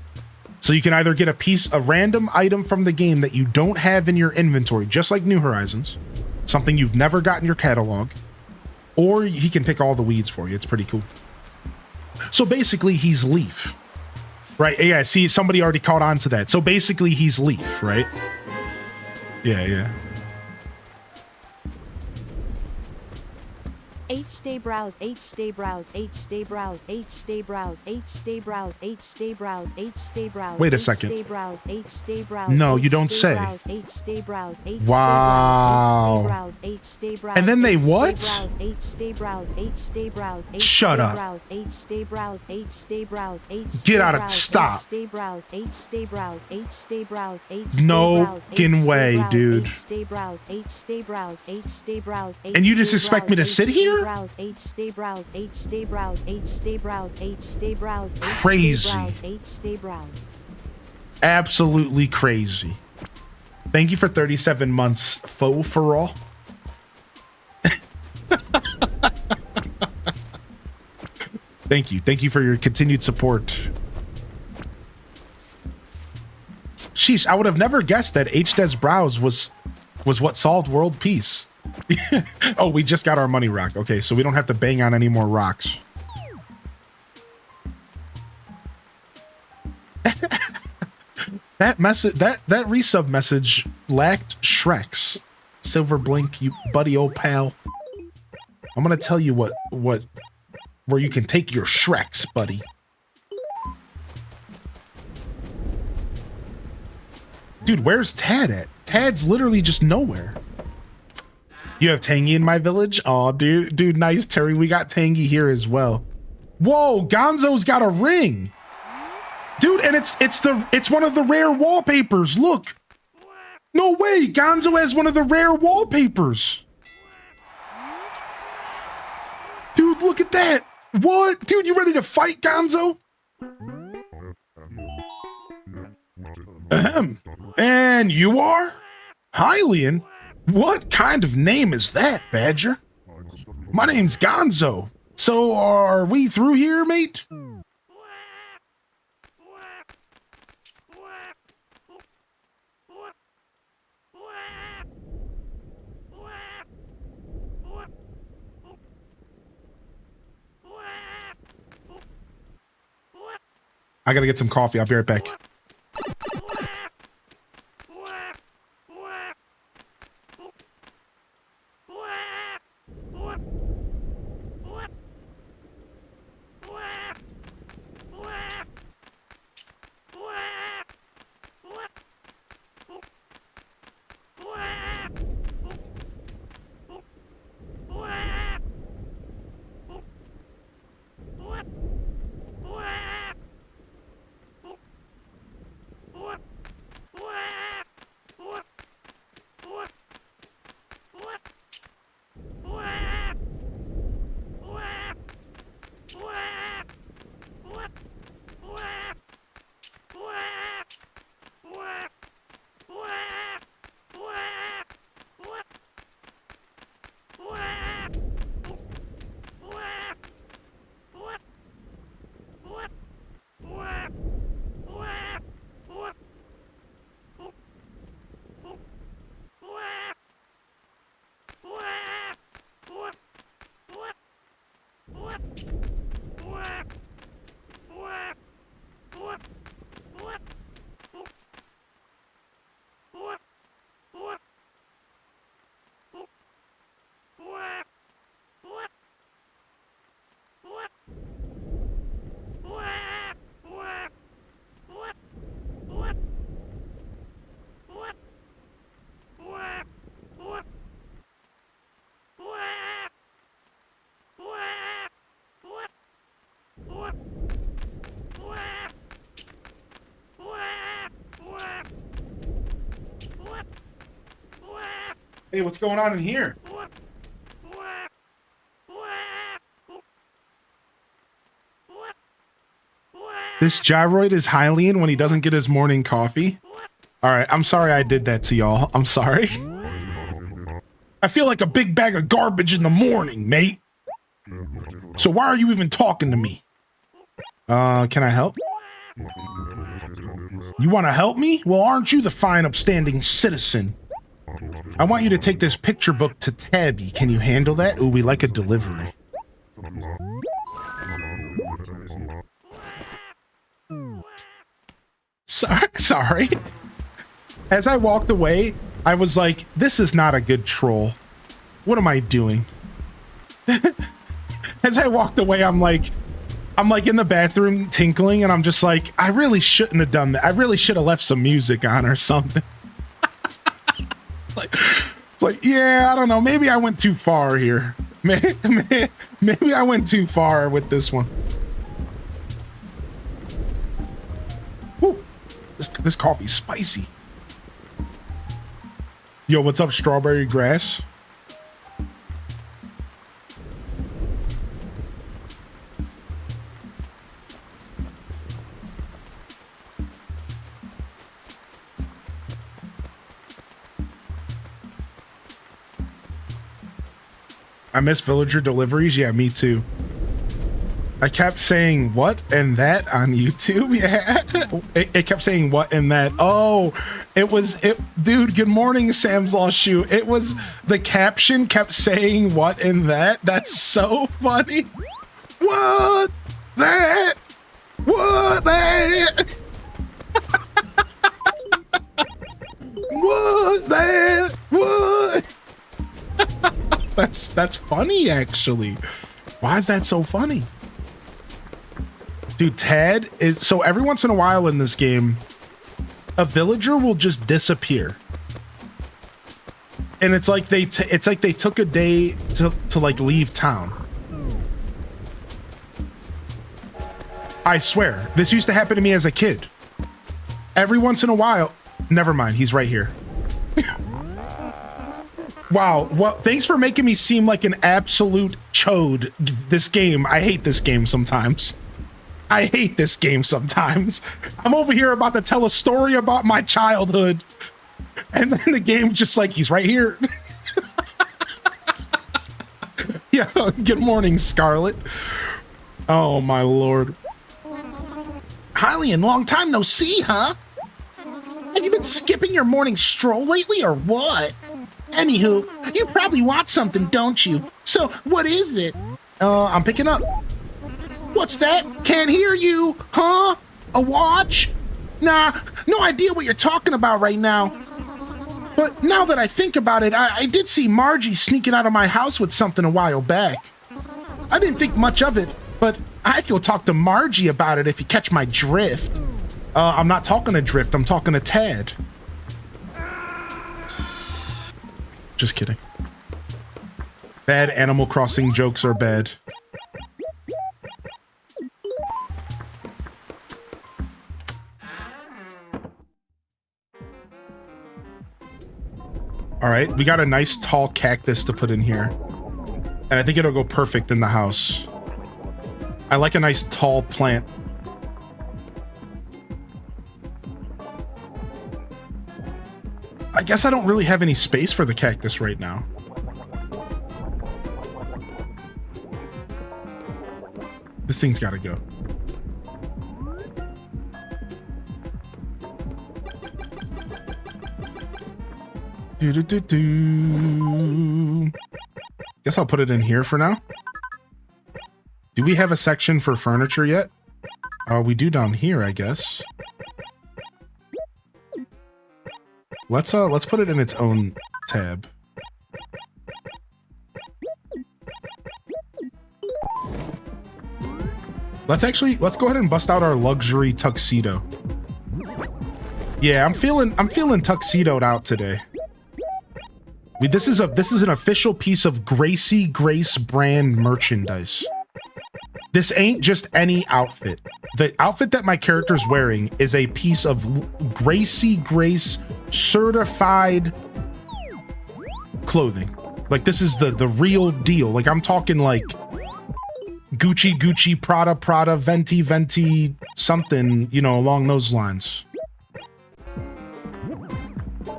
So you can either get a random item from the game that you don't have in your inventory, just like New Horizons, something you've never got in your catalog, or he can pick all the weeds for you. It's pretty cool. So basically, he's Leaf. Right? Yeah, see, somebody already caught on to that. So basically, he's Leaf, right? Yeah.
H-Day browse, H-Day browse, H-Day browse, H-Day browse, H-Day browse, H-Day browse, H-Day browse.
Wait a second.
H-Day browse, H-Day browse.
No, you don't say.
H-Day browse,
Wow.
H-Day browse.
And then they what?
H-Day browse, H-Day browse,
Shut up.
H-Day browse, H-Day browse,
Get out of, stop.
H-Day browse, H-Day browse, H-Day browse,
No fucking way, dude.
H-Day browse, H-Day browse, H-Day browse.
And you just expect me to sit here?
H-Day browse, H-Day browse, H-Day browse, H-Day browse,
Crazy.
H-Day browse.
Absolutely crazy. Thank you for 37 months, faux for all. Thank you for your continued support. Sheesh, I would have never guessed that H-Des browse was what solved world peace. Oh, we just got our money rock. Okay, so we don't have to bang on any more rocks. That message, that resub message lacked Shreks. Silver Blink, you buddy old pal. I'm gonna tell you where you can take your Shreks, buddy. Dude, where's Tad at? Tad's literally just nowhere. You have Tangy in my village? Aw, dude, nice, Terry. We got Tangy here as well. Whoa, Gonzo's got a ring. Dude, and it's one of the rare wallpapers. Look. No way, Gonzo has one of the rare wallpapers. Dude, look at that. What? Dude, you ready to fight, Gonzo? Ahem. And you are? Hylian? What kind of name is that, Badger? My name's Gonzo. So are we through here, mate? I gotta get some coffee. I'll be right back. Hey, what's going on in here? This gyroid is Hylian when he doesn't get his morning coffee. All right, I'm sorry I did that to y'all. I'm sorry. I feel like a big bag of garbage in the morning, mate. So why are you even talking to me? Can I help? You want to help me? Well, aren't you the fine, upstanding citizen? I want you to take this picture book to Tabby. Can you handle that? Ooh, we like a delivery. Sorry. As I walked away, I was like, this is not a good troll. What am I doing? As I walked away, I'm like in the bathroom tinkling, and I'm just like, I really shouldn't have done that. I really should have left some music on or something. It's like, yeah, I don't know. Maybe I went too far here. Maybe I went too far with this one. Woo. This coffee's spicy. Yo, what's up, strawberry grass? I miss villager deliveries. Yeah, me too. I kept saying what and that on YouTube. Yeah, it kept saying what and that. Oh, dude, good morning, Sam's Lost Shoe. It was, the caption kept saying what and that. That's so funny. What that? What that? What that? What? That's funny, actually. Why is that so funny? Dude, Tad is, so every once in a while in this game, a villager will just disappear. And it's like they took a day to like leave town. I swear, this used to happen to me as a kid. Every once in a while, never mind, he's right here. Wow, well, thanks for making me seem like an absolute chode. This game, I hate this game sometimes. I hate this game sometimes. I'm over here about to tell a story about my childhood, and then the game's just like, he's right here. Yeah, good morning, Scarlet. Oh, my lord. Hylian, long time no see, huh? Have you been skipping your morning stroll lately, or what? Anywho, you probably want something, don't you? So, what is it? I'm picking up. What's that? Can't hear you. Huh? A watch? Nah, no idea what you're talking about right now. But now that I think about it, I did see Margie sneaking out of my house with something a while back. I didn't think much of it, but I have to go talk to Margie about it if you catch my drift. I'm not talking to Drift, I'm talking to Tad. Just kidding. Bad Animal Crossing jokes are bad. All right, we got a nice tall cactus to put in here. And I think it'll go perfect in the house. I like a nice tall plant. I guess I don't really have any space for the cactus right now. This thing's gotta go. Guess I'll put it in here for now. Do we have a section for furniture yet? We do down here, I guess. Let's put it in its own tab. Let's go ahead and bust out our luxury tuxedo. Yeah, I'm feeling tuxedoed out today. This is an official piece of Gracie Grace brand merchandise. This ain't just any outfit. The outfit that my character's wearing is a piece of Gracie Grace certified clothing. Like, this is the real deal. Like, I'm talking like Gucci, Prada, Venti, something, you know, along those lines.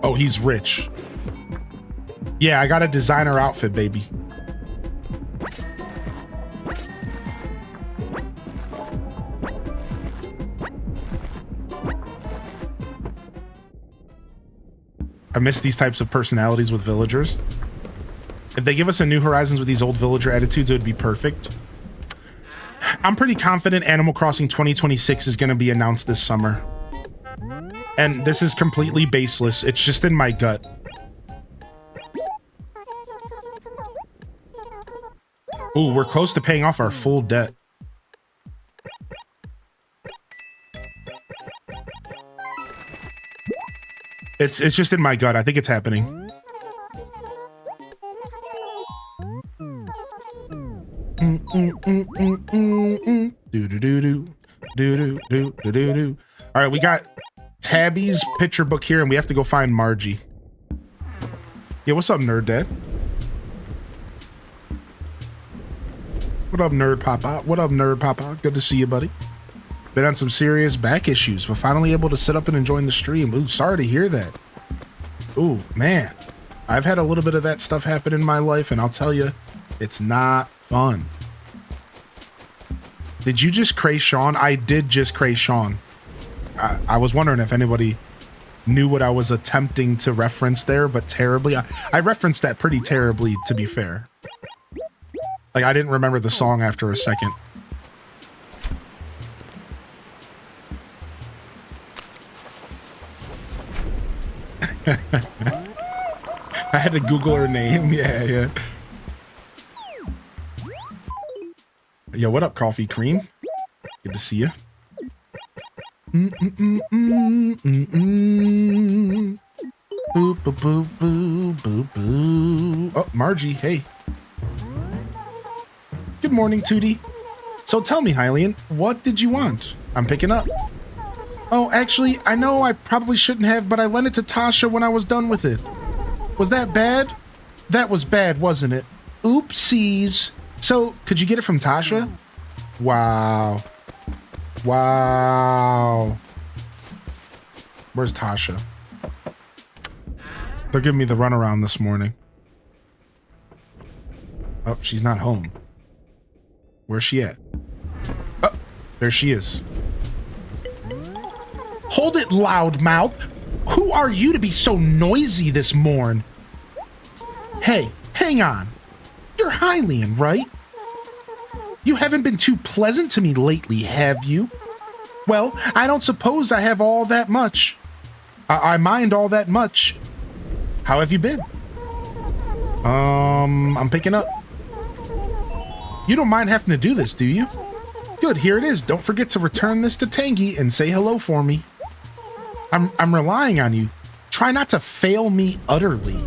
Oh, he's rich. Yeah, I got a designer outfit, baby. I miss these types of personalities with villagers. If they give us a New Horizons with these old villager attitudes, it would be perfect. I'm pretty confident Animal Crossing 2026 is going to be announced this summer. And this is completely baseless. It's just in my gut. Ooh, we're close to paying off our full debt. It's just in my gut. I think it's happening. All right, we got Tabby's picture book here, and we have to go find Margie. Yeah, what's up, Nerd Dad? What up, Nerd Papa? What up, Nerd Papa? Good to see you, buddy. Been on some serious back issues, but finally able to sit up and enjoy the stream. Ooh, sorry to hear that. Ooh, man. I've had a little bit of that stuff happen in my life, and I'll tell you, it's not fun. Did you just cray Sean? I did just cray Sean. I was wondering if anybody knew what I was attempting to reference there, but terribly. I referenced that pretty terribly, to be fair. Like, I didn't remember the song after a second. I had to Google her name. Yeah. Yo, what up, Coffee Cream? Good to see you. Boo, boo, boo, boo, boo, boo. Oh, Margie, hey. Good morning, Tootie. So tell me, Hylian, what did you want? I'm picking up. Oh, actually, I know I probably shouldn't have, but I lent it to Tasha when I was done with it. Was that bad? That was bad, wasn't it? Oopsies. So, could you get it from Tasha? Wow. Wow. Where's Tasha? They're giving me the runaround this morning. Oh, she's not home. Where's she at? Oh, there she is. Hold it, loudmouth. Who are you to be so noisy this morn? Hey, hang on. You're Hylian, right? You haven't been too pleasant to me lately, have you? Well, I don't suppose I have all that much. I mind all that much. How have you been? I'm picking up. You don't mind having to do this, do you? Good, here it is. Don't forget to return this to Tangy and say hello for me. I'm relying on you. Try not to fail me utterly.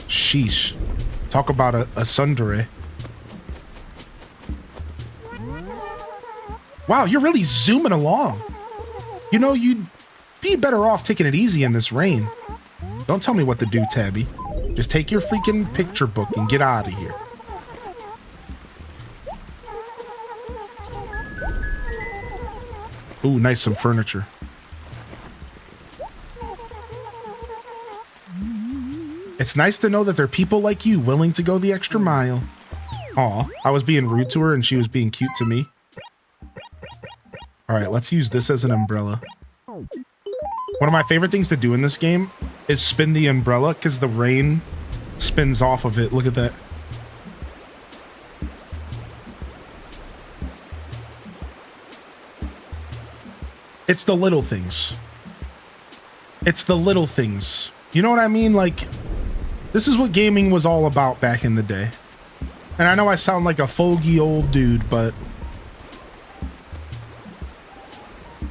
Sheesh. Talk about a tsundere. Wow, you're really zooming along. You know, you'd be better off taking it easy in this rain. Don't tell me what to do, Tabby. Just take your freaking picture book and get out of here. Ooh, nice, some furniture. It's nice to know that there are people like you willing to go the extra mile. Aw, I was being rude to her and she was being cute to me. Alright, let's use this as an umbrella. One of my favorite things to do in this game is spin the umbrella because the rain spins off of it. Look at that. It's the little things. It's the little things. You know what I mean? Like, this is what gaming was all about back in the day. And I know I sound like a fogey old dude, but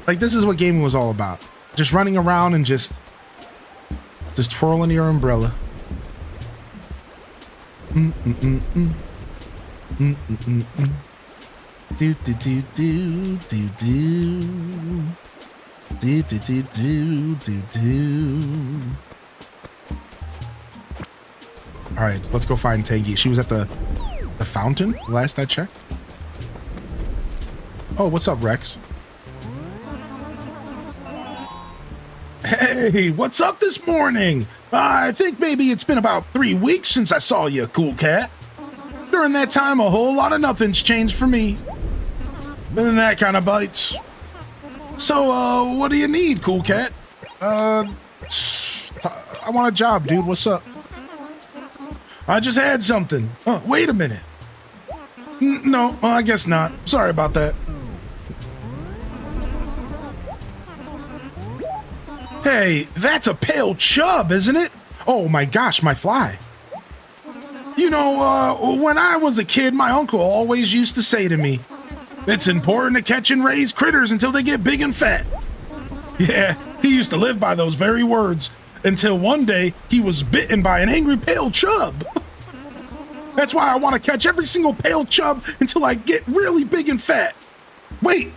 like, this is what gaming was all about. Just running around and just twirling your umbrella. Do do do do do do do do do do. All right, let's go find Tangy. She was at the fountain last I checked. Oh, what's up, Rex? Hey, what's up this morning? I think maybe it's been about 3 weeks since I saw you, cool cat. During that time, a whole lot of nothing's changed for me. And that kind of bites. So, what do you need, cool cat? I want a job, dude. What's up? I just had something. Oh, wait a minute. No, I guess not. Sorry about that. Hey, that's a pale chub, isn't it? Oh my gosh, my fly. You know, when I was a kid, my uncle always used to say to me, it's important to catch and raise critters until they get big and fat. Yeah, he used to live by those very words until one day he was bitten by an angry pale chub. That's why I want to catch every single pale chub until I get really big and fat. Wait,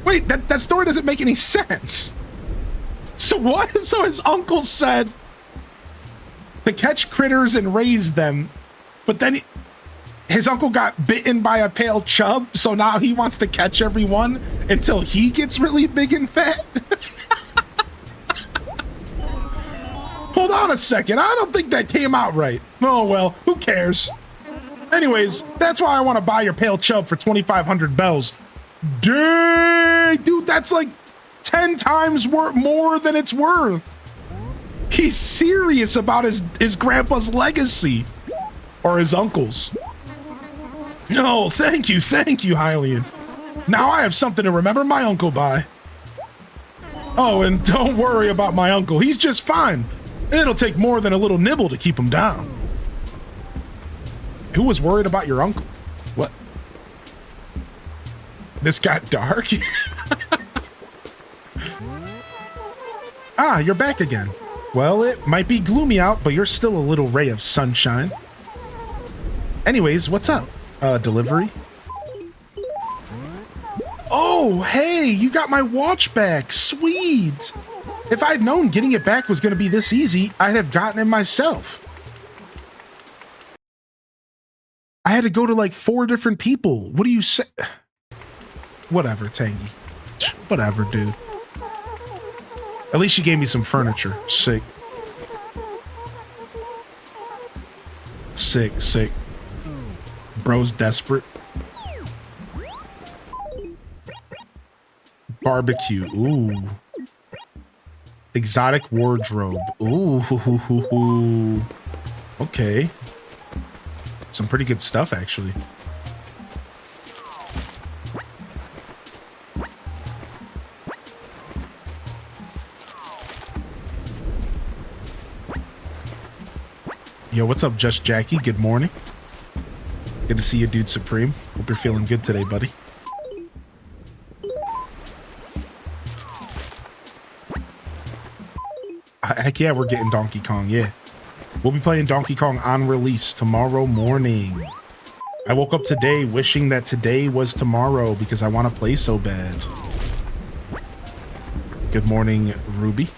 that story doesn't make any sense. So what? So his uncle said to catch critters and raise them, but then his uncle got bitten by a pale chub, so now he wants to catch everyone until he gets really big and fat? Hold on a second, I don't think that came out right. Oh well, who cares? Anyways, that's why I want to buy your pale chub for 2,500 bells. Dang, dude, that's like 10 times more than it's worth. He's serious about his grandpa's legacy. Or his uncle's. No, thank you, Hylian. Now I have something to remember my uncle by. Oh, and don't worry about my uncle. He's just fine. It'll take more than a little nibble to keep him down. Who was worried about your uncle? What? This got dark? Ah, you're back again. Well, it might be gloomy out, but you're still a little ray of sunshine. Anyways, what's up? Delivery? Oh, hey, you got my watch back. Sweet. If I'd known getting it back was going to be this easy, I'd have gotten it myself. I had to go to like 4 different people. What do you say? Whatever, Tangy. Whatever, dude. At least she gave me some furniture. Sick. Sick. Bro's desperate. Barbecue. Ooh. Exotic wardrobe. Ooh. Okay. Some pretty good stuff, actually. Yo, what's up, Just Jackie? Good morning. Good to see you, Dude Supreme. Hope you're feeling good today, buddy. Heck yeah, we're getting Donkey Kong, yeah. We'll be playing Donkey Kong on release tomorrow morning. I woke up today wishing that today was tomorrow because I want to play so bad. Good morning, Ruby.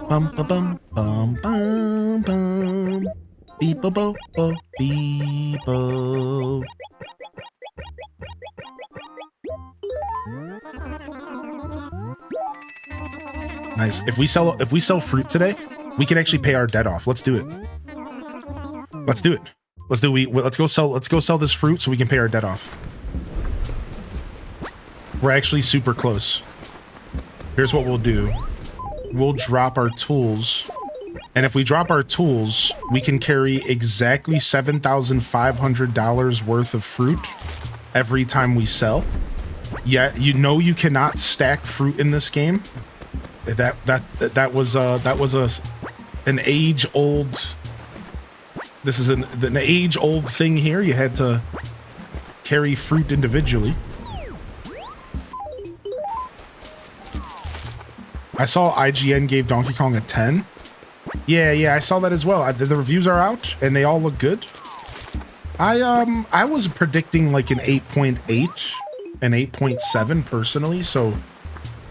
Bum bum bum bum bum bum. Beep-bo bo bo beep-bo. Nice. If we sell fruit today, we can actually pay our debt off. Let's do it. Let's go sell this fruit so we can pay our debt off. We're actually super close. Here's what we'll do. We'll drop our tools. And if we drop our tools, we can carry exactly $7,500 worth of fruit every time we sell. Yeah, you know you cannot stack fruit in this game. That was an age-old. This is an age-old thing here. You had to carry fruit individually. I saw IGN gave Donkey Kong a 10. Yeah, I saw that as well. The reviews are out, and they all look good. I was predicting like an 8.8 and 8.7 personally, so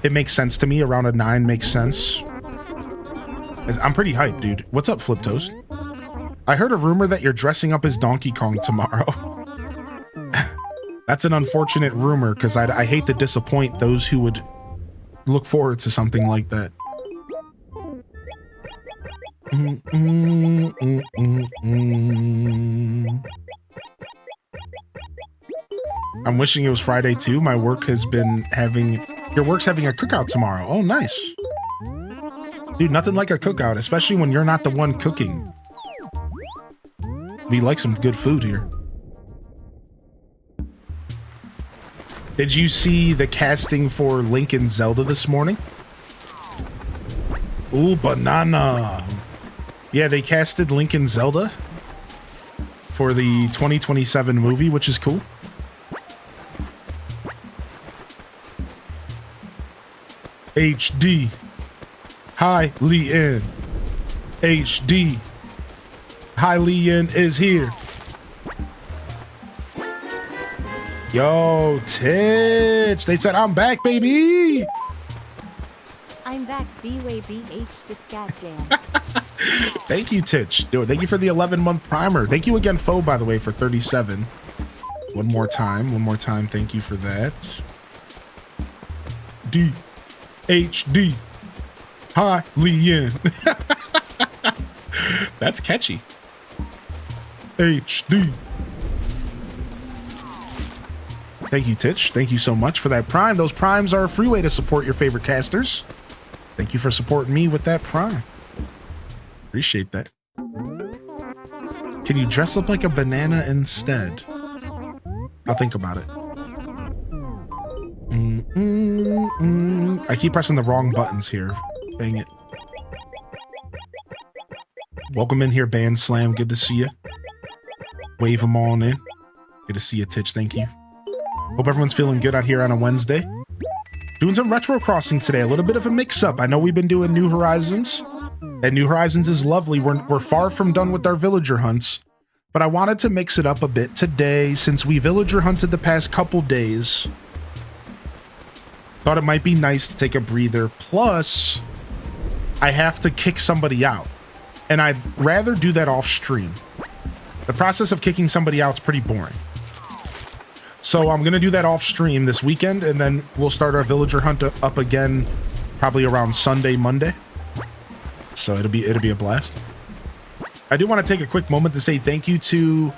it makes sense to me. Around a 9 makes sense. I'm pretty hyped, dude. What's up, Flip Toast? I heard a rumor that you're dressing up as Donkey Kong tomorrow. That's an unfortunate rumor, because I hate to disappoint those who would look forward to something like that. I'm wishing it was Friday too. My work has been having... Your work's having a cookout tomorrow. Oh, nice. Dude, nothing like a cookout, especially when you're not the one cooking. We like some good food here. Did you see the casting for Link and Zelda this morning? Ooh, banana. Yeah, they casted Link and Zelda for the 2027 movie, which is cool. HD. Hi, Leanne. HD. Hi, Leanne is here. Yo, Titch. They said, I'm back, baby.
I'm back, B-Way BH to Scat Jam.
Thank you, Titch. Dude, thank you for the 11-month primer. Thank you again, Foe, by the way, for 37. One more time. Thank you for that. D. HD. Hi, Leanne. That's catchy. HD. Thank you, Titch. Thank you so much for that prime. Those primes are a free way to support your favorite casters. Thank you for supporting me with that prime. Appreciate that. Can you dress up like a banana instead? I'll think about it. I keep pressing the wrong buttons here. Dang it. Welcome in here, Band Slam. Good to see you. Wave them on in. Good to see you, Titch. Thank you. Hope everyone's feeling good out here on a Wednesday. Doing some retro crossing today. A little bit of a mix-up. I know we've been doing New Horizons, and New Horizons is lovely. We're far from done with our villager hunts, but I wanted to mix it up a bit today since we villager hunted the past couple days. Thought it might be nice to take a breather. Plus, I have to kick somebody out, and I'd rather do that off stream. The process of kicking somebody out is pretty boring. So I'm going to do that off stream this weekend, and then we'll start our villager hunt up again probably around Sunday, Monday. So it'll be a blast. I do want to take a quick moment to say thank you to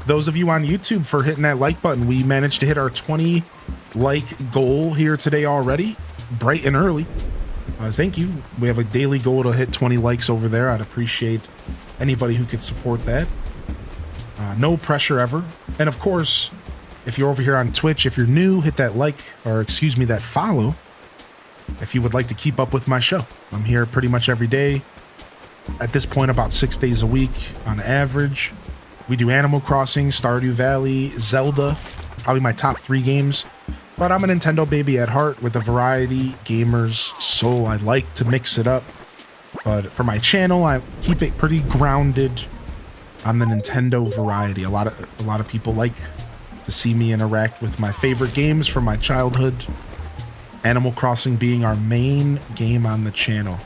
those of you on YouTube for hitting that like button. We managed to hit our 20 like goal here today already, bright and early. Thank you. We have a daily goal to hit 20 likes over there. I'd appreciate anybody who could support that. No pressure ever. And of course, if you're over here on Twitch, if you're new, hit that like, or excuse me, that follow, if you would like to keep up with my show. I'm here pretty much every day. At this point, about 6 days a week on average. We do Animal Crossing, Stardew Valley, Zelda, probably my top 3 games. But I'm a Nintendo baby at heart with a variety gamer's soul. I like to mix it up. But for my channel, I keep it pretty grounded on the Nintendo variety. A lot of people like to see me interact with my favorite games from my childhood. Animal Crossing being our main game on the channel.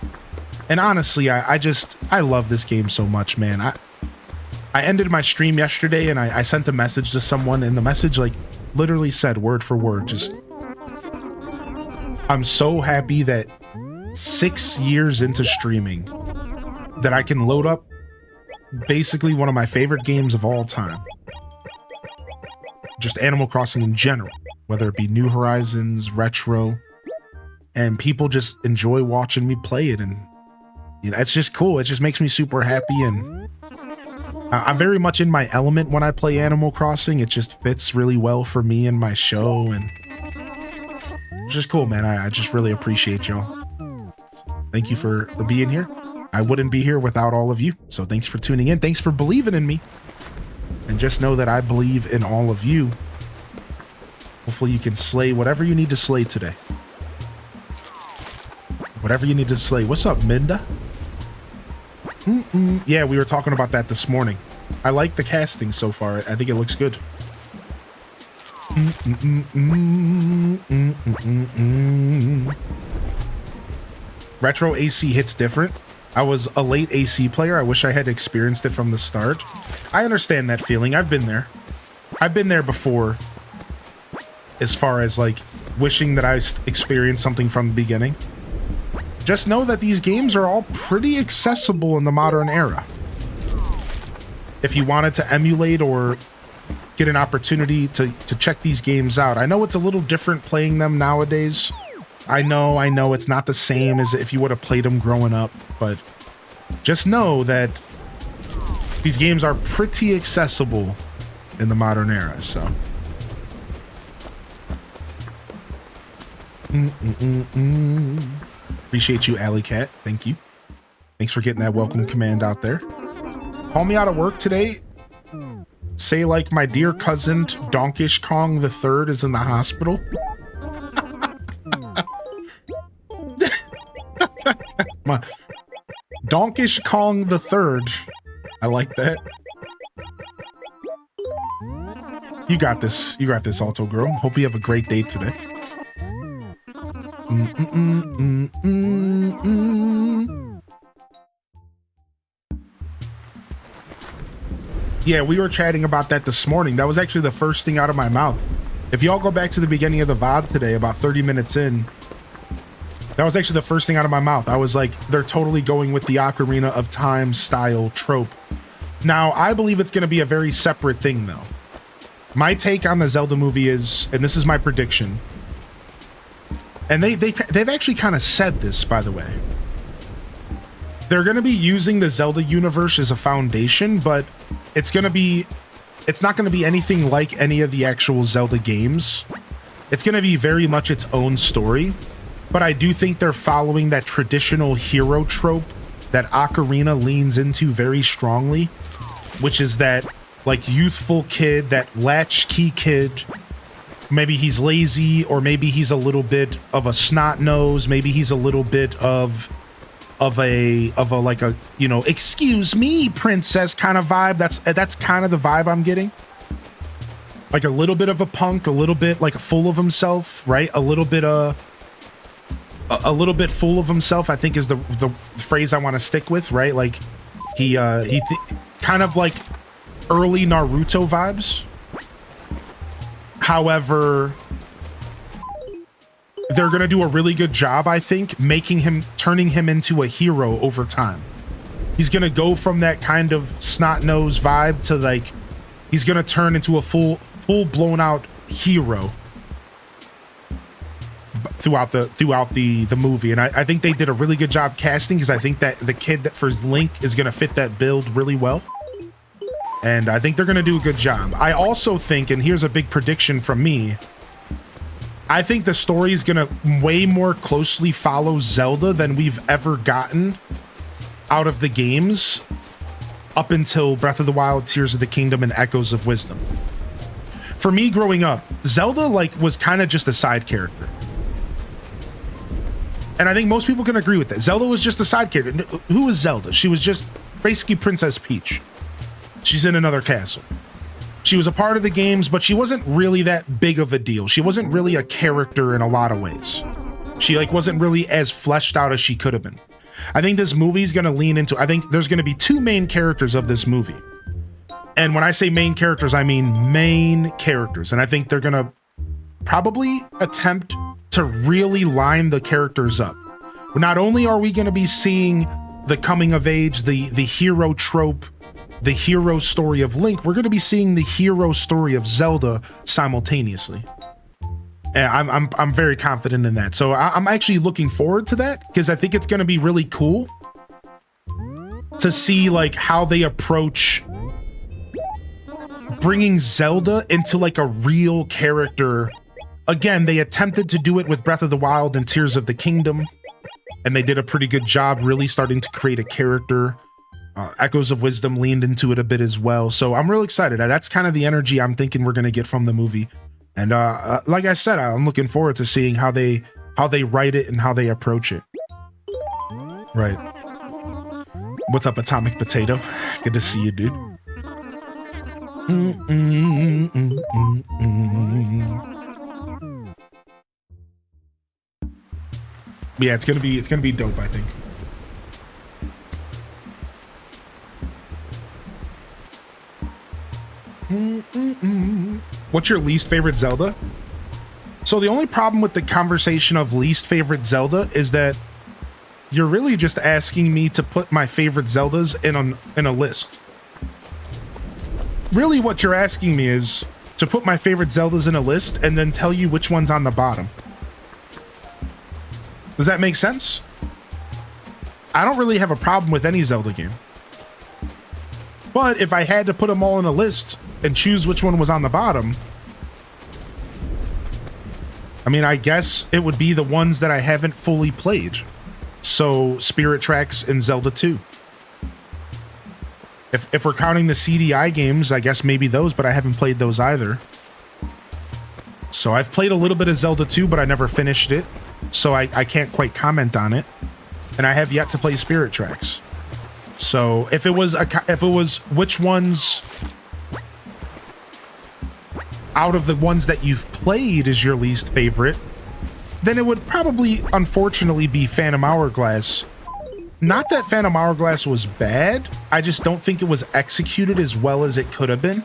And honestly, I love this game so much, man. I ended my stream yesterday and I sent a message to someone, and the message like literally said word for word, just, I'm so happy that 6 years into streaming that I can load up basically one of my favorite games of all time. Just Animal Crossing in general, whether it be New Horizons, retro, and people just enjoy watching me play it, and you know, it's just cool. It just makes me super happy, and I'm very much in my element when I play Animal Crossing. It just fits really well for me and my show, and it's just cool, man. I just really appreciate y'all. Thank you for being here. I wouldn't be here without all of you, so thanks for tuning in. Thanks for believing in me. And just know that I believe in all of you. Hopefully you can slay whatever you need to slay today. Whatever you need to slay. What's up, Minda? Yeah, we were talking about that this morning. I like the casting so far. I think it looks good. Retro AC hits different. I was a late AC player. I wish I had experienced it from the start. I understand that feeling. I've been there. I've been there before. As far as like wishing that I experienced something from the beginning. Just know that these games are all pretty accessible in the modern era. If you wanted to emulate or get an opportunity to check these games out. I know it's a little different playing them nowadays. I know it's not the same as if you would have played them growing up, but just know that these games are pretty accessible in the modern era, so. Appreciate you, Alley Cat. Thank you. Thanks for getting that welcome command out there. Call me out of work today. Say like my dear cousin Donkish Kong the Third is in the hospital. My Donkish Kong the Third. I like that. You got this. You got this, Alto Girl. Hope you have a great day today. Yeah, we were chatting about that this morning. That was actually the first thing out of my mouth. If y'all go back to the beginning of the VOD today, about 30 minutes in, that was actually the first thing out of my mouth. I was like, they're totally going with the Ocarina of Time style trope. Now, I believe it's going to be a very separate thing, though. My take on the Zelda movie is, and this is my prediction, and they've actually kind of said this, by the way. They're going to be using the Zelda universe as a foundation, but it's not going to be anything like any of the actual Zelda games. It's going to be very much its own story, but I do think they're following that traditional hero trope that Ocarina leans into very strongly, which is that like youthful kid, that latchkey kid. Maybe he's lazy, or maybe he's a little bit of a snot nose. Maybe he's a little bit of a like a, you know, excuse me, princess kind of vibe. That's kind of the vibe I'm getting. Like a little bit of a punk, a little bit like full of himself, right? A little bit full of himself, I think is the phrase I want to stick with, right? Like he kind of like early Naruto vibes. However, they're going to do a really good job, I think, turning him into a hero over time. He's going to go from that kind of snot-nosed vibe to like, he's going to turn into a full blown out hero throughout the movie. And I think they did a really good job casting, because I think that the kid that for Link is going to fit that build really well. And I think they're going to do a good job. I also think, and here's a big prediction from me, I think the story is going to way more closely follow Zelda than we've ever gotten out of the games up until Breath of the Wild, Tears of the Kingdom, and Echoes of Wisdom. For me growing up, Zelda was kind of just a side character. And I think most people can agree with that. Zelda was just a side character. Who was Zelda? She was just basically Princess Peach. She's in another castle. She was a part of the games, but she wasn't really that big of a deal. She wasn't really a character in a lot of ways. She wasn't really as fleshed out as she could have been. I think this movie's going to lean into, I think there's going to be two main characters of this movie. And when I say main characters, I mean main characters. And I think they're going to probably attempt to really line the characters up. Not only are we going to be seeing the coming of age, the hero trope, the hero story of Link, we're going to be seeing the hero story of Zelda simultaneously. And I'm very confident in that. So I'm actually looking forward to that, because I think it's going to be really cool to see like how they approach bringing Zelda into like a real character. Again, they attempted to do it with Breath of the Wild and Tears of the Kingdom, and they did a pretty good job really starting to create a character. Echoes of Wisdom leaned into it a bit as well. So I'm really excited. That's kind of the energy I'm thinking we're going to get from the movie. And like I said, I'm looking forward to seeing how they write it and how they approach it. Right. What's up, Atomic Potato? Good to see you, dude. Yeah, it's gonna be dope, I think. What's your least favorite Zelda? So the only problem with the conversation of least favorite Zelda is that you're really just asking me to put my favorite Zeldas in a list. Really what you're asking me is to put my favorite Zeldas in a list and then tell you which one's on the bottom. Does that make sense? I don't really have a problem with any Zelda game. But if I had to put them all in a list and choose which one was on the bottom, I mean, I guess it would be the ones that I haven't fully played. So, Spirit Tracks and Zelda 2. If we're counting the CDI games, I guess maybe those, but I haven't played those either. So I've played a little bit of Zelda 2, but I never finished it. So I can't quite comment on it. And I have yet to play Spirit Tracks. So if it was which ones out of the ones that you've played is your least favorite, then it would probably, unfortunately, be Phantom Hourglass. Not that Phantom Hourglass was bad, I just don't think it was executed as well as it could have been.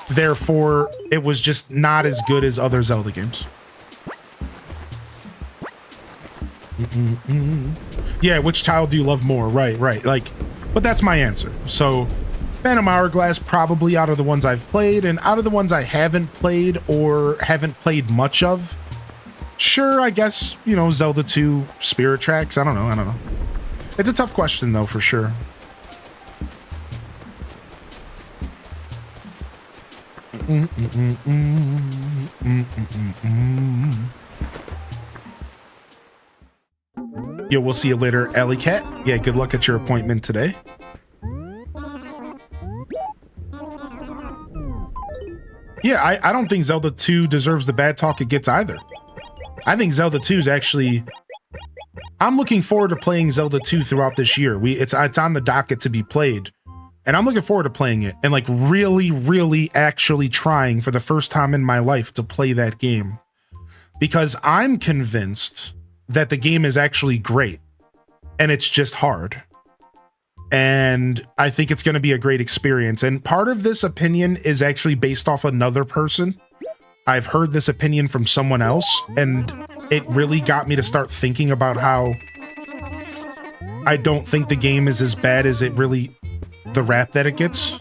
Therefore, it was just not as good as other Zelda games. Yeah, which child do you love more? Right. Like, but that's my answer. So, Phantom Hourglass probably out of the ones I've played, and out of the ones I haven't played or haven't played much of, sure, I guess, you know, Zelda 2, Spirit Tracks, I don't know. It's a tough question, though, for sure. Yo, we'll see you later, Alley Cat. Yeah, good luck at your appointment today. Yeah, I don't think Zelda 2 deserves the bad talk it gets either. I think Zelda 2 is actually... I'm looking forward to playing Zelda 2 throughout this year. It's on the docket to be played. And I'm looking forward to playing it. And like really actually trying for the first time in my life to play that game. Because I'm convinced that the game is actually great. And it's just hard. And I think it's going to be a great experience. And part of this opinion is actually based off another person. I've heard this opinion from someone else, and it really got me to start thinking about how I don't think the game is as bad as it really, the rap that it gets.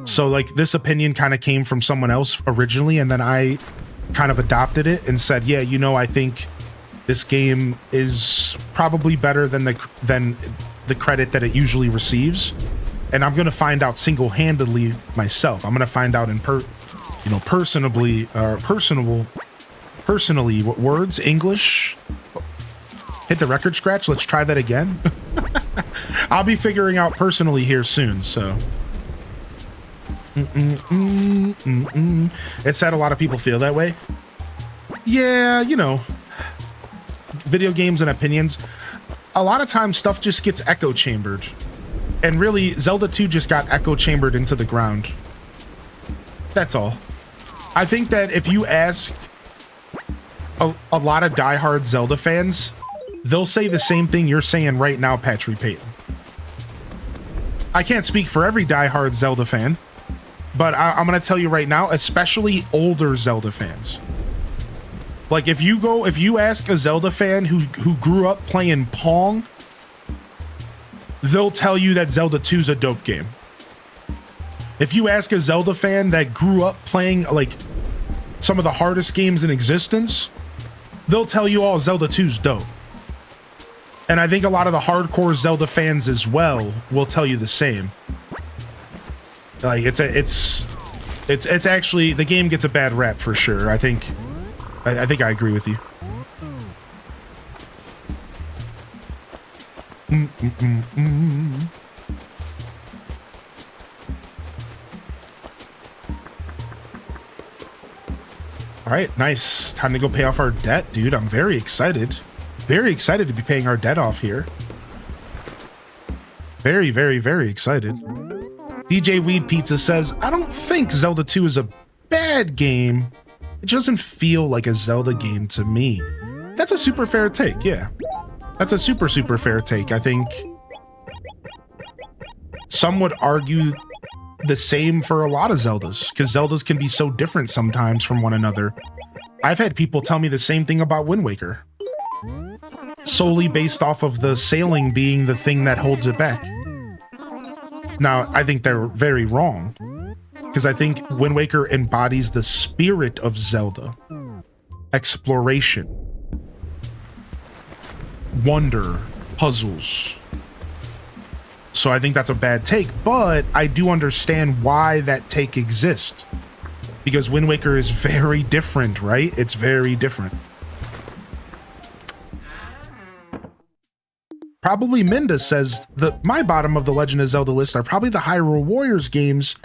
So like this opinion kind of came from someone else originally, and then I kind of adopted it and said, yeah, you know, I think this game is probably better than the credit that it usually receives, and I'm gonna find out single-handedly myself. I'm gonna find out in personally, what words? English? Hit the record scratch? Let's try that again. I'll be figuring out personally here soon, so. It's sad a lot of people feel that way. Yeah, you know, video games and opinions. A lot of times stuff just gets echo chambered. And really, Zelda 2 just got echo chambered into the ground. That's all. I think that if you ask a lot of diehard Zelda fans, they'll say the same thing you're saying right now, Patrick Payton. I can't speak for every diehard Zelda fan, but I'm going to tell you right now, especially older Zelda fans. Like, if you ask a Zelda fan who grew up playing Pong, they'll tell you that Zelda 2's a dope game. If you ask a Zelda fan that grew up playing, like, some of the hardest games in existence, they'll tell you all Zelda 2's dope. And I think a lot of the hardcore Zelda fans as well will tell you the same. Like, it's actually, the game gets a bad rap for sure. I think I agree with you. All right, nice. Time to go pay off our debt, dude. I'm very excited. Very excited to be paying our debt off here. Very, very, very excited. DJ Weed Pizza says, I don't think Zelda 2 is a bad game. It doesn't feel like a Zelda game to me. That's a super fair take, yeah. That's a super, super fair take. I think some would argue the same for a lot of Zeldas, because Zeldas can be so different sometimes from one another. I've had people tell me the same thing about Wind Waker, solely based off of the sailing being the thing that holds it back. Now, I think they're very wrong, because I think Wind Waker embodies the spirit of Zelda. Exploration, wonder, puzzles. So I think that's a bad take, but I do understand why that take exists. Because Wind Waker is very different, right? It's very different. Probably Minda says that my bottom of the Legend of Zelda list are probably the Hyrule Warriors games,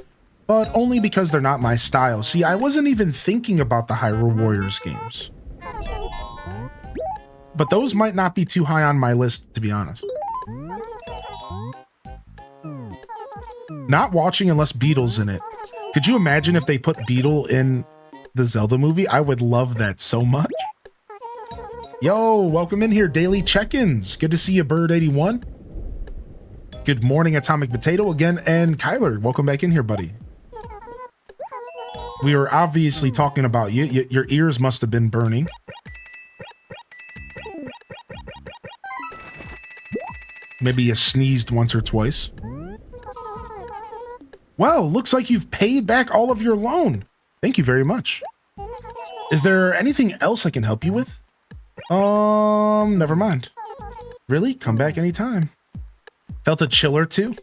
but only because they're not my style. See, I wasn't even thinking about the Hyrule Warriors games. But those might not be too high on my list, to be honest. Not watching unless Beetle's in it. Could you imagine if they put Beetle in the Zelda movie? I would love that so much. Yo, welcome in here, Daily Check-ins. Good to see you, Bird81. Good morning, Atomic Potato again, and Kyler, welcome back in here, buddy. We were obviously talking about you. Your ears must have been burning. Maybe you sneezed once or twice. Well, looks like you've paid back all of your loan. Thank you very much. Is there anything else I can help you with? Never mind. Really? Come back anytime. Felt a chill or two?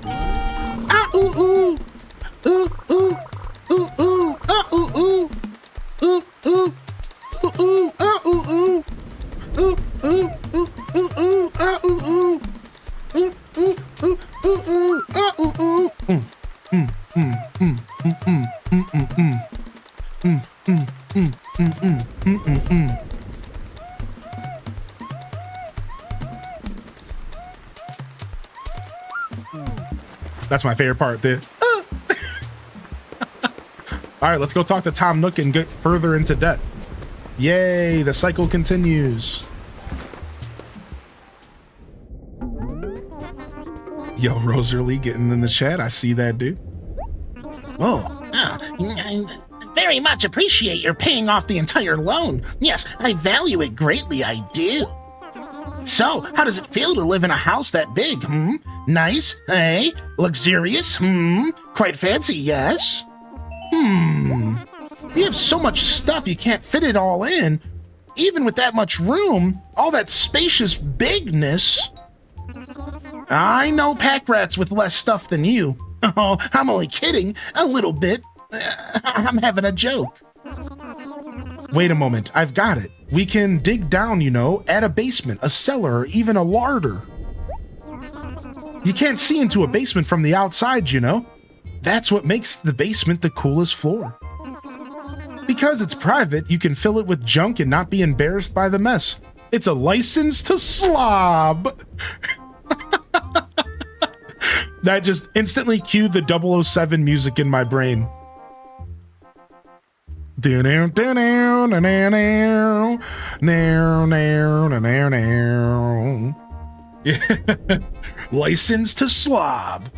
Ah, ooh, ooh. Ooh, ooh. Ooh, ooh. Ah, ooh, ooh. Ooh, ooh. Ooh, ooh. Ah, ooh, ooh. Ooh, ooh. Ooh, ooh, ooh. Ah, ooh, ooh. Ooh, ooh, ooh, ooh, ooh, ah, ooh, ooh. That's my favorite part there. All right, let's go talk to Tom Nook and get further into debt. Yay, the cycle continues. Yo, Rosalie getting in the chat. I see that, dude.
Whoa. I very much appreciate your paying off the entire loan. Yes, I value it greatly, I do. So, how does it feel to live in a house that big, hmm? Nice, eh? Luxurious, hmm? Quite fancy, yes? Hmm. You have so much stuff you can't fit it all in. Even with that much room, all that spacious bigness. I know pack rats with less stuff than you. Oh, I'm only kidding. A little bit. I'm having a joke.
Wait a moment. I've got it. We can dig down, you know, add a basement, a cellar, or even a larder. You can't see into a basement from the outside, you know. That's what makes the basement the coolest floor. Because it's private, you can fill it with junk and not be embarrassed by the mess. It's a license to slob. That just instantly cued the 007 music in my brain. License to slob.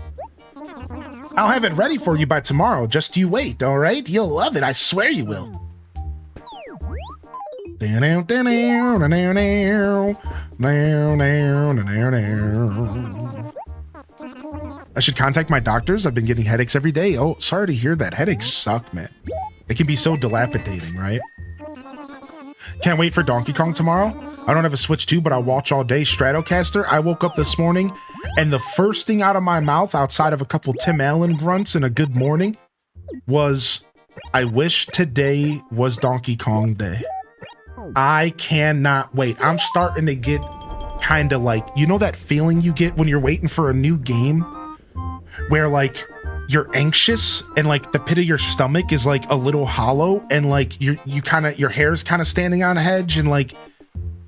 I'll have it ready for you by tomorrow. Just you wait, all right? You'll love it. I swear you will. I should contact my doctors. I've been getting headaches every day. Oh, sorry to hear that. Headaches suck, man. It can be so dilapidating, right? Can't wait for Donkey Kong tomorrow. I don't have a Switch 2, but I'll watch all day. Stratocaster, I woke up this morning, and the first thing out of my mouth, outside of a couple Tim Allen grunts and a good morning, was, I wish today was Donkey Kong Day. I cannot wait. I'm starting to get kind of like, you know that feeling you get when you're waiting for a new game? Where like you're anxious and like the pit of your stomach is like a little hollow and like you kind of your hair's kind of standing on edge and like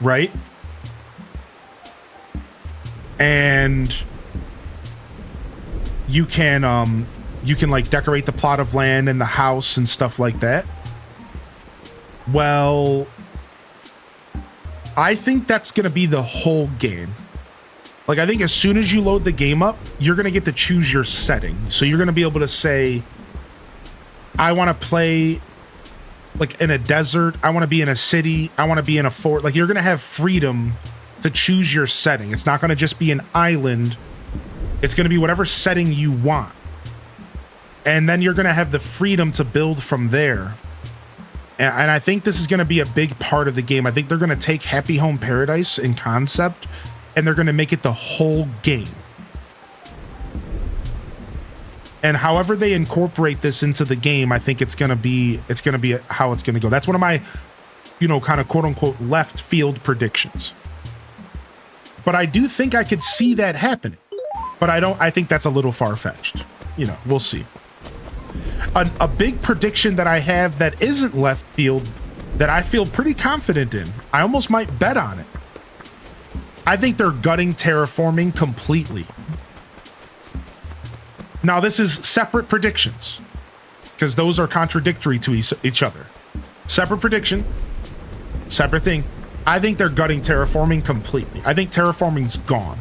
right? And you can like decorate the plot of land and the house and stuff like that. Well, I think that's going to be the whole game. Like, I think as soon as you load the game up, you're going to get to choose your setting. So you're going to be able to say, I want to play like in a desert. I want to be in a city. I want to be in a fort. Like, you're going to have freedom to choose your setting. It's not going to just be an island. It's going to be whatever setting you want. And then you're going to have the freedom to build from there. And I think this is going to be a big part of the game. I think they're going to take Happy Home Paradise in concept and they're going to make it the whole game. And however they incorporate this into the game, I think it's going to be how it's going to go. That's one of my, kind of quote unquote left field predictions. But I do think I could see that happening. But I think that's a little far-fetched. We'll see. A big prediction that I have that isn't left field that I feel pretty confident in. I almost might bet on it. I think they're gutting terraforming completely. Now, this is separate predictions because those are contradictory to each other. Separate prediction, separate thing. I think they're gutting terraforming completely. I think terraforming's gone.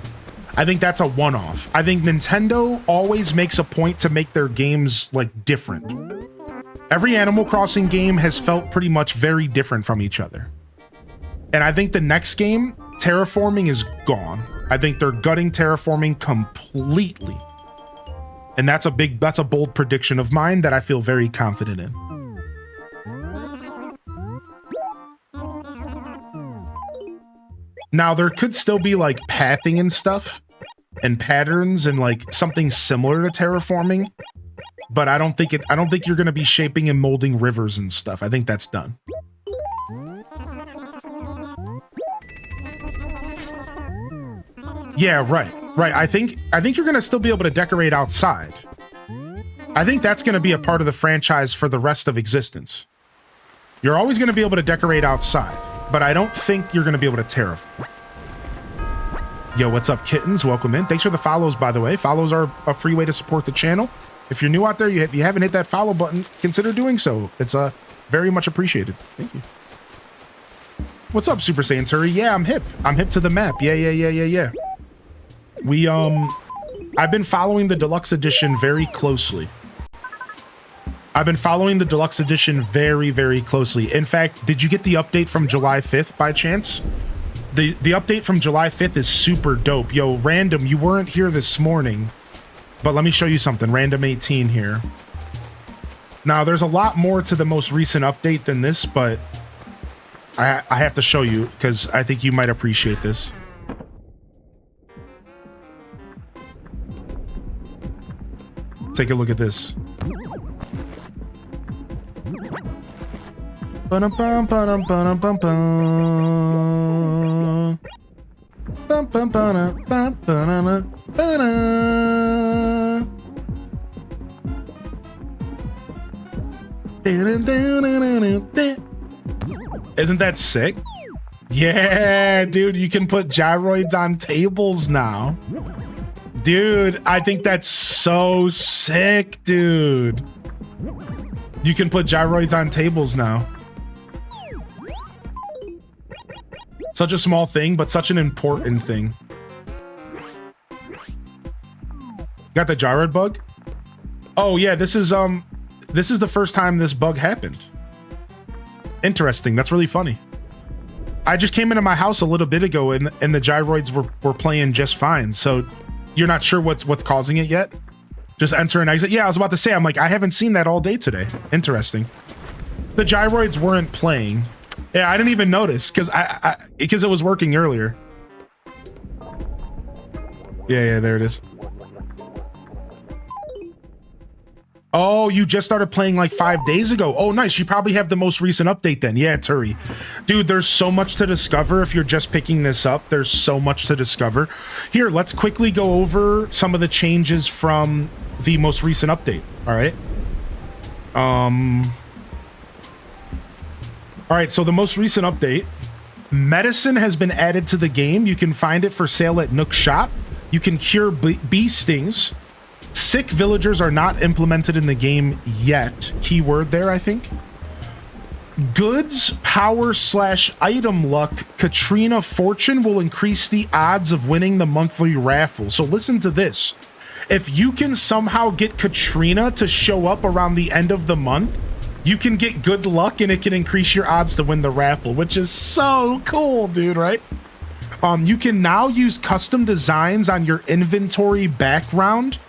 I think that's a one-off. I think Nintendo always makes a point to make their games like different. Every Animal Crossing game has felt pretty much very different from each other. And I think the next game, terraforming is gone. I think they're gutting terraforming completely. And that's a bold prediction of mine that I feel very confident in. Now, there could still be like pathing and stuff and patterns and like something similar to terraforming, but I don't think you're going to be shaping and molding rivers and stuff. I think that's done. Yeah, right. I think you're going to still be able to decorate outside. I think that's going to be a part of the franchise for the rest of existence. You're always going to be able to decorate outside, but I don't think you're going to be able to terraform. Yo, what's up, kittens? Welcome in. Thanks for the follows, by the way. Follows are a free way to support the channel. If you're new out there, if you haven't hit that follow button, consider doing so. It's very much appreciated. Thank you. What's up, Super Saiyan Turi? Yeah, I'm hip. I'm hip to the map. Yeah. I've been following the deluxe edition very closely. Very, very closely. In fact, did you get the update from July 5th by chance? The update from July 5th is super dope. Yo, Random, you weren't here this morning, but let me show you something. Random 18 here. Now, there's a lot more to the most recent update than this, but I have to show you because I think you might appreciate this. Take a look at this. Isn't that sick? Yeah, dude, you can put gyroids on tables now. Dude, I think that's so sick, dude. You can put gyroids on tables now. Such a small thing, but such an important thing. Got the gyroid bug? Oh yeah, this is the first time this bug happened. Interesting. That's really funny. I just came into my house a little bit ago and the gyroids were playing just fine. So you're not sure what's causing it yet? Just enter and exit. Yeah, I was about to say, I'm like, I haven't seen that all day today. Interesting. The gyroids weren't playing. Yeah, I didn't even notice because it was working earlier. Yeah, there it is. Oh, you just started playing like 5 days ago. Oh, nice. You probably have the most recent update then. Yeah, Turi. Dude, there's so much to discover if you're just picking this up. There's so much to discover. Here, let's quickly go over some of the changes from the most recent update. All right. All right, so the most recent update Medicine has been added to the game. You can find it for sale at Nook Shop. You can cure bee stings. Sick villagers are not implemented in the game yet. Keyword there, I think. Goods, power / item luck, Katrina Fortune will increase the odds of winning the monthly raffle. So listen to this. If you can somehow get Katrina to show up around the end of the month, you can get good luck and it can increase your odds to win the raffle, which is so cool, dude, right? You can now use custom designs on your inventory background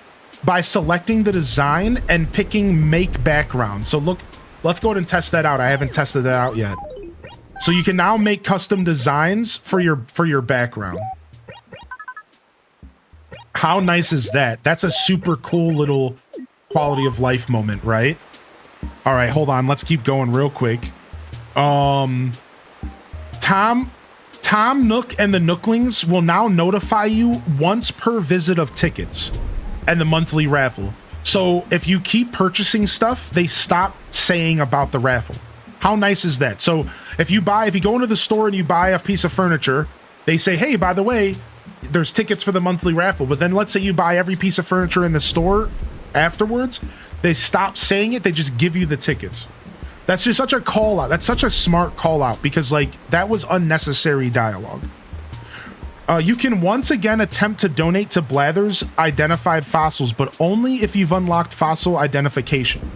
by selecting the design and picking make background. So look, let's go ahead and test that out. I haven't tested that out yet. So you can now make custom designs for your background. How nice is that? That's a super cool little quality of life moment, right? All right, hold on. Let's keep going real quick. Tom Nook and the Nooklings will now notify you once per visit of tickets and the monthly raffle. So if you keep purchasing stuff, they stop saying about the raffle. How nice is that? So if you go into the store and you buy a piece of furniture, they say, hey, by the way, there's tickets for the monthly raffle. But then let's say you buy every piece of furniture in the store afterwards, they stop saying it. They just give you the tickets. That's just such a call out. That's such a smart call out because like that was unnecessary dialogue. You can once again attempt to donate to Blather's identified fossils, but only if you've unlocked fossil identification.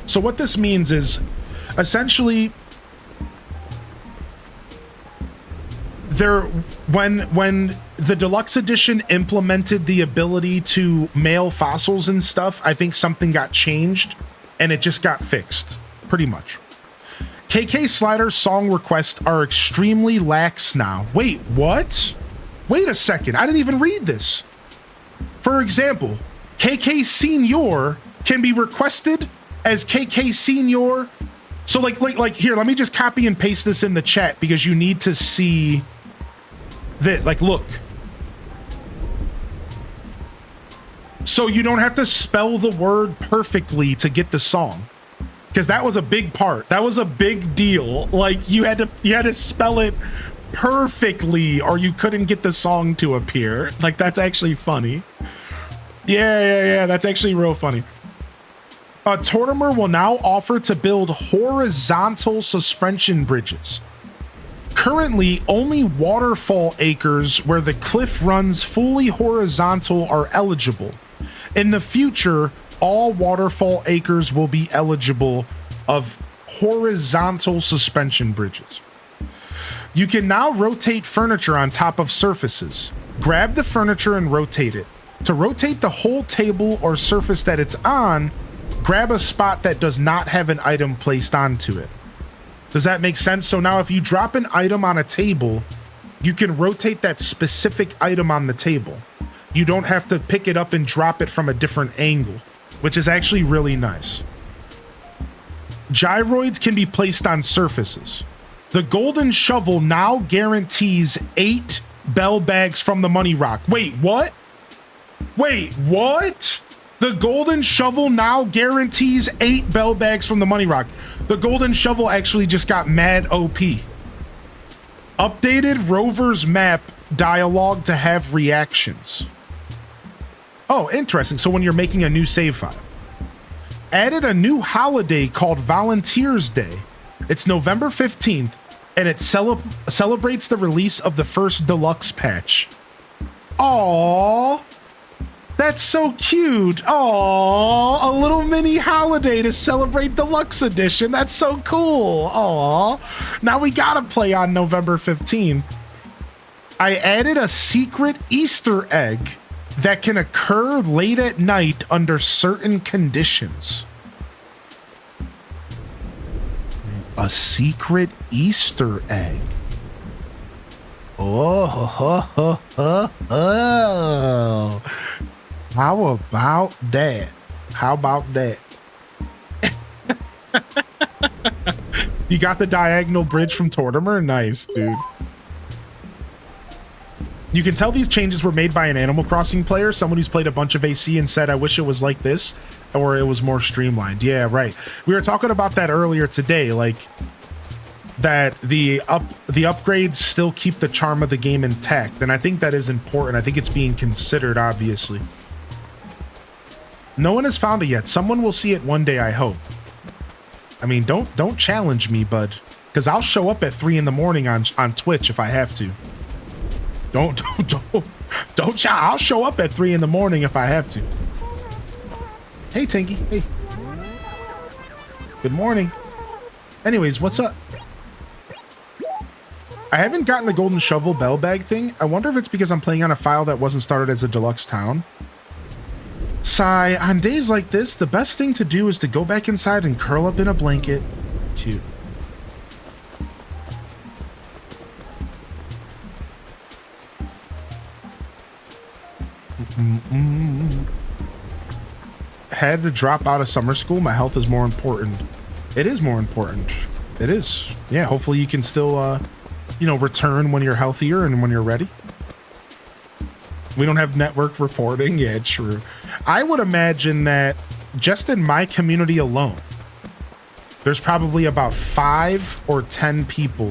So what this means is essentially when the deluxe edition implemented the ability to mail fossils and stuff, I think something got changed and it just got fixed pretty much. KK Slider's song requests are extremely lax now. Wait, what? Wait a second, I didn't even read this. For example, KK Senior can be requested as KK Senior. So like here, let me just copy and paste this in the chat because you need to see that, like, look. So you don't have to spell the word perfectly to get the song. Because that was a big part. That was a big deal. Like you had to spell it perfectly or you couldn't get the song to appear. Like that's actually funny. Yeah, that's actually real funny. Tortimer will now offer to build horizontal suspension bridges. Currently, only waterfall acres where the cliff runs fully horizontal are eligible. In the future, all waterfall acres will be eligible of horizontal suspension bridges. You can now rotate furniture on top of surfaces. Grab the furniture and rotate it. To rotate the whole table or surface that it's on, grab a spot that does not have an item placed onto it. Does that make sense? So now if you drop an item on a table, you can rotate that specific item on the table. You don't have to pick it up and drop it from a different angle, which is actually really nice. Gyroids can be placed on surfaces. The golden shovel now guarantees 8 bell bags from the money rock. Wait, what? Wait, what? The golden shovel now guarantees 8 bell bags from the money rock. The golden shovel actually just got mad OP. Updated Rover's map dialogue to have reactions. Oh, interesting. So when you're making a new save file. Added a new holiday called Volunteers Day. It's November 15th, and it celebrates the release of the first deluxe patch. Aww. That's so cute. Aww, a little mini holiday to celebrate Deluxe Edition. That's so cool. Aww. Now we gotta play on November 15th. I added a secret Easter egg that can occur late at night under certain conditions. A secret Easter egg. Oh. How about that? How about that? You got the diagonal bridge from Tortimer? Nice, dude. You can tell these changes were made by an Animal Crossing player, someone who's played a bunch of AC and said, I wish it was like this, or it was more streamlined. Yeah, right. We were talking about that earlier today. Like, that the upgrades still keep the charm of the game intact, and I think that is important. I think it's being considered, obviously. No one has found it yet. Someone will see it one day, I hope. I mean, don't challenge me, bud, because I'll show up at 3 in the morning on Twitch if I have to. Don't I'll show up at 3 in the morning if I have to. Hey, Tinky. Hey. Good morning. Anyways, what's up? I haven't gotten the golden shovel bell bag thing. I wonder if it's because I'm playing on a file that wasn't started as a deluxe town. Sigh, on days like this, the best thing to do is to go back inside and curl up in a blanket. Cute. Had to drop out of summer school. My health is more important. It is more important. It is. Yeah, hopefully you can still, you know, return when you're healthier and when you're ready. We don't have network reporting. Yeah, true. I would imagine that just in my community alone, there's probably about 5 or 10 people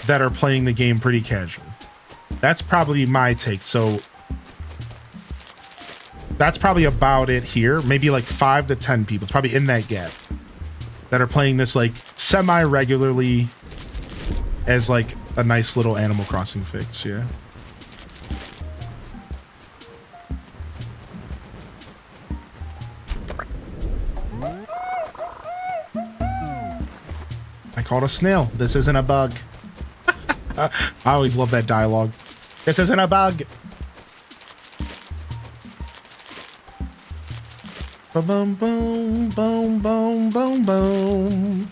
that are playing the game pretty casual. That's probably my take. So that's probably about it here. Maybe like 5 to 10 people. It's probably in that gap that are playing this like semi-regularly as like a nice little Animal Crossing fix. Yeah. I called a snail. This isn't a bug. I always love that dialogue. This isn't a bug. Boom, boom, boom, boom, boom, boom.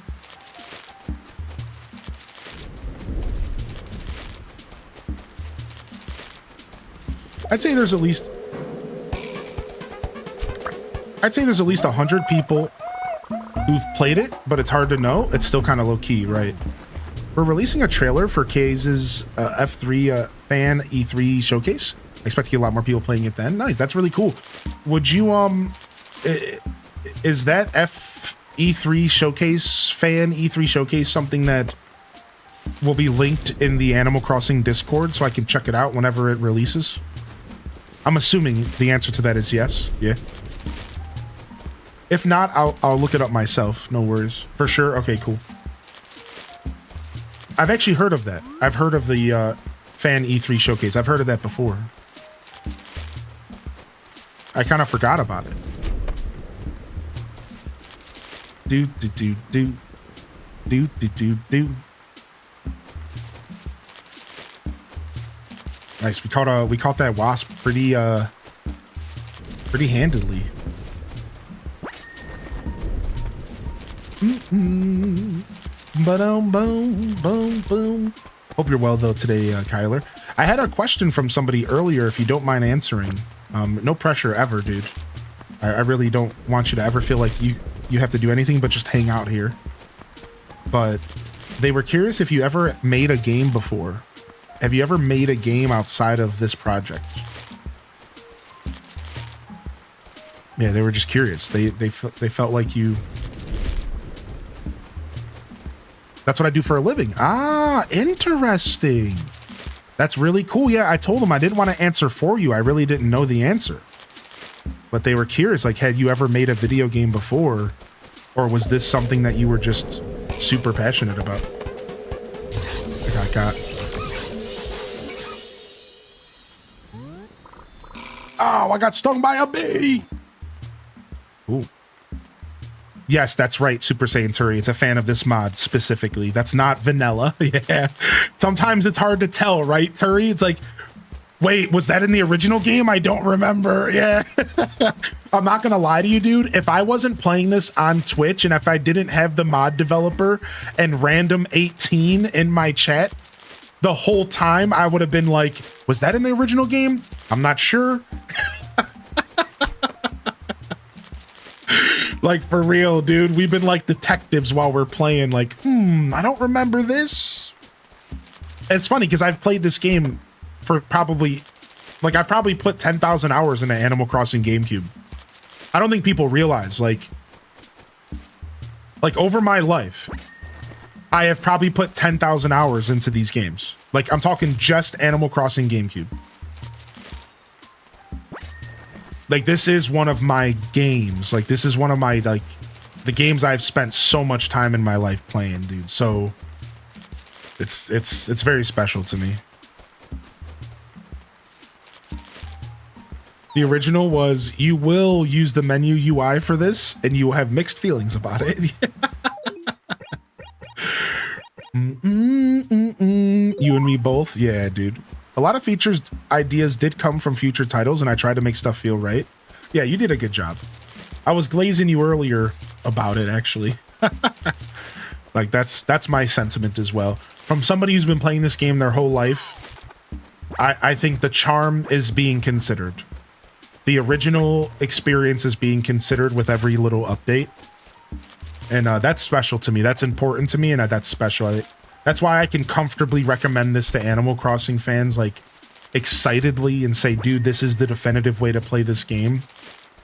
I'd say there's at least 100 people who've played it, but it's hard to know. It's still kind of low key, right? We're releasing a trailer for K's F3 fan E3 showcase. I expect to get a lot more people playing it then. Nice, that's really cool. Would you is that E3 showcase, fan E3 showcase, something that will be linked in the Animal Crossing Discord so I can check it out whenever it releases? I'm assuming the answer to that is yes. Yeah. If not, I'll look it up myself. No worries. For sure. Okay, cool. I've actually heard of that. I've heard of the fan E3 showcase. I've heard of that before. I kind of forgot about it. Do do do do do do do do. Nice. We caught that wasp pretty handedly. Boom, boom, boom, boom. Hope you're well though today, Kyler. I had a question from somebody earlier. If you don't mind answering, no pressure ever, dude. I really don't want you to ever feel like you have to do anything but just hang out here. But they were curious if you ever made a game before. Have you ever made a game outside of this project? Yeah, they were just curious. They felt like you. That's what I do for a living. Ah, interesting. That's really cool. Yeah, I told them I didn't want to answer for you. I really didn't know the answer. But they were curious, like, had you ever made a video game before? Or was this something that you were just super passionate about? I got. Oh, I got stung by a bee. Ooh. Yes, that's right, Super Saiyan Turi. It's a fan of this mod specifically. That's not vanilla. Yeah. Sometimes it's hard to tell, right, Turi? It's like, wait, was that in the original game? I don't remember. Yeah. I'm not going to lie to you, dude. If I wasn't playing this on Twitch and if I didn't have the mod developer and random 18 in my chat, the whole time I would have been like, was that in the original game? I'm not sure. Like, for real, dude. We've been like detectives while we're playing. Like, I don't remember this. It's funny because I've played this game for probably, like, I've probably put 10,000 hours into Animal Crossing GameCube. I don't think people realize, like Like, over my life, I have probably put 10,000 hours into these games. Like, I'm talking just Animal Crossing GameCube. Like, this is one of my games. Like, this is one of my, like, the games I've spent so much time in my life playing, dude. So, it's very special to me. The original was, you will use the menu UI for this, and you will have mixed feelings about it. You and me both? Yeah, dude. A lot of features ideas did come from future titles, and I tried to make stuff feel right. Yeah, you did a good job. I was glazing you earlier about it, actually. Like, that's my sentiment as well. From somebody who's been playing this game their whole life, I think the charm is being considered. The original experience is being considered with every little update. And that's special to me. That's important to me, and that's special. That's why I can comfortably recommend this to Animal Crossing fans, like, excitedly, and say, dude, this is the definitive way to play this game.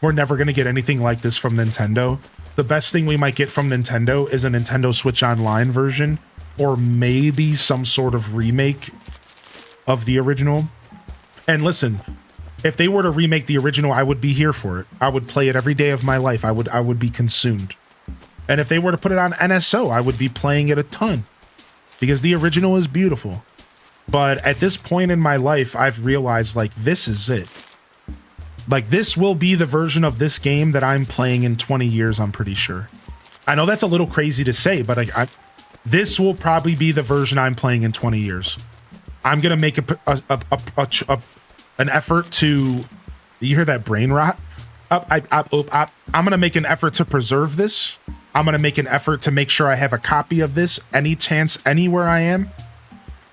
We're never going to get anything like this from Nintendo. The best thing we might get from Nintendo is a Nintendo Switch Online version, or maybe some sort of remake of the original. And listen, if they were to remake the original, I would be here for it. I would play it every day of my life. I would be consumed. And if they were to put it on NSO, I would be playing it a ton, because the original is beautiful. But at this point in my life, I've realized, like, this is it. Like, this will be the version of this game that I'm playing in 20 years, I'm pretty sure. I know that's a little crazy to say, but this will probably be the version I'm playing in 20 years. I'm going to make an effort to... You hear that brain rot? I'm going to make an effort to preserve this. I'm going to make an effort to make sure I have a copy of this any chance, anywhere I am.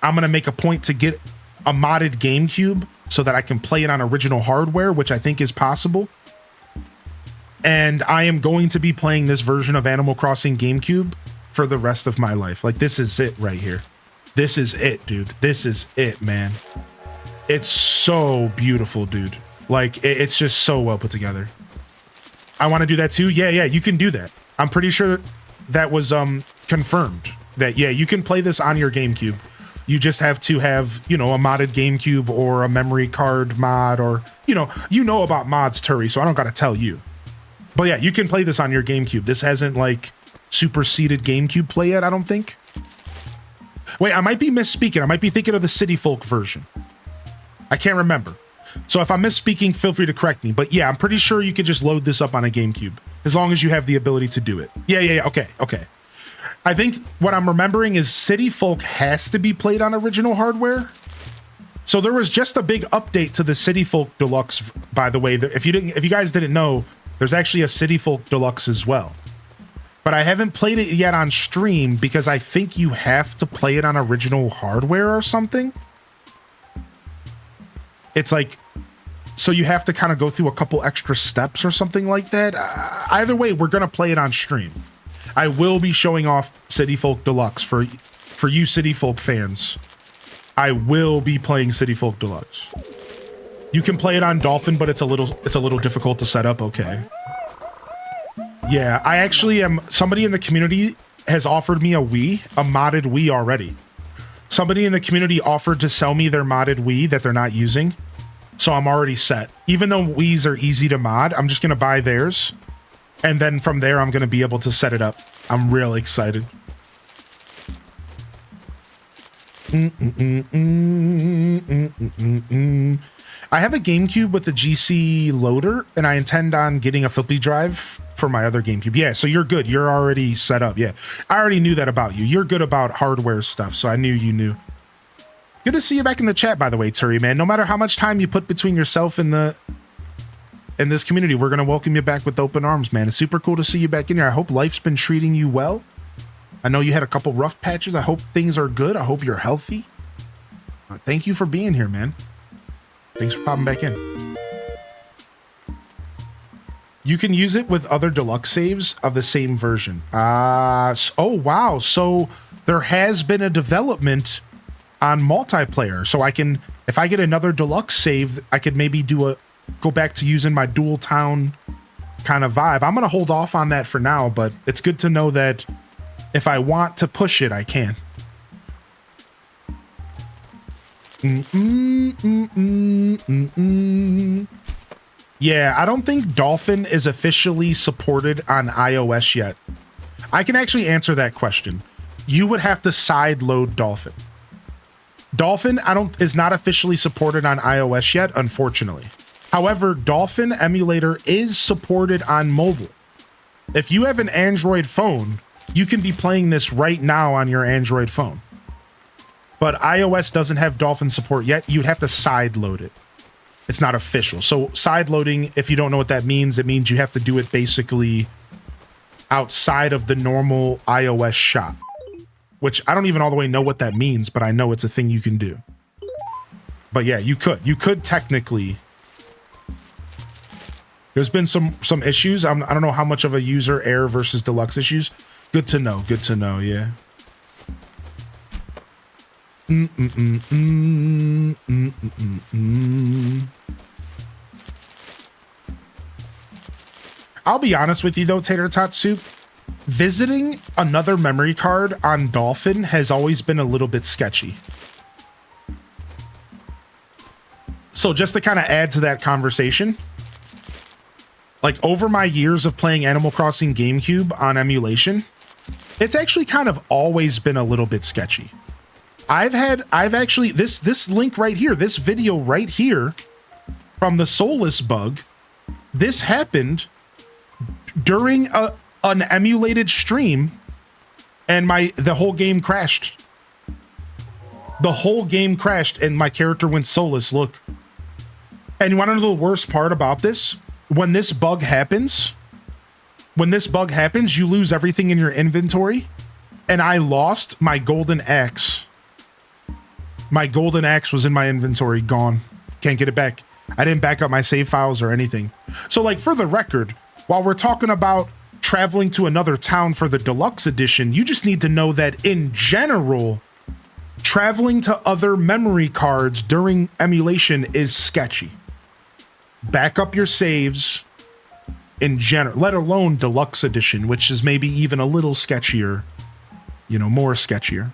I'm going to make a point to get a modded GameCube so that I can play it on original hardware, which I think is possible. And I am going to be playing this version of Animal Crossing GameCube for the rest of my life. Like, this is it right here. This is it, dude. This is it, man. It's so beautiful, dude. Like, it's just so well put together. I want to do that too. Yeah, you can do that. I'm pretty sure that was confirmed. That, yeah, you can play this on your GameCube. You just have to have, you know, a modded GameCube or a memory card mod, or, you know about mods, Turi, so I don't got to tell you. But yeah, you can play this on your GameCube. This hasn't, like, superseded GameCube play yet, I don't think. Wait, I might be misspeaking. I might be thinking of the City Folk version. I can't remember. So if I'm misspeaking, feel free to correct me. But yeah, I'm pretty sure you could just load this up on a GameCube, as long as you have the ability to do it. Yeah, okay. I think what I'm remembering is City Folk has to be played on original hardware. So there was just a big update to the City Folk Deluxe, by the way. If you guys didn't know, there's actually a City Folk Deluxe as well. But I haven't played it yet on stream because I think you have to play it on original hardware or something. It's like, so you have to kind of go through a couple extra steps or something like that. Either way, we're going to play it on stream. I will be showing off City Folk Deluxe for you City Folk fans. I will be playing City Folk Deluxe. You can play it on Dolphin, but it's a little difficult to set up. Okay. Yeah, I actually am. Somebody in the community has offered me a modded Wii already. Somebody in the community offered to sell me their modded Wii that they're not using. So I'm already set. Even though Wiis are easy to mod, I'm just going to buy theirs. And then from there, I'm going to be able to set it up. I'm real excited. I have a GameCube with the GC loader, and I intend on getting a flippy drive for my other GameCube. Yeah, so you're good. You're already set up. Yeah, I already knew that about you. You're good about hardware stuff, so I knew you knew. Good to see you back in the chat, by the way, Turi, man. No matter how much time you put between yourself and this community, we're going to welcome you back with open arms, man. It's super cool to see you back in here. I hope life's been treating you well. I know you had a couple rough patches. I hope things are good. I hope you're healthy. Thank you for being here, man. Thanks for popping back in. You can use it with other deluxe saves of the same version. Oh, wow. So there has been a development on multiplayer. So I can, if I get another deluxe save, I could maybe go back to using my dual town kind of vibe. I'm going to hold off on that for now, but it's good to know that if I want to push it, I can. Yeah, I don't think Dolphin is officially supported on iOS yet. I can actually answer that question. You would have to sideload Dolphin. Dolphin is not officially supported on iOS yet, unfortunately. However, Dolphin emulator is supported on mobile. If you have an Android phone, you can be playing this right now on your Android phone. But iOS doesn't have Dolphin support yet. You'd have to sideload it. It's not official. So sideloading, if you don't know what that means, it means you have to do it basically outside of the normal iOS shop, which I don't even all the way know what that means, but I know it's a thing you can do. But yeah, you could technically. There's been some issues. I don't know how much of a user error versus deluxe issues. Good to know. Good to know. Yeah. I'll be honest with you though, Tater Tot Soup. Visiting another memory card on Dolphin has always been a little bit sketchy. So just to kind of add to that conversation, like over my years of playing Animal Crossing GameCube on emulation, it's actually kind of always been a little bit sketchy. I've actually, this link right here, this video right here from the Soulless bug, this happened during an emulated stream, and the whole game crashed. The whole game crashed and my character went soulless. Look. And you want to know the worst part about this? When this bug happens, you lose everything in your inventory, and I lost my golden axe. My golden axe was in my inventory, gone. Can't get it back. I didn't back up my save files or anything. So like, for the record, while we're talking about traveling to another town for the deluxe edition, you just need to know that in general, traveling to other memory cards during emulation is sketchy. Back up your saves in general, let alone deluxe edition, which is maybe even a little sketchier, more sketchier.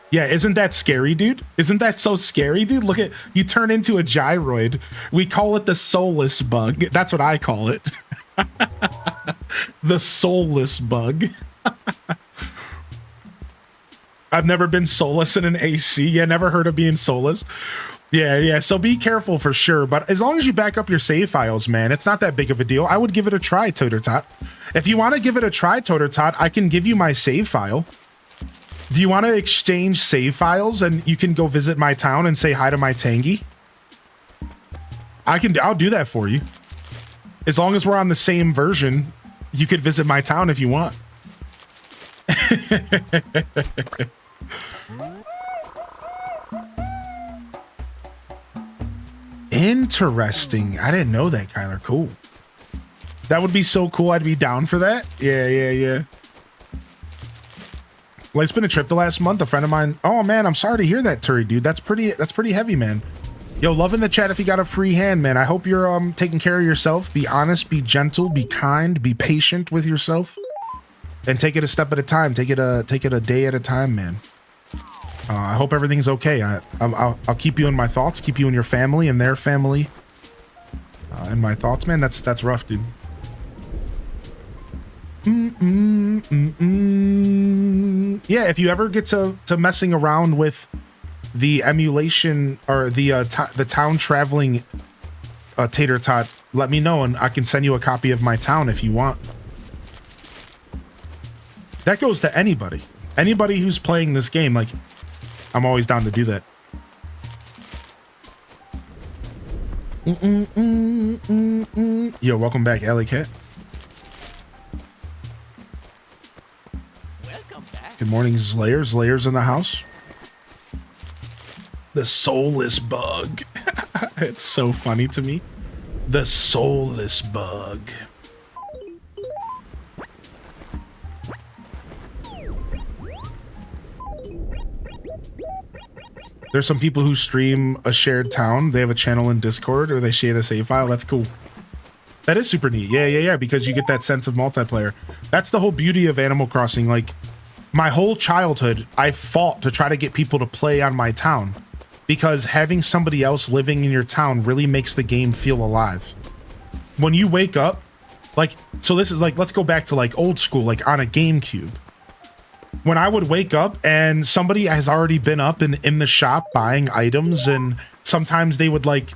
Yeah, isn't that scary, dude? Isn't that so scary, dude? Look at, you turn into a gyroid. We call it the soulless bug. That's what I call it. The soulless bug. I've never been soulless in an AC. Yeah, never heard of being soulless. Yeah. So be careful for sure. But as long as you back up your save files, man, it's not that big of a deal. I would give it a try, Toter Tot. If you want to give it a try, Toter Tot, I can give you my save file. Do you want to exchange save files and you can go visit my town and say hi to my Tangy? I'll do that for you. As long as we're on the same version, you could visit my town if you want. Interesting. I didn't know that, Kyler. Cool. That would be so cool. I'd be down for that. Yeah. Well, it's been a trip the last month. A friend of mine. Oh man, I'm sorry to hear that, Turi, dude. That's pretty heavy, man. Yo, love in the chat if you got a free hand, man. I hope you're taking care of yourself. Be honest, be gentle, be kind, be patient with yourself, and take it a step at a time. Take it a day at a time, man. I hope everything's okay. I'll keep you in my thoughts. Keep you and your family and their family in my thoughts, man. That's rough, dude. Yeah, if you ever get to messing around with the emulation or the town traveling Tater Tot, let me know and I can send you a copy of my town if you want. That goes to anybody who's playing this game. Like, I'm always down to do that. Yo, welcome back, Alley Cat. Good morning, Slayers. Slayers in the house. The soulless bug. It's so funny to me. The soulless bug. There's some people who stream a shared town. They have a channel in Discord or they share the save file. That's cool. That is super neat. Yeah, because you get that sense of multiplayer. That's the whole beauty of Animal Crossing. Like, my whole childhood, I fought to try to get people to play on my town, because having somebody else living in your town really makes the game feel alive. When you wake up, like, so this is like, let's go back to like old school, like on a GameCube. When I would wake up and somebody has already been up and in the shop buying items, and sometimes they would like,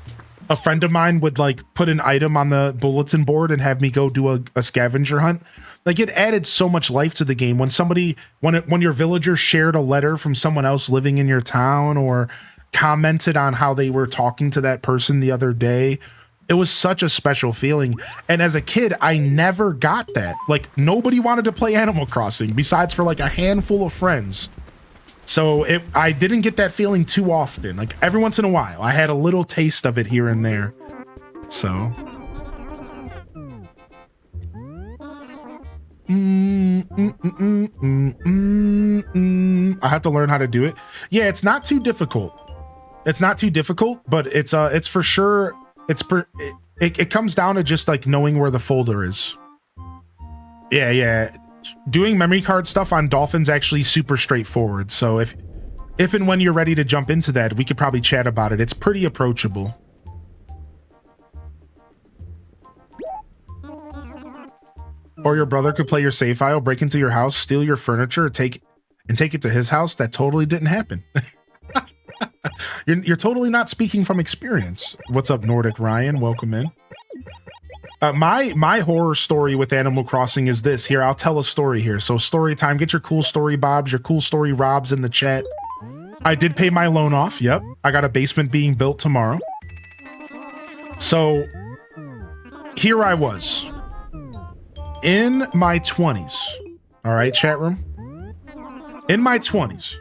a friend of mine would like put an item on the bulletin board and have me go do a scavenger hunt. Like, it added so much life to the game when somebody, when your villager shared a letter from someone else living in your town, or commented on how they were talking to that person the other day. It was such a special feeling. And as a kid, I never got that. Like, nobody wanted to play Animal Crossing besides for like a handful of friends. So I didn't get that feeling too often. Like, every once in a while, I had a little taste of it here and there. So. I have to learn how to do it. Yeah, it's not too difficult. It's not too difficult, but it's for sure. It comes down to just like knowing where the folder is. Yeah. Doing memory card stuff on Dolphin's actually super straightforward. So if and when you're ready to jump into that, we could probably chat about it. It's pretty approachable. Or your brother could play your save file, break into your house, steal your furniture, take it to his house. That totally didn't happen. You're totally not speaking from experience. What's up, Nordic Ryan? Welcome in. My horror story with Animal Crossing is this. Here, I'll tell a story here. So story time. Get your cool story Bobs, your cool story Robs in the chat. I did pay my loan off. Yep. I got a basement being built tomorrow. So here I was in my 20s. All right, chat room. In my 20s.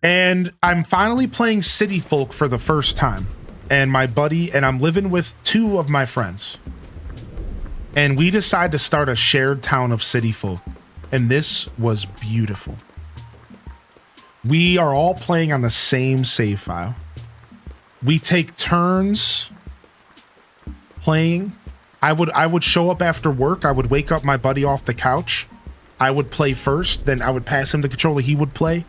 And I'm finally playing City Folk for the first time. And my buddy, and I'm living with two of my friends. And we decide to start a shared town of City Folk. And this was beautiful. We are all playing on the same save file. We take turns playing. I would show up after work. I would wake up my buddy off the couch. I would play first. Then I would pass him the controller. He would play.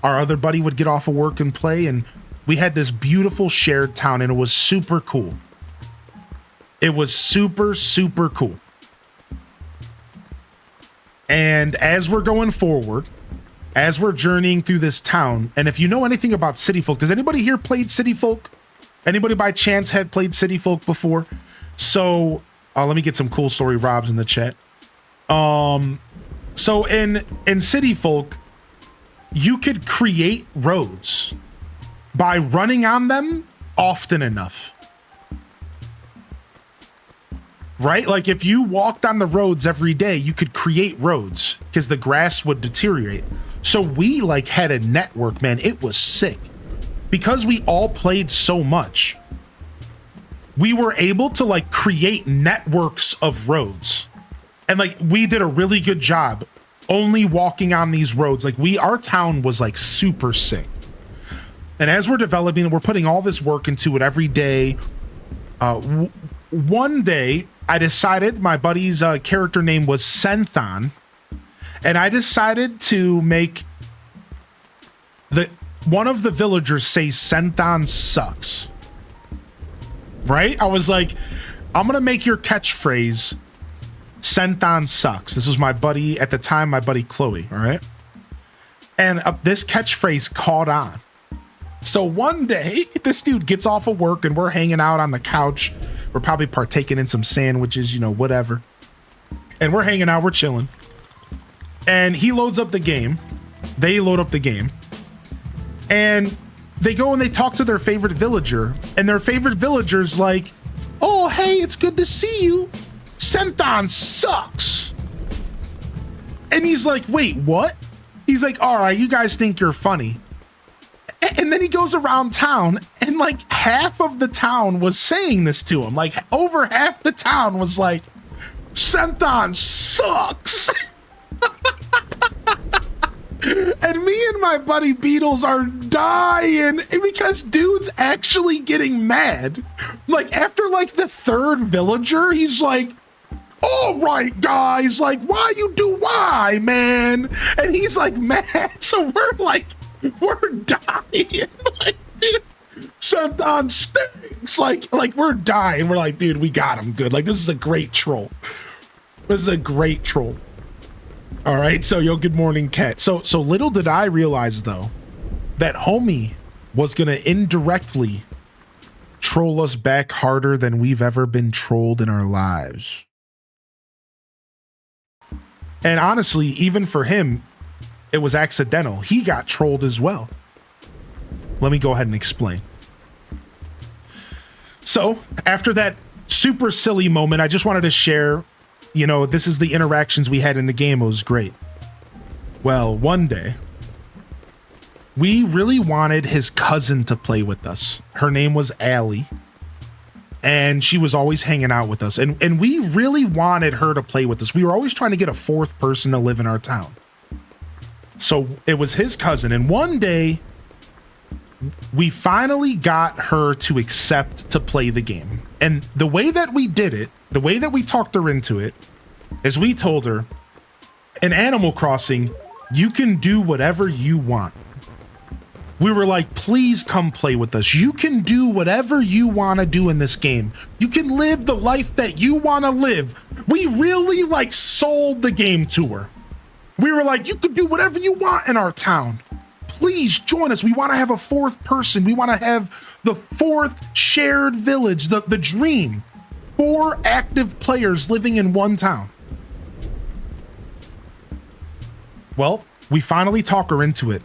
Our other buddy would get off of work and play. And we had this beautiful shared town, and it was super cool. It was super, super cool. And as we're going forward, as we're journeying through this town, and if you know anything about City Folk, does anybody here played City Folk? Anybody by chance had played City Folk before? So, let me get some cool story Robs in the chat. So in City Folk, you could create roads by running on them often enough. Right? Like, if you walked on the roads every day, you could create roads because the grass would deteriorate. So we like had a network, man. It was sick. Because we all played so much, we were able to like create networks of roads. And like, we did a really good job only walking on these roads. Like, our town was like super sick. And as we're developing it, we're putting all this work into it every day. One day, I decided my buddy's character name was Senthon, and I decided to make one of the villagers say Senthon sucks. Right? I was like, I'm gonna make your catchphrase Senthon sucks. This was my buddy at the time, my buddy Chloe. All right, and this catchphrase caught on. So one day, this dude gets off of work and we're hanging out on the couch. We're probably partaking in some sandwiches, you know, whatever. And we're hanging out, we're chilling. And he loads up the game. They load up the game. And they go and they talk to their favorite villager. And their favorite villager's like, oh, hey, it's good to see you. Senthon sucks. And he's like, wait, what? He's like, all right, you guys think you're funny. And then he goes around town, and like half of the town was saying this to him. Like, over half the town was like, Senthon sucks. And me and my buddy Beatles are dying because dude's actually getting mad. Like after like the third villager, he's like, all right, guys, like why, man? And he's like mad. So we're dying. Like, dude, Senton stinks. Like we're dying. We're like, dude, we got him good. Like this is a great troll. This is a great troll. All right, so yo, good morning, Cat. So little did I realize though, that homie was gonna indirectly troll us back harder than we've ever been trolled in our lives. And honestly, even for him, it was accidental. He got trolled as well. Let me go ahead and explain. So after that super silly moment, I just wanted to share, you know, this is the interactions we had in the game. It was great. Well, one day, we really wanted his cousin to play with us. Her name was Allie. And she was always hanging out with us. And we really wanted her to play with us. We were always trying to get a fourth person to live in our town. So it was his cousin. And one day, we finally got her to accept to play the game. And the way that we did it, the way that we talked her into it, is we told her, in Animal Crossing, you can do whatever you want. We were like, please come play with us. You can do whatever you want to do in this game. You can live the life that you want to live. We really like sold the game to her. We were like, you could do whatever you want in our town. Please join us. We want to have a fourth person. We want to have the fourth shared village, the dream. 4 active players living in one town. Well, we finally talk her into it.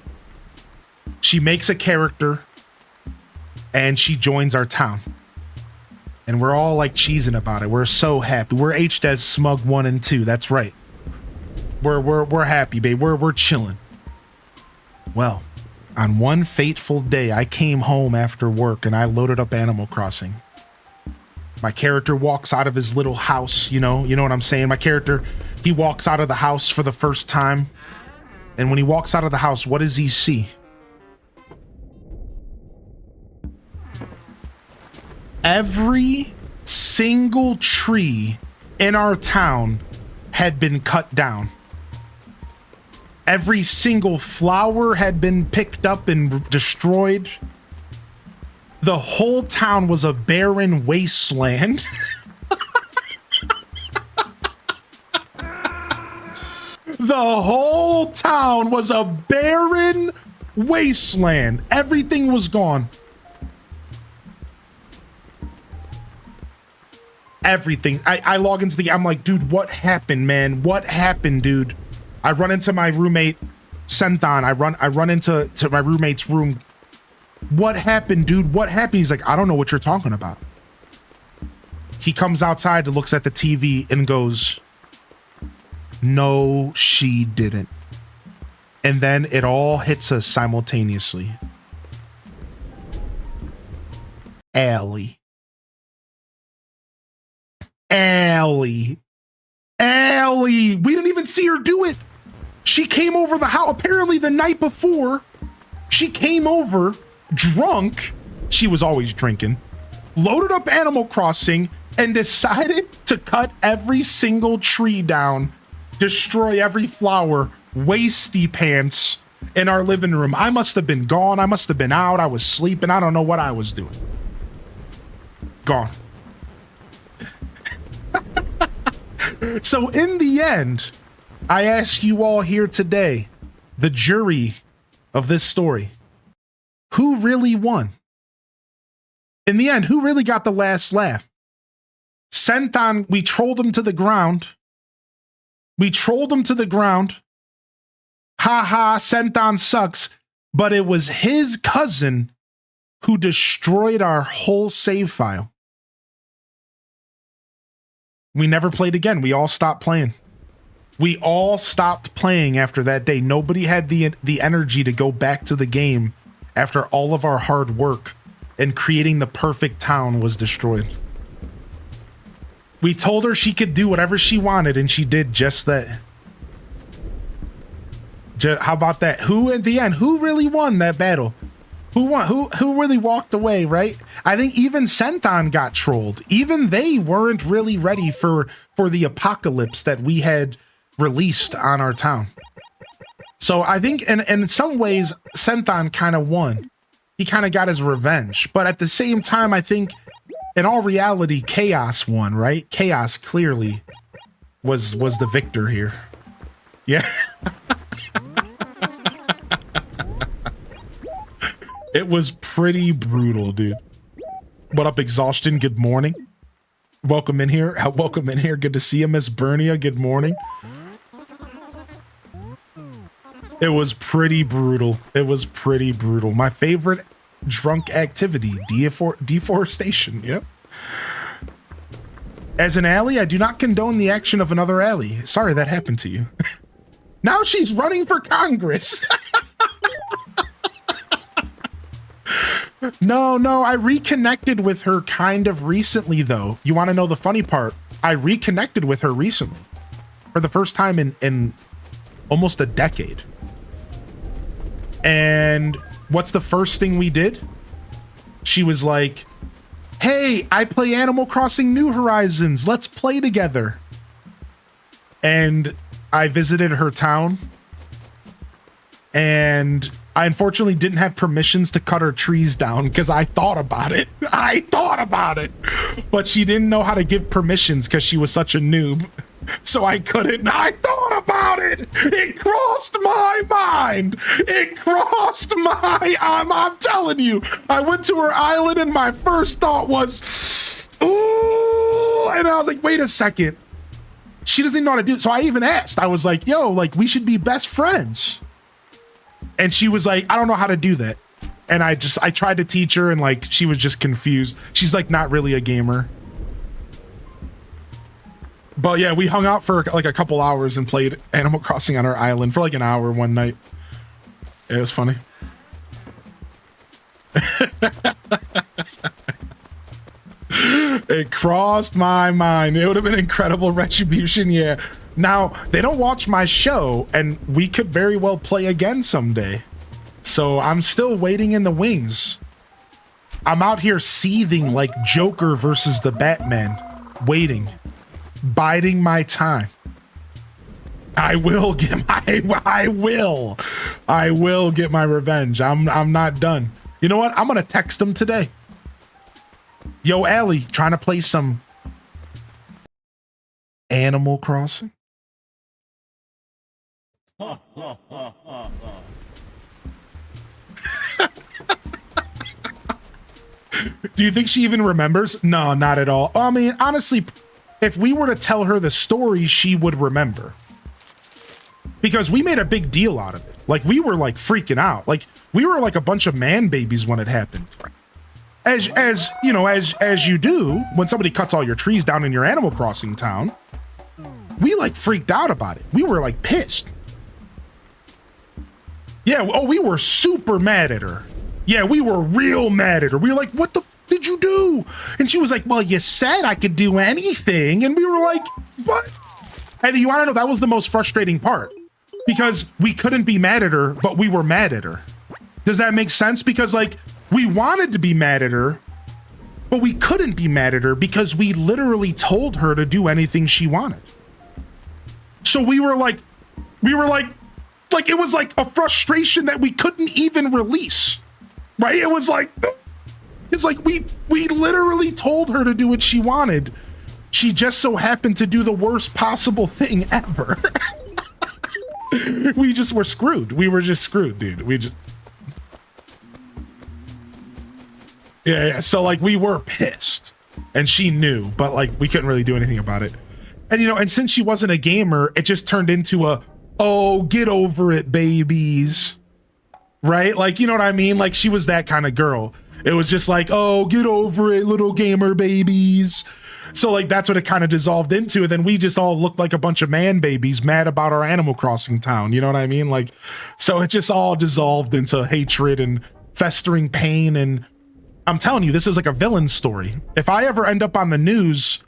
She makes a character and she joins our town. And we're all like cheesing about it. We're so happy. We're HDES Smug 1 and 2. That's right. We're happy, babe. We're chilling. Well, on one fateful day, I came home after work and I loaded up Animal Crossing. My character walks out of his little house, you know what I'm saying? My character, he walks out of the house for the first time. And when he walks out of the house, what does he see? Every single tree in our town had been cut down. Every single flower had been picked up and destroyed. The whole town was a barren wasteland. The whole town was a barren wasteland. Everything was gone. Everything. I log into the, I'm like, dude, what happened, man? What happened, dude? I run into my roommate, Senton. I run into my roommate's room. What happened, dude? What happened? He's like, I don't know what you're talking about. He comes outside, looks at the TV and goes, no, she didn't. And then it all hits us simultaneously. Allie. Allie. We didn't even see her do it. She came over the house. Apparently the night before, she came over drunk. She was always drinking. Loaded up Animal Crossing and decided to cut every single tree down, destroy every flower, wasty pants in our living room. I must have been gone. I must have been out. I was sleeping. I don't know what I was doing. Gone. So in the end, I ask you all here today, the jury of this story, who really won? In the end, who really got the last laugh? Senton, we trolled him to the ground. We trolled him to the ground. Ha ha, Senton sucks. But it was his cousin who destroyed our whole save file. We never played again. We all stopped playing. We all stopped playing after that day. Nobody had the energy to go back to the game after all of our hard work and creating the perfect town was destroyed. We told her she could do whatever she wanted, and she did just that. How about that? Who at the end? Who really won that battle? Who won? Who really walked away, right? I think even Senton got trolled. Even they weren't really ready for the apocalypse that we had released on our town. So I think in some ways, Senton kind of won. He kind of got his revenge. But at the same time, I think in all reality, Chaos won, right? Chaos clearly was the victor here. Yeah. It was pretty brutal, dude. What up, Exhaustion? Good morning. Welcome in here. Welcome in here. Good to see you, Miss Bernia. Good morning. It was pretty brutal. It was pretty brutal. My favorite drunk activity, deforestation. Yep. As an ally, I do not condone the action of another ally. Sorry that happened to you. Now she's running for Congress. No, I reconnected with her kind of recently, though. You want to know the funny part? I reconnected with her recently. For the first time in almost a decade. And what's the first thing we did? She was like, hey, I play Animal Crossing New Horizons. Let's play together. And I visited her town. And I unfortunately didn't have permissions to cut her trees down because I thought about it. But she didn't know how to give permissions because she was such a noob. So I couldn't. I thought about it. It crossed my mind. I'm telling you. I went to her island and my first thought was, ooh. And I was like, wait a second. She doesn't even know how to do it. So I even asked. I was like, yo, like, we should be best friends. And she was like, I don't know how to do that. And I tried to teach her and like, she was just confused. She's like, not really a gamer. But yeah, we hung out for like a couple hours and played Animal Crossing on our island for like an hour one night. It was funny. It crossed my mind. It would have been incredible retribution, yeah. Now, they don't watch my show, and we could very well play again someday. So I'm still waiting in the wings. I'm out here seething like Joker versus the Batman, waiting. Biding my time. I will get my revenge. I'm not done. You know what? I'm gonna text him today. Yo, Allie, trying to play some Animal Crossing? Do you think she even remembers? No, not at all. I mean, honestly, if we were to tell her the story, she would remember. Because we made a big deal out of it. Like, we were, like, freaking out. Like, we were like a bunch of man babies when it happened. As you know, as you do, when somebody cuts all your trees down in your Animal Crossing town, we, like, freaked out about it. We were, like, pissed. Yeah, oh, we were super mad at her. Yeah, we were real mad at her. We were like, what the did you do? And she was like, well, you said I could do anything. And we were like, what? And you want to know, that was the most frustrating part. Because we couldn't be mad at her, but we were mad at her. Does that make sense? Because, like, we wanted to be mad at her, but we couldn't be mad at her because we literally told her to do anything she wanted. So we were like, it was like a frustration that we couldn't even release. Right? It was like, we literally told her to do what she wanted. She just so happened to do the worst possible thing ever. We just were screwed. We were just screwed, dude. Yeah. So like we were pissed and she knew, but like we couldn't really do anything about it. And you know, and since she wasn't a gamer, it just turned into a, oh, get over it, babies. Right? Like, you know what I mean? Like she was that kind of girl. It was just like, oh, get over it, little gamer babies. So like that's what it kind of dissolved into. And then we just all looked like a bunch of man babies mad about our Animal Crossing town. You know what I mean? Like, so it just all dissolved into hatred and festering pain. And I'm telling you, this is like a villain story. If I ever end up on the news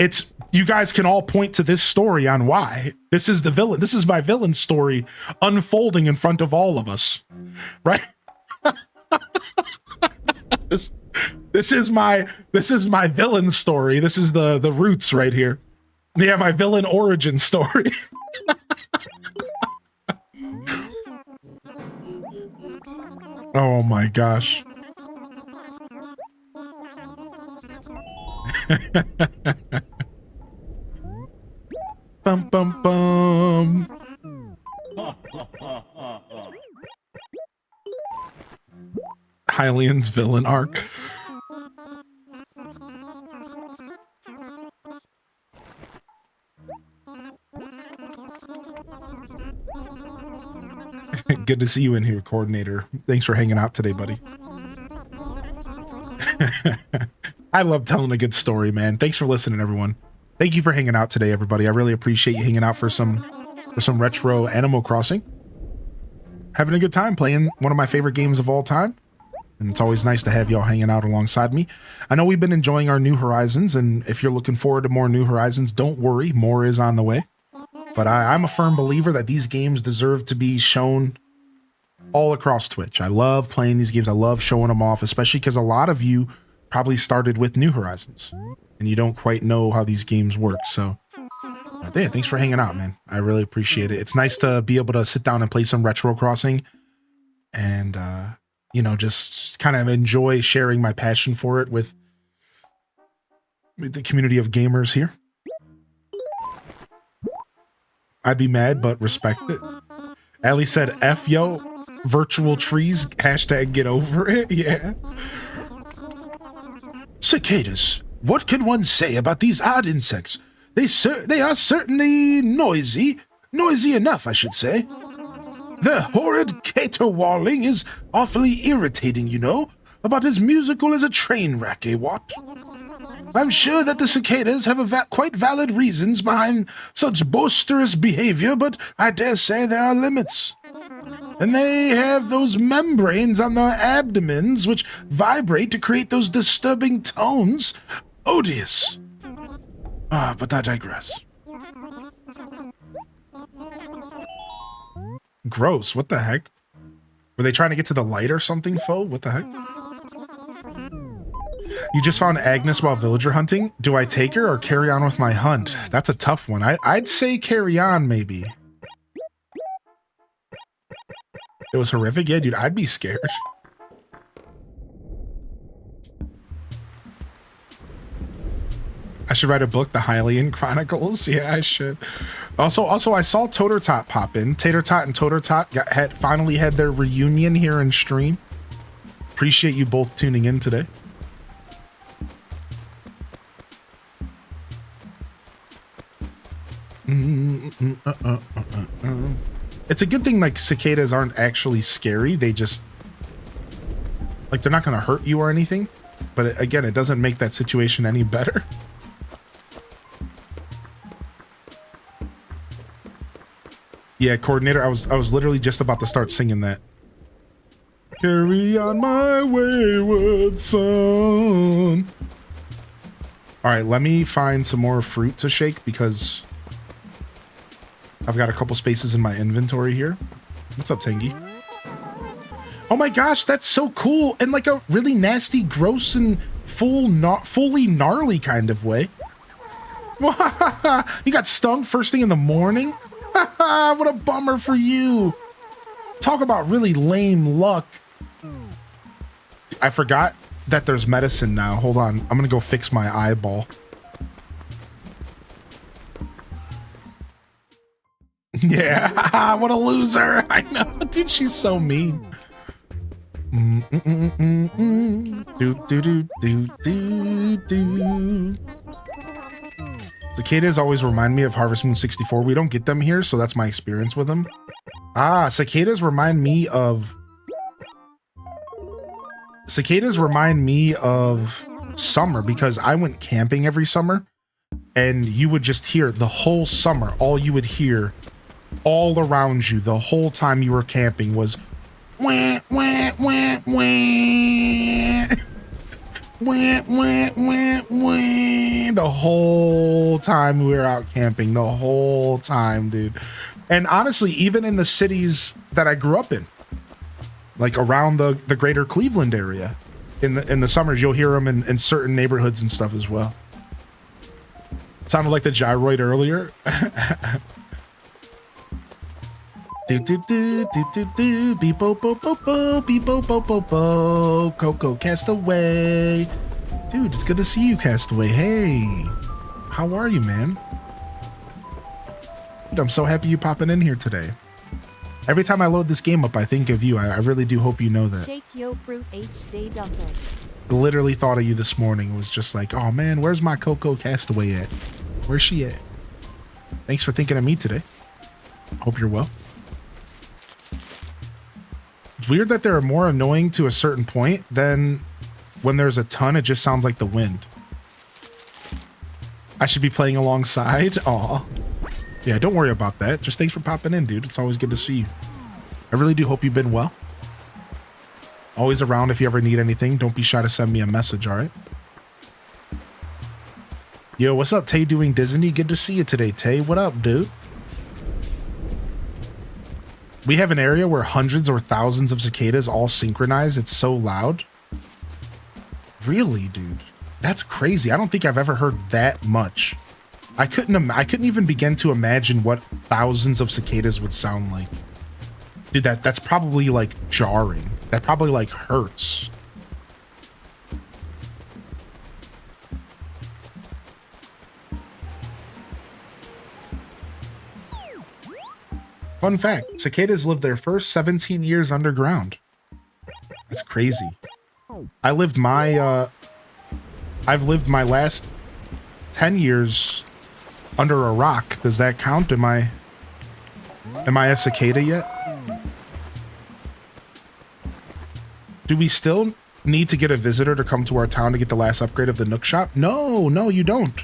It's you guys can all point to this story on why. This is the villain. This is my villain story unfolding in front of all of us. Right? This is my villain story. This is the roots right here. Yeah, my villain origin story. Oh my gosh. Bum bum bum. Hylian's villain arc. Good to see you in here, coordinator. Thanks for hanging out today, buddy. I love telling a good story, man. Thanks for listening, everyone. Thank you for hanging out today, everybody. I really appreciate you hanging out for some retro Animal Crossing. Having a good time playing one of my favorite games of all time. And it's always nice to have y'all hanging out alongside me. I know we've been enjoying our New Horizons, and if you're looking forward to more New Horizons, don't worry, more is on the way. But I'm a firm believer that these games deserve to be shown all across Twitch. I love playing these games. I love showing them off, especially because a lot of you probably started with New Horizons and you don't quite know how these games work. So yeah, thanks for hanging out, man. I really appreciate it. It's nice to be able to sit down and play some Retro Crossing and, you know, just kind of enjoy sharing my passion for it with the community of gamers here. I'd be mad, but respect it. Allie said, F yo, virtual trees, hashtag get over it. Yeah. Cicadas. What can one say about these odd insects? They are certainly noisy. Noisy enough, I should say. Their horrid caterwauling is awfully irritating, you know. About as musical as a train wreck, eh, what? I'm sure that the cicadas have quite valid reasons behind such boisterous behavior, but I dare say there are limits. And they have those membranes on their abdomens which vibrate to create those disturbing tones. Odious. But I digress. Gross. What the heck? Were they trying to get to the light or something, foe? What the heck? You just found Agnes while villager hunting. Do I take her or carry on with my hunt? That's a tough one. I'd say carry on, maybe. It was horrific? Yeah, dude, I'd be scared. I should write a book, The Hylian Chronicles. Yeah, I should. Also, I saw Tater Tot pop in. Tater Tot and Tater Tot finally had their reunion here in stream. Appreciate you both tuning in today. It's a good thing, like, cicadas aren't actually scary. They just, like, they're not going to hurt you or anything. But again, it doesn't make that situation any better. Yeah, coordinator, I was literally just about to start singing that. Carry on my wayward son. All right, let me find some more fruit to shake because I've got a couple spaces in my inventory here. What's up, Tangy? Oh my gosh, that's so cool. In like a really nasty, gross, and fully gnarly kind of way. You got stung first thing in the morning? What a bummer for you. Talk about really lame luck. I forgot that there's medicine now. Hold on. I'm going to go fix my eyeball. Yeah, what a loser. I know. Dude, she's so mean. Cicadas always remind me of Harvest Moon 64. We don't get them here, so that's my experience with them. Cicadas remind me of summer because I went camping every summer and you would just hear the whole summer, all you would hear all around you the whole time you were camping was wah, wah, wah, wah. Wah, wah, wah, wah. The whole time we were out camping, the whole time, dude. And honestly, even in the cities that I grew up in, like around the greater Cleveland area, in the summers, you'll hear them in certain neighborhoods and stuff as well. Sounded like the gyroid earlier. Do do do do do do beep bo bo bo bo beep bo bo bo bo Coco Castaway. Dude, it's good to see you, Castaway. Hey, how are you, man? Dude, I'm so happy you popping in here today. Every time I load this game up, I think of you. I really do hope you know that.
Shake yo fruit H-Day dumper.
Literally thought of you this morning. It was just like, oh man, where's my Coco Castaway at? Where's she at? Thanks for thinking of me today. Hope you're well. It's weird that they're more annoying to a certain point than when there's a ton, it just sounds like the wind. I should be playing alongside. Aw. Yeah, don't worry about that. Just thanks for popping in, dude. It's always good to see you. I really do hope you've been well. Always around if you ever need anything. Don't be shy to send me a message, all right? Yo, what's up, Tay doing Disney? Good to see you today, Tay. What up, dude? We have an area where hundreds or thousands of cicadas all synchronize. It's so loud. Really, dude? That's crazy. I don't think I've ever heard that much. I couldn't even begin to imagine what thousands of cicadas would sound like. Dude, that's probably like jarring. That probably like hurts. Fun fact, cicadas lived their first 17 years underground. That's crazy. I've lived my last 10 years under a rock. Does that count? Am I a cicada yet? Do we still need to get a visitor to come to our town to get the last upgrade of the Nook Shop? No, you don't.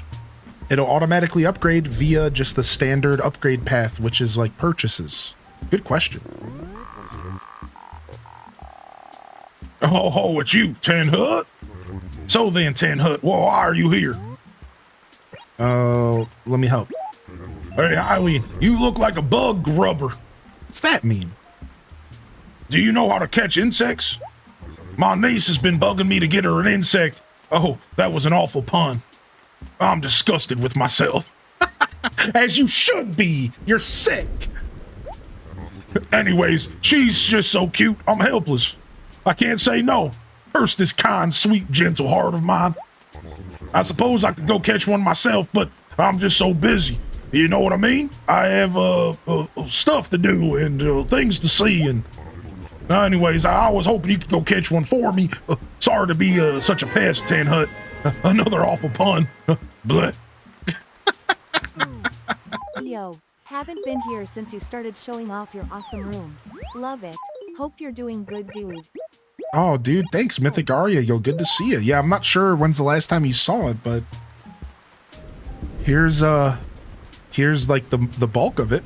It'll automatically upgrade via just the standard upgrade path, which is like purchases. Good question. Oh, it's you, Tin Hut? So then, Tin Hut, why are you here? Let me help. Hey, Eileen, you look like a bug grubber. What's that mean? Do you know how to catch insects? My niece has been bugging me to get her an insect. Oh, that was an awful pun. I'm disgusted with myself. As you should be. You're sick. Anyways, she's just so cute, I'm helpless. I can't say no. Curse this kind, sweet, gentle heart of mine. I suppose I could go catch one myself, but I'm just so busy. You know what I mean? I have stuff to do and things to see. And anyways, I was hoping you could go catch one for me. Sorry to be such a pest, Tin Hut. Another awful pun. Bleh.
Yo, haven't been here since you started showing off your awesome room. Love it. Hope you're doing good, dude.
Oh, dude, thanks, Mythic Arya. Yo, good to see you. Yeah, I'm not sure when's the last time you saw it, but here's like the bulk of it.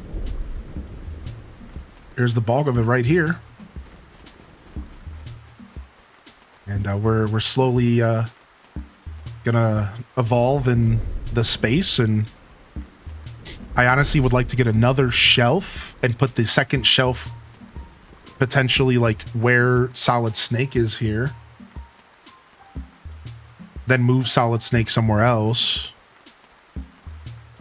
Here's the bulk of it right here. And we're slowly gonna evolve in the space, and I honestly would like to get another shelf and put the second shelf potentially like where Solid Snake is here, then move Solid Snake somewhere else,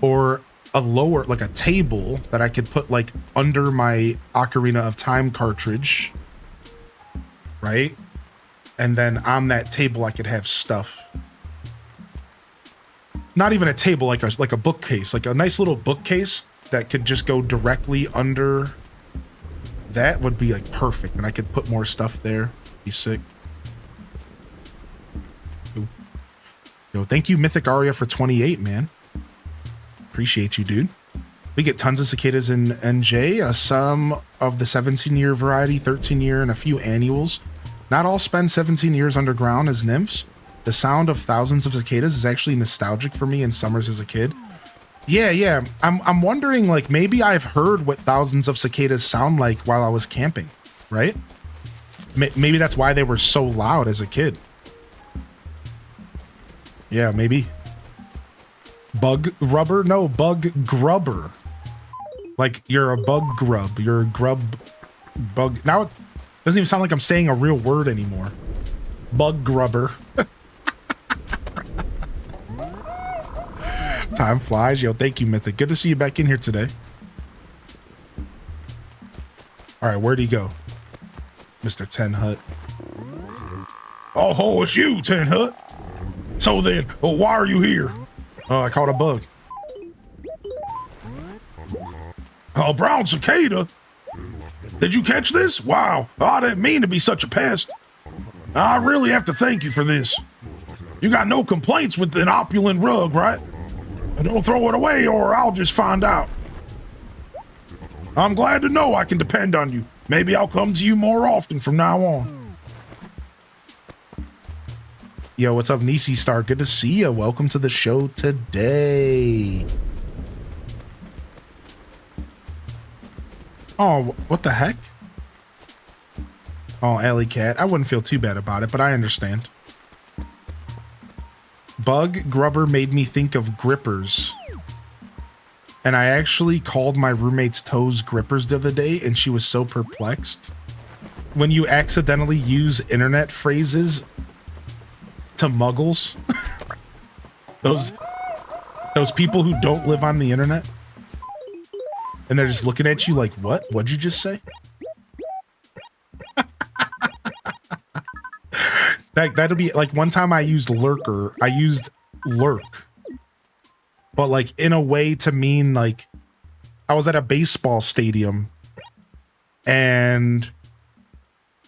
or a lower, like a table that I could put like under my Ocarina of Time cartridge, right? And then on that table I could have stuff. Not even a table, like a bookcase, like a nice little bookcase that could just go directly under. That would be like perfect, and I could put more stuff there. Be sick. Ooh. Yo, thank you, Mythic Arya, for 28, man. Appreciate you, dude. We get tons of cicadas in NJ, some of the 17-year variety, 13-year, and a few annuals. Not all spend 17 years underground as nymphs. The sound of thousands of cicadas is actually nostalgic for me in summers as a kid. Yeah. I'm wondering, like, maybe I've heard what thousands of cicadas sound like while I was camping, right? Maybe that's why they were so loud as a kid. Yeah, maybe. Bug rubber? No, bug grubber. Like you're a bug grub. You're a grub bug. Now it doesn't even sound like I'm saying a real word anymore. Bug grubber. Time flies. Yo, thank you, Mythic. Good to see you back in here today. All right, where'd he go? Mr. Ten Hut. Oh, it's you, Ten Hut. So then, why are you here? I caught a bug. A brown cicada? Did you catch this? Wow, I didn't mean to be such a pest. I really have to thank you for this. You got no complaints with an opulent rug, right? Don't throw it away or I'll just find out. I'm glad to know I can depend on you. Maybe I'll come to you more often from now on. Yo, what's up, Nisi Star? Good to see you. Welcome to the show today. Oh, what the heck? Oh, Alley Cat. I wouldn't feel too bad about it, but I understand. Bug grubber made me think of grippers. And I actually called my roommate's toes grippers the other day, and she was so perplexed. When you accidentally use internet phrases to muggles, those people who don't live on the internet, and they're just looking at you like, what? What'd you just say? That'll be like one time I used Lurker. I used lurk. But like in a way to mean like I was at a baseball stadium and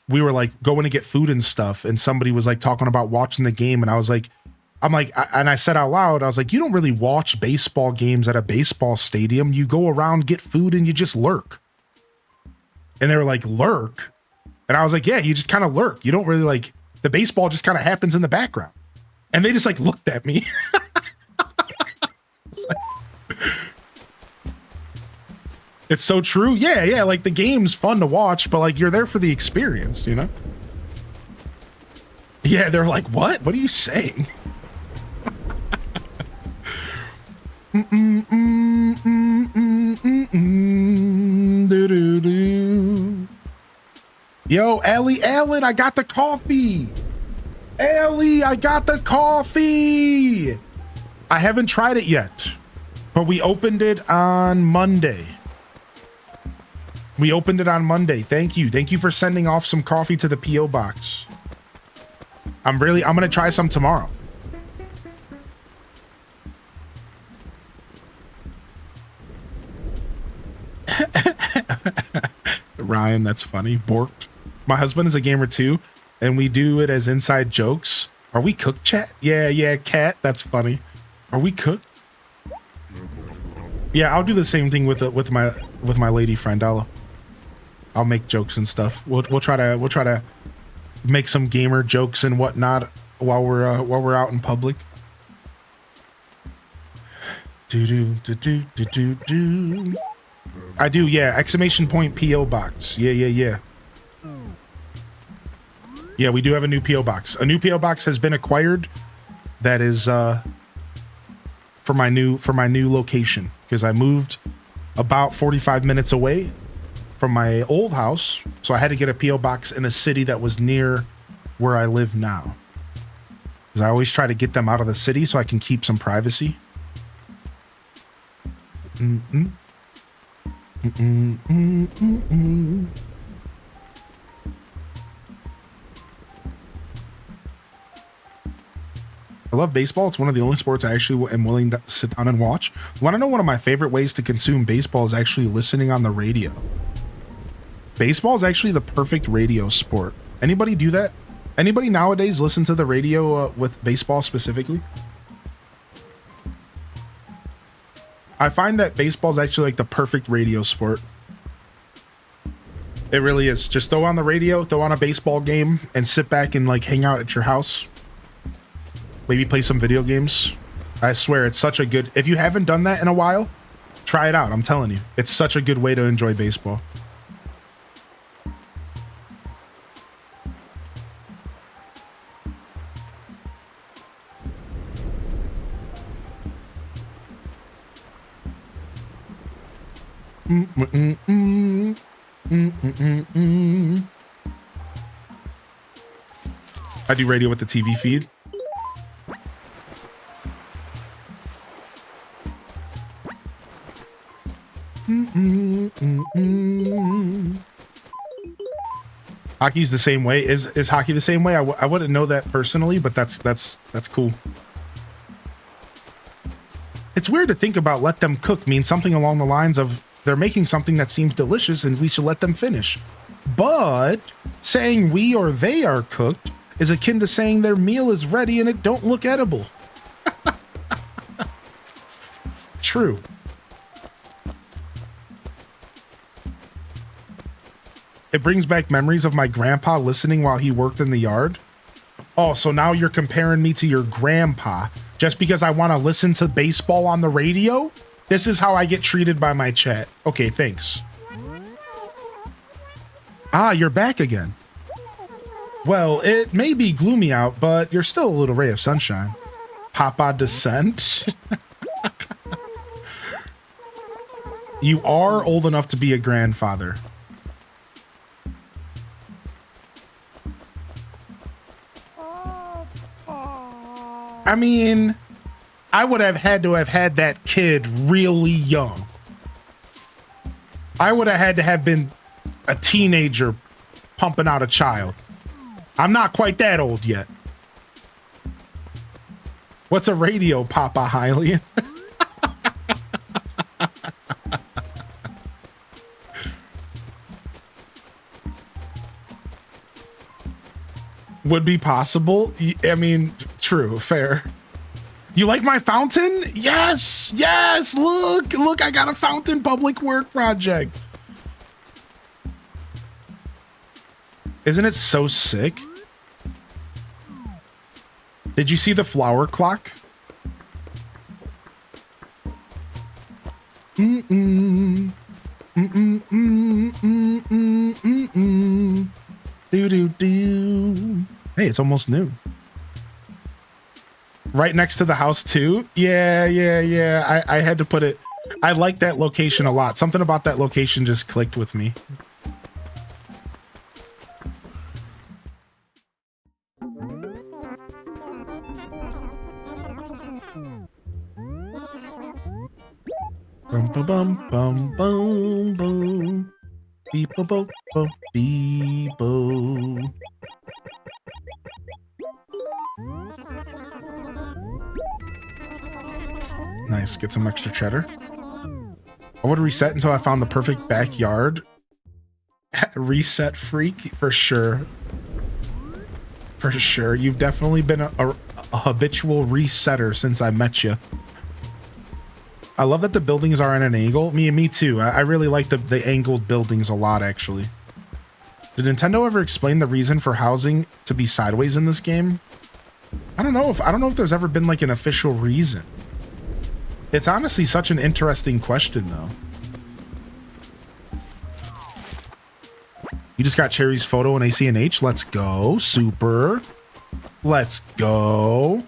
we were like going to get food and stuff. And somebody was like talking about watching the game. And I was like, and I said out loud, I was like, you don't really watch baseball games at a baseball stadium. You go around, get food, and you just lurk. And they were like, lurk? And I was like, yeah, you just kind of lurk. You don't really like, the baseball just kind of happens in the background. And they just like looked at me. It's so true. Yeah, like the game's fun to watch, but like you're there for the experience, you know? Yeah, they're like, what? What are you saying? Yo, Ellie Allen, I got the coffee. Ellie, I got the coffee. I haven't tried it yet, but we opened it on Monday. Thank you. Thank you for sending off some coffee to the P.O. box. I'm gonna try some tomorrow. Ryan, that's funny. Borked. My husband is a gamer too, and we do it as inside jokes. Are we cooked, chat? Yeah, cat. That's funny. Are we cooked? Yeah, I'll do the same thing with my lady friend. I'll make jokes and stuff. We'll try to make some gamer jokes and whatnot while we're out in public. Do. I do, yeah. Exclamation point P.O. box. Yeah. Yeah, we do have a new P.O. box. A new P.O. box has been acquired. That is for my new location, because I moved about 45 minutes away from my old house, so I had to get a P.O. box in a city that was near where I live now. Because I always try to get them out of the city so I can keep some privacy. I love baseball. It's one of the only sports I actually am willing to sit down and watch. Want to know one of my favorite ways to consume baseball is actually listening on the radio. Baseball is actually the perfect radio sport. Anybody do that? Anybody nowadays listen to the radio with baseball specifically? I find that baseball is actually like the perfect radio sport. It really is. Just throw on the radio, throw on a baseball game, and sit back and like hang out at your house. Maybe play some video games. I swear it's such a good... If you haven't done that in a while, try it out. I'm telling you. It's such a good way to enjoy baseball. I do radio with the TV feed. Hockey's the same way. Is hockey the same way? I wouldn't know that personally, but that's cool. It's weird to think about let them cook means something along the lines of they're making something that seems delicious and we should let them finish. But saying we or they are cooked is akin to saying their meal is ready and it don't look edible. True. It brings back memories of my grandpa listening while he worked in the yard. Oh, so now you're comparing me to your grandpa just because I want to listen to baseball on the radio? This is how I get treated by my chat. Okay, thanks. Ah, you're back again. Well, it may be gloomy out, but you're still a little ray of sunshine. Papa descent. You are old enough to be a grandfather. I mean, I would have had to have had that kid really young. I would have had to have been a teenager pumping out a child. I'm not quite that old yet. What's a radio, Papa Hylian? Would be possible. I mean, true, fair. You like my fountain? Yes, yes. Look, I got a fountain public work project. Isn't it so sick? Did you see the flower clock? Do do do. Hey, it's almost noon. Right next to the house too. Yeah. I had to put it. I like that location a lot. Something about that location just clicked with me. Bum bum bum bum bum bum. Beep bo bo bo beep bo. Nice, get some extra cheddar. I would reset until I found the perfect backyard. Reset freak, for sure. For sure. You've definitely been a habitual resetter since I met you. I love that the buildings are at an angle. Me too. I really like the angled buildings a lot, actually. Did Nintendo ever explain the reason for housing to be sideways in this game? I don't know if there's ever been like an official reason. It's honestly such an interesting question, though. You just got Cherry's photo in ACNH. Let's go. Super. Let's go.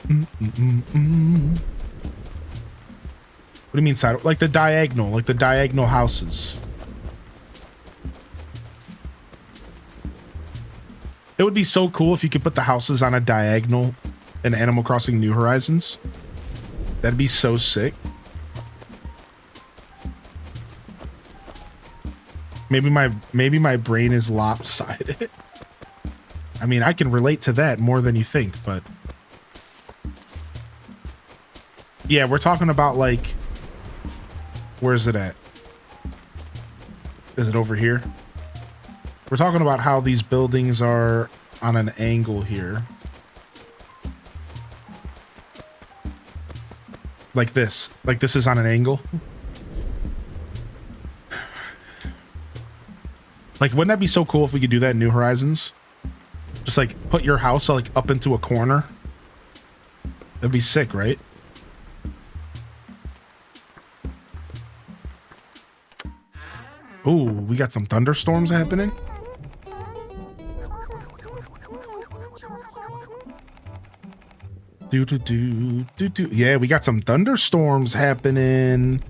What do you mean side? Like the diagonal houses. It would be so cool if you could put the houses on a diagonal in Animal Crossing New Horizons. That'd be so sick. Maybe my brain is lopsided. I mean, I can relate to that more than you think, but yeah, we're talking about like, where's it at? Is it over here? We're talking about how these buildings are on an angle here. Like this. Like this is on an angle. Like, wouldn't that be so cool if we could do that in New Horizons? Just like put your house like up into a corner. That'd be sick, right? Ooh, we got some thunderstorms happening. Do. Yeah, we got some thunderstorms happening.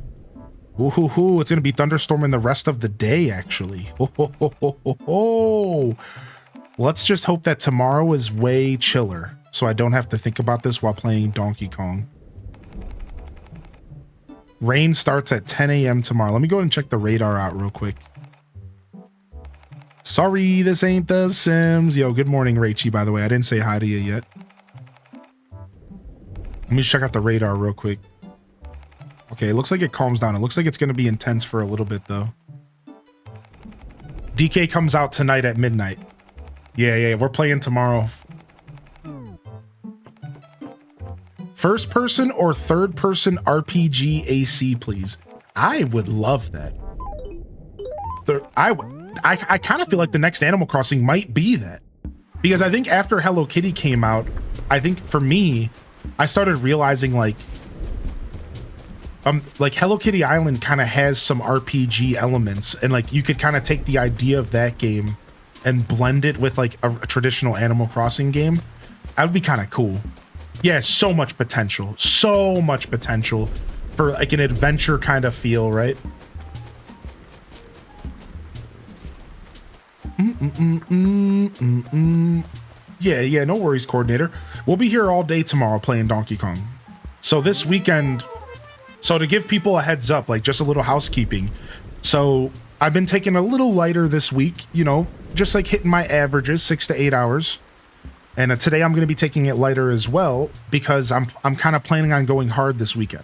Ooh, hoo, hoo. It's going to be thunderstorming the rest of the day, actually. Ho, ho, ho, ho, ho, ho. Let's just hope that tomorrow is way chiller, so I don't have to think about this while playing Donkey Kong. Rain starts at 10 a.m. tomorrow. Let me go ahead and check the radar out real quick. Sorry, this ain't The Sims. Yo, good morning, Rachie, by the way. I didn't say hi to you yet. Let me check out the radar real quick. Okay, it looks like it calms down. It looks like it's going to be intense for a little bit, though. DK comes out tonight at midnight. Yeah, we're playing tomorrow. First person or third person RPG AC, please. I would love that. I kind of feel like the next Animal Crossing might be that. Because I think after Hello Kitty came out, I think for me, I started realizing like Hello Kitty Island kind of has some RPG elements, and like you could kind of take the idea of that game and blend it with like a traditional Animal Crossing game. That would be kind of cool. Yeah, so much potential for like an adventure kind of feel, right? Yeah, no worries, coordinator. We'll be here all day tomorrow playing Donkey Kong. So this weekend, so to give people a heads up, like just a little housekeeping. So I've been taking a little lighter this week, you know, just like hitting my averages, 6 to 8 hours. And today I'm going to be taking it lighter as well because I'm kind of planning on going hard this weekend.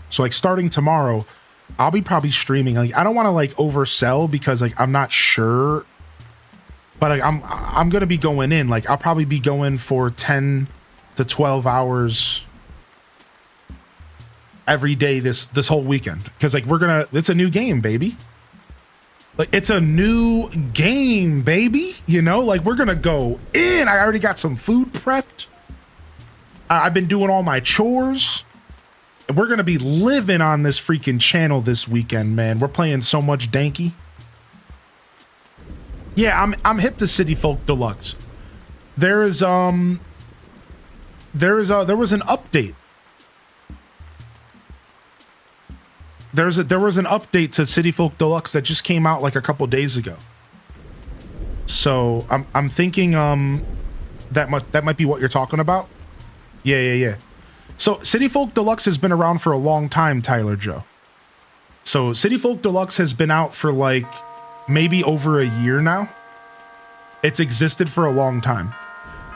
So like starting tomorrow, I'll be probably streaming. Like I don't want to like oversell because like I'm not sure, but like I'm going to be going in. Like I'll probably be going for 10 to 12 hours every day this whole weekend because like it's a new game, baby. Like it's a new game, baby. You know, like we're gonna go in. I already got some food prepped. I've been doing all my chores. And we're gonna be living on this freaking channel this weekend, man. We're playing so much Danky. Yeah, I'm hip to City Folk Deluxe. There was an update. There was an update to City Folk Deluxe that just came out like a couple days ago. So I'm thinking that might be what you're talking about. Yeah. So City Folk Deluxe has been around for a long time, Tyler Joe. So City Folk Deluxe has been out for like maybe over a year now. It's existed for a long time.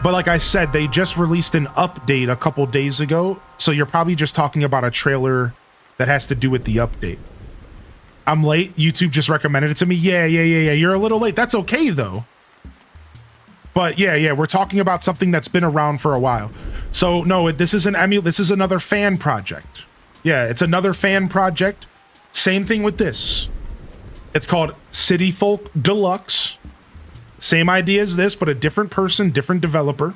But like I said, they just released an update a couple days ago. So you're probably just talking about a trailer that has to do with the update. I'm late. YouTube just recommended it to me. Yeah. You're a little late. That's okay though. But yeah, we're talking about something that's been around for a while. So no, this is another fan project. Yeah, it's another fan project. Same thing with this. It's called City Folk Deluxe. Same idea as this, but a different person, different developer.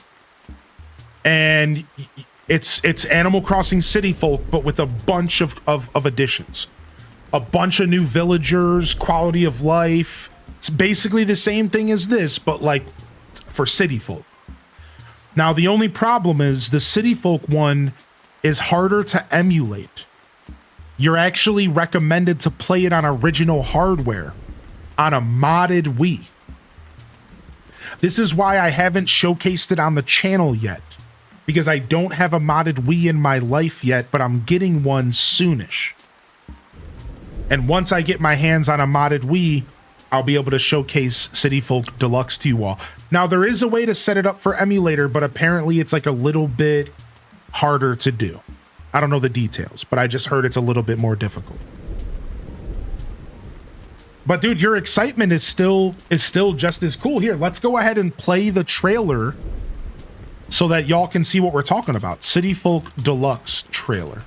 And it's Animal Crossing City Folk, but with a bunch of additions. A bunch of new villagers, quality of life. It's basically the same thing as this, but like for City Folk. Now, the only problem is the City Folk one is harder to emulate. You're actually recommended to play it on original hardware, on a modded Wii. This is why I haven't showcased it on the channel yet, because I don't have a modded Wii in my life yet, but I'm getting one soonish. And once I get my hands on a modded Wii, I'll be able to showcase City Folk Deluxe to you all. Now, there is a way to set it up for emulator, but apparently it's like a little bit harder to do. I don't know the details, but I just heard it's a little bit more difficult. But dude, your excitement is still just as cool. Here, let's go ahead and play the trailer so that y'all can see what we're talking about. City Folk Deluxe trailer.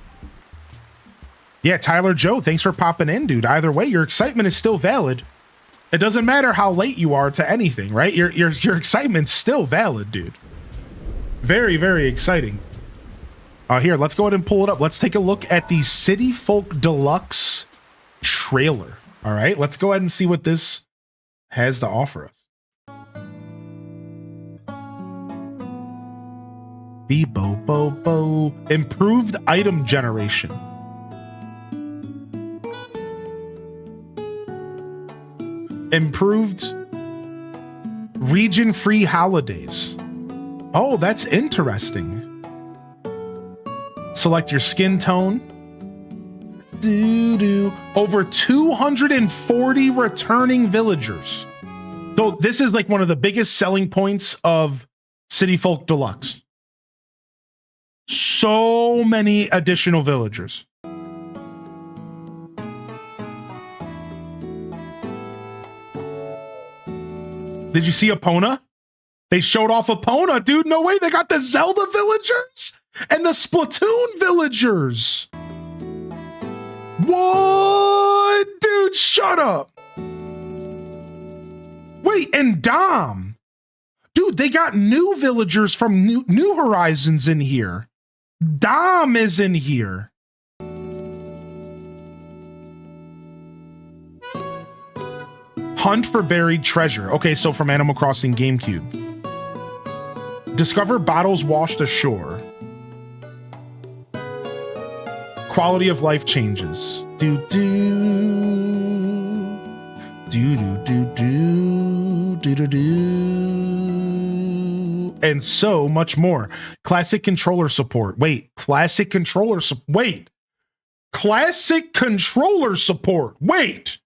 Yeah, Tyler Joe, thanks for popping in, dude. Either way, your excitement is still valid. It doesn't matter how late you are to anything, right? Your excitement's still valid, dude. Very, very exciting. Here, let's go ahead and pull it up. Let's take a look at the City Folk Deluxe trailer. All right, let's go ahead and see what this has to offer us. Bo. Improved item generation. Improved region-free holidays. Oh, that's interesting. Select your skin tone. Over 240 returning villagers. So this is like one of the biggest selling points of City Folk Deluxe. So many additional villagers. Did you see Epona? They showed off Epona, dude. No way. They got the Zelda villagers and the Splatoon villagers. What? Dude, shut up. Wait, and Dom. Dude, they got new villagers from New Horizons in here. Dom is in here. Hunt for buried treasure. Okay, so from Animal Crossing GameCube. Discover bottles washed ashore. Quality of life changes. Do do do do do do do do do, and so much more. Classic controller support. Classic controller support. Wait.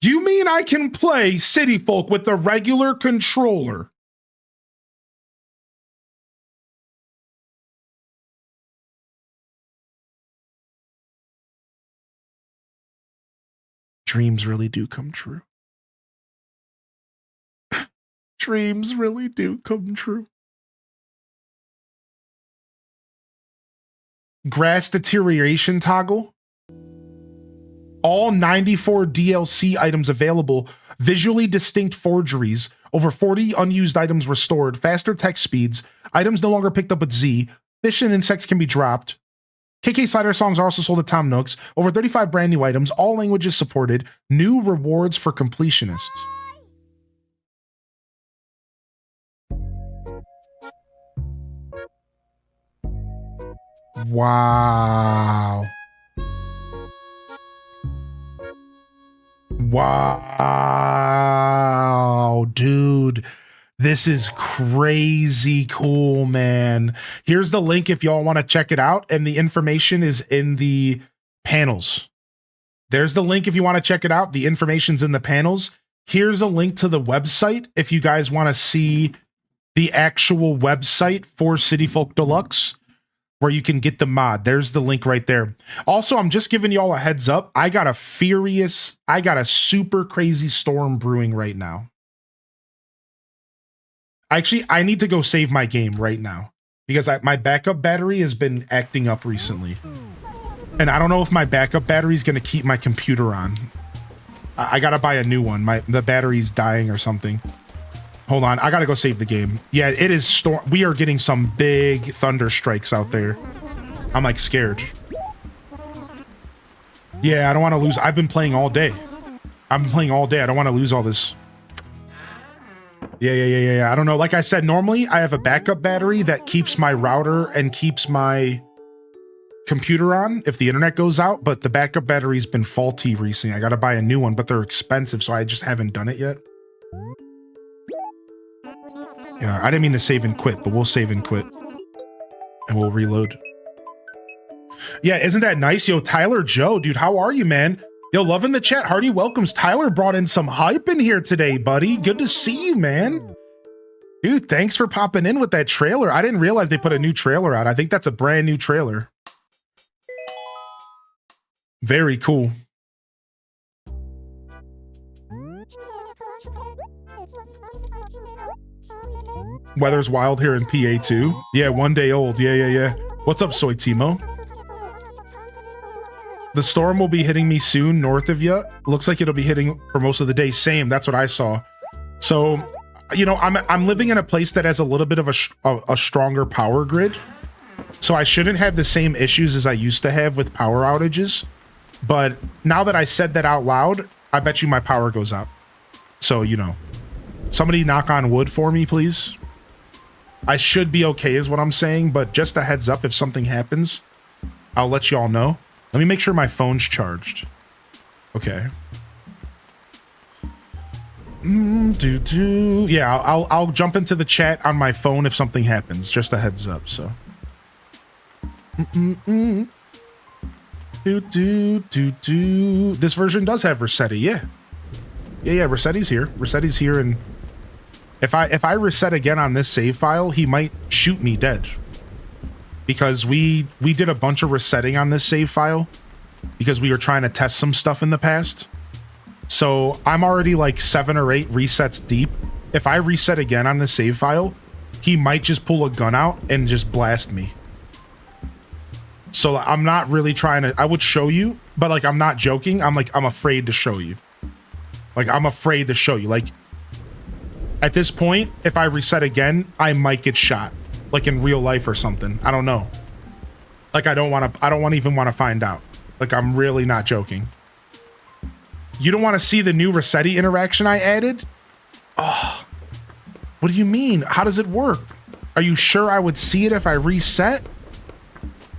You mean I can play City Folk with a regular controller? Dreams really do come true. Dreams really do come true. Grass deterioration toggle. All 94 DLC items available. Visually distinct forgeries. Over 40 unused items restored. Faster text speeds. Items no longer picked up with Z. Fish and insects can be dropped. KK Slider songs are also sold at Tom Nook's. Over 35 brand new items. All languages supported. New rewards for completionists. Wow. Wow, dude. This is crazy cool, man. Here's the link if y'all want to check it out, and the information is in the panels. There's the link if you want to check it out. The information's in the panels. Here's a link to the website if you guys want to see the actual website for City Folk Deluxe, where you can get the mod. There's the link right there. Also, I'm just giving y'all a heads up. I got a super crazy storm brewing right now. Actually, I need to go save my game right now because my backup battery has been acting up recently. And I don't know if my backup battery is going to keep my computer on. I got to buy a new one. The battery's dying or something. Hold on, I gotta go save the game. Yeah, it is storm. We are getting some big thunder strikes out there. I'm like scared. Yeah, I don't want to lose. I've been playing all day. I don't want to lose all this. Yeah. I don't know. Like I said, normally I have a backup battery that keeps my router and keeps my computer on if the internet goes out, but the backup battery's been faulty recently. I gotta buy a new one, but they're expensive, so I just haven't done it yet. Yeah, I didn't mean to save and quit, but we'll save and quit. And we'll reload. Yeah, isn't that nice? Yo, Tyler Joe, dude, how are you, man? Yo, loving the chat. Hearty welcomes. Tyler brought in some hype in here today, buddy. Good to see you, man. Dude, thanks for popping in with that trailer. I didn't realize they put a new trailer out. I think that's a brand new trailer. Very cool. Weather's wild here in PA too. Yeah, 1 day old. Yeah. What's up, Soy Timo? The storm will be hitting me soon north of you. Looks like it'll be hitting for most of the day. Same, that's what I saw. So, you know, I'm living in a place that has a little bit of a stronger power grid. So I shouldn't have the same issues as I used to have with power outages. But now that I said that out loud, I bet you my power goes up. So, you know, somebody knock on wood for me, please. I should be okay is what I'm saying, but just a heads up, if something happens, I'll let you all know. Let me make sure my phone's charged. Okay. Yeah, I'll jump into the chat on my phone if something happens. Just a heads up. So. This version does have Rossetti. Yeah. Rossetti's here. Rossetti's here, and if I reset again on this save file, he might shoot me dead. Because we did a bunch of resetting on this save file because we were trying to test some stuff in the past. So I'm already like 7 or 8 resets deep. If I reset again on this save file, he might just pull a gun out and just blast me. So I'm not really trying to, I would show you, but like, I'm not joking. I'm afraid to show you. Like, I'm afraid to show you. Like, at this point, if I reset again, I might get shot. Like in real life or something. I don't know. Like, I don't even want to find out. Like, I'm really not joking. You don't want to see the new Rossetti interaction I added? Oh, what do you mean? How does it work? Are you sure I would see it if I reset?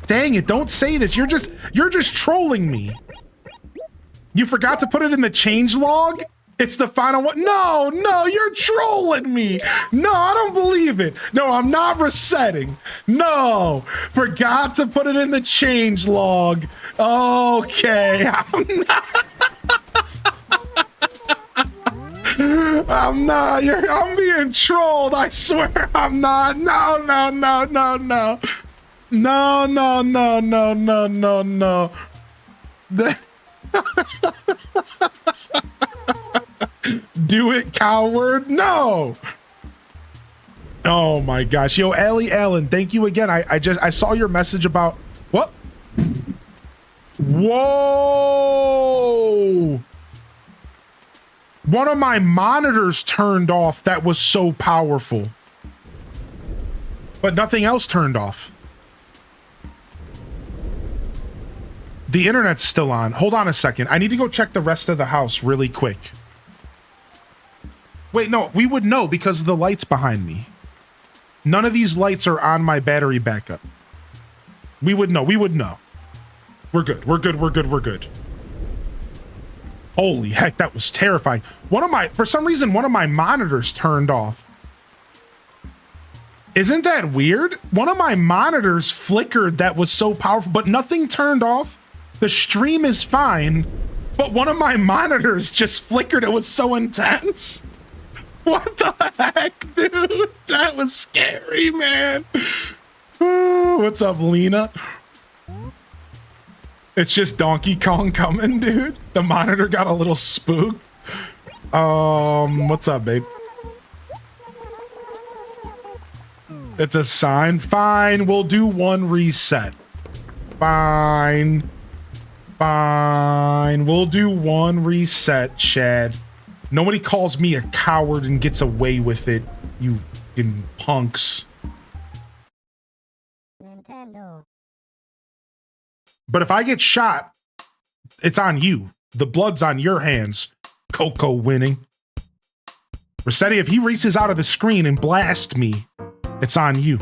Dang it, don't say this. You're just trolling me. You forgot to put it in the change log? It's the final one. No, you're trolling me. No, I don't believe it. No, I'm not resetting. No, forgot to put it in the change log. Okay, I'm not. I'm being trolled. I swear I'm not. No. Do it, coward. No. Oh my gosh. Yo, Allie Allen, thank you again. I saw your message about what? Whoa. One of my monitors turned off that was so powerful. But nothing else turned off. The internet's still on. Hold on a second. I need to go check the rest of the house really quick. Wait, no, we would know because of the lights behind me. None of these lights are on my battery backup. We would know. We're good. Holy heck, that was terrifying. For some reason, one of my monitors turned off. Isn't that weird? One of my monitors flickered that was so powerful, but nothing turned off. The stream is fine, but one of my monitors just flickered. It was so intense. What the heck, dude? That was scary, man. Oh, what's up, Lena? It's just Donkey Kong coming, dude. The monitor got a little spooked. What's up, babe? It's a sign. Fine, we'll do one reset. Fine. We'll do one reset, Chad. Nobody calls me a coward and gets away with it, you fucking punks. Nintendo. But if I get shot, it's on you. The blood's on your hands. Coco winning. Rossetti, if he reaches out of the screen and blasts me, it's on you.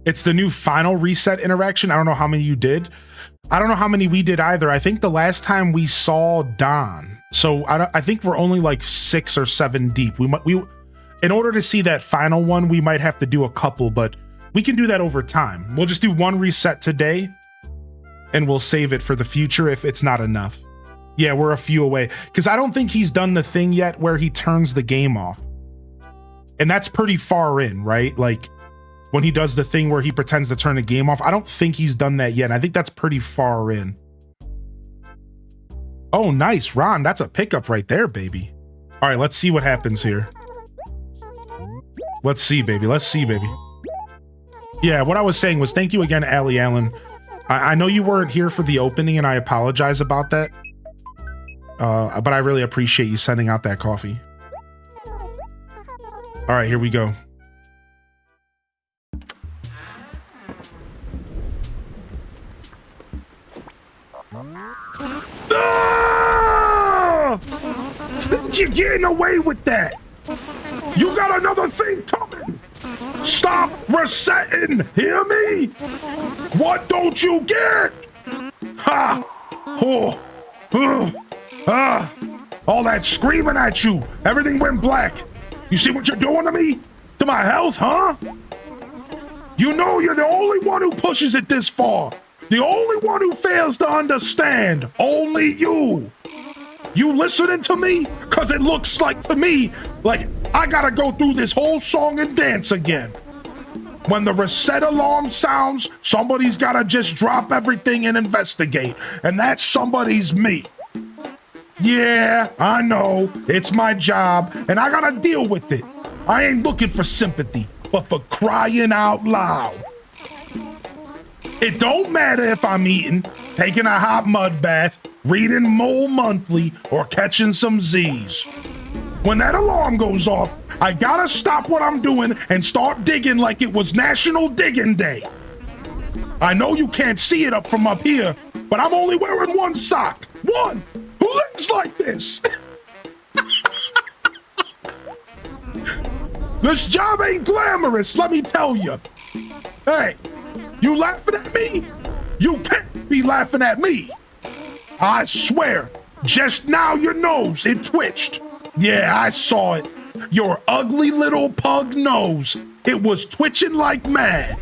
It's the new final reset interaction. I don't know how many you did. I don't know how many we did either. I think the last time we saw Don. So I think we're only like 6 or 7 deep. In order to see that final one, we might have to do a couple, but we can do that over time. We'll just do one reset today and we'll save it for the future if it's not enough. Yeah, we're a few away because I don't think he's done the thing yet where he turns the game off. And that's pretty far in, right? Like, when he does the thing where he pretends to turn the game off. I don't think he's done that yet. I think that's pretty far in. Oh, nice, Ron. That's a pickup right there, baby. All right, let's see what happens here. Let's see, baby. Yeah, what I was saying was thank you again, Allie Allen. I know you weren't here for the opening, and I apologize about that. But I really appreciate you sending out that coffee. All right, here we go. Ah! You're getting away with that. You got another thing coming. Stop resetting! Hear me? What don't you get? Ha! Oh! All that screaming at you. Everything went black. You see what you're doing to me? To my health, huh? You know you're the only one who pushes it this far. The only one who fails to understand. Only you. You listening to me? Cause it looks like to me like I gotta go through this whole song and dance again. When the reset alarm sounds, somebody's gotta just drop everything and investigate. And that somebody's me. Yeah, I know. It's my job, and I gotta deal with it. I ain't looking for sympathy, but for crying out loud. It don't matter if I'm eating, taking a hot mud bath, reading Mole Monthly, or catching some Z's. When that alarm goes off, I gotta stop what I'm doing and start digging like it was National Digging Day. I know you can't see it from up here, but I'm only wearing one sock. One! Who lives like this? This job ain't glamorous, let me tell you. Hey, you laughing at me? You can't be laughing at me. I swear, just now your nose, it twitched. Yeah, I saw it. Your ugly little pug nose. It was twitching like mad.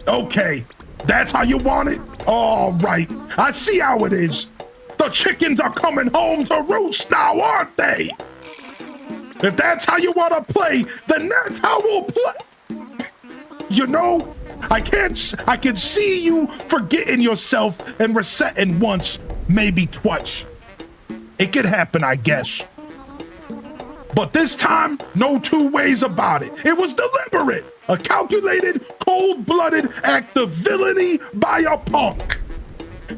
Okay, that's how you want it? All right, I see how it is. The chickens are coming home to roost now, aren't they? If that's how you want to play, then that's how we'll play. You know, I can see you forgetting yourself and resetting once, maybe twice. It could happen, I guess. But this time, no two ways about it. It was deliberate. A calculated, cold-blooded act of villainy by a punk.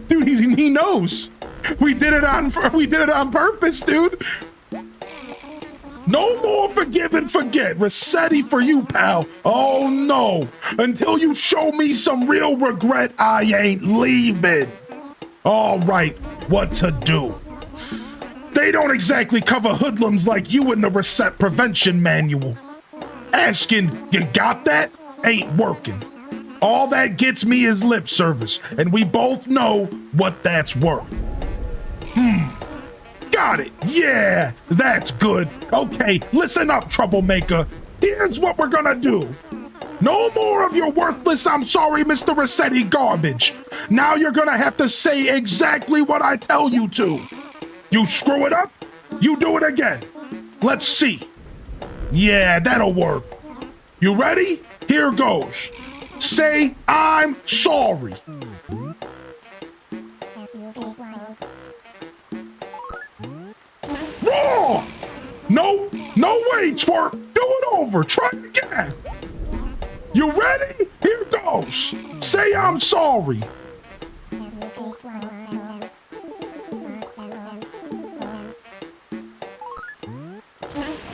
Dude, he knows. We did it on purpose, dude. No more forgive and forget. Resetti for you, pal. Oh no. Until you show me some real regret, I ain't leaving. All right, what to do? They don't exactly cover hoodlums like you in the reset prevention manual. Asking, you got that? Ain't working. All that gets me is lip service, and we both know what that's worth. Got it. Yeah, that's good. Okay, listen up, troublemaker. Here's what we're gonna do. No more of your worthless, I'm sorry, Mr. Rossetti garbage. Now you're gonna have to say exactly what I tell you to. You screw it up, you do it again. Let's see. Yeah, that'll work. You ready? Here goes. Say, I'm sorry. Wrong! No way, twerp. Do it over. Try it again. You ready? Here goes. Say I'm sorry.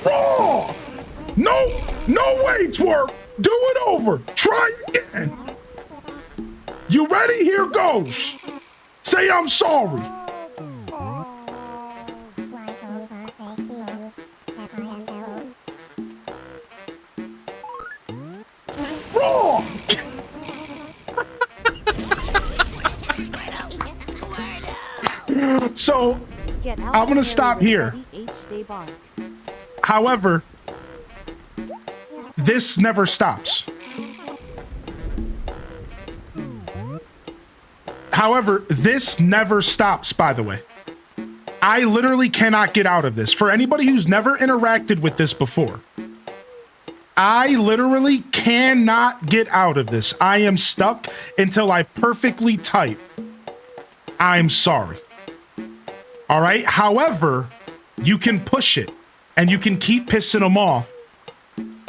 Wrong! No way, twerp. Do it over. Try again. You ready? Here goes. Say I'm sorry. Wrong! So, I'm gonna stop here. However, this never stops. However, this never stops, by the way. I literally cannot get out of this. For anybody who's never interacted with this before, I literally cannot get out of this. I am stuck until I perfectly type, I'm sorry. All right? However, you can push it and you can keep pissing them off.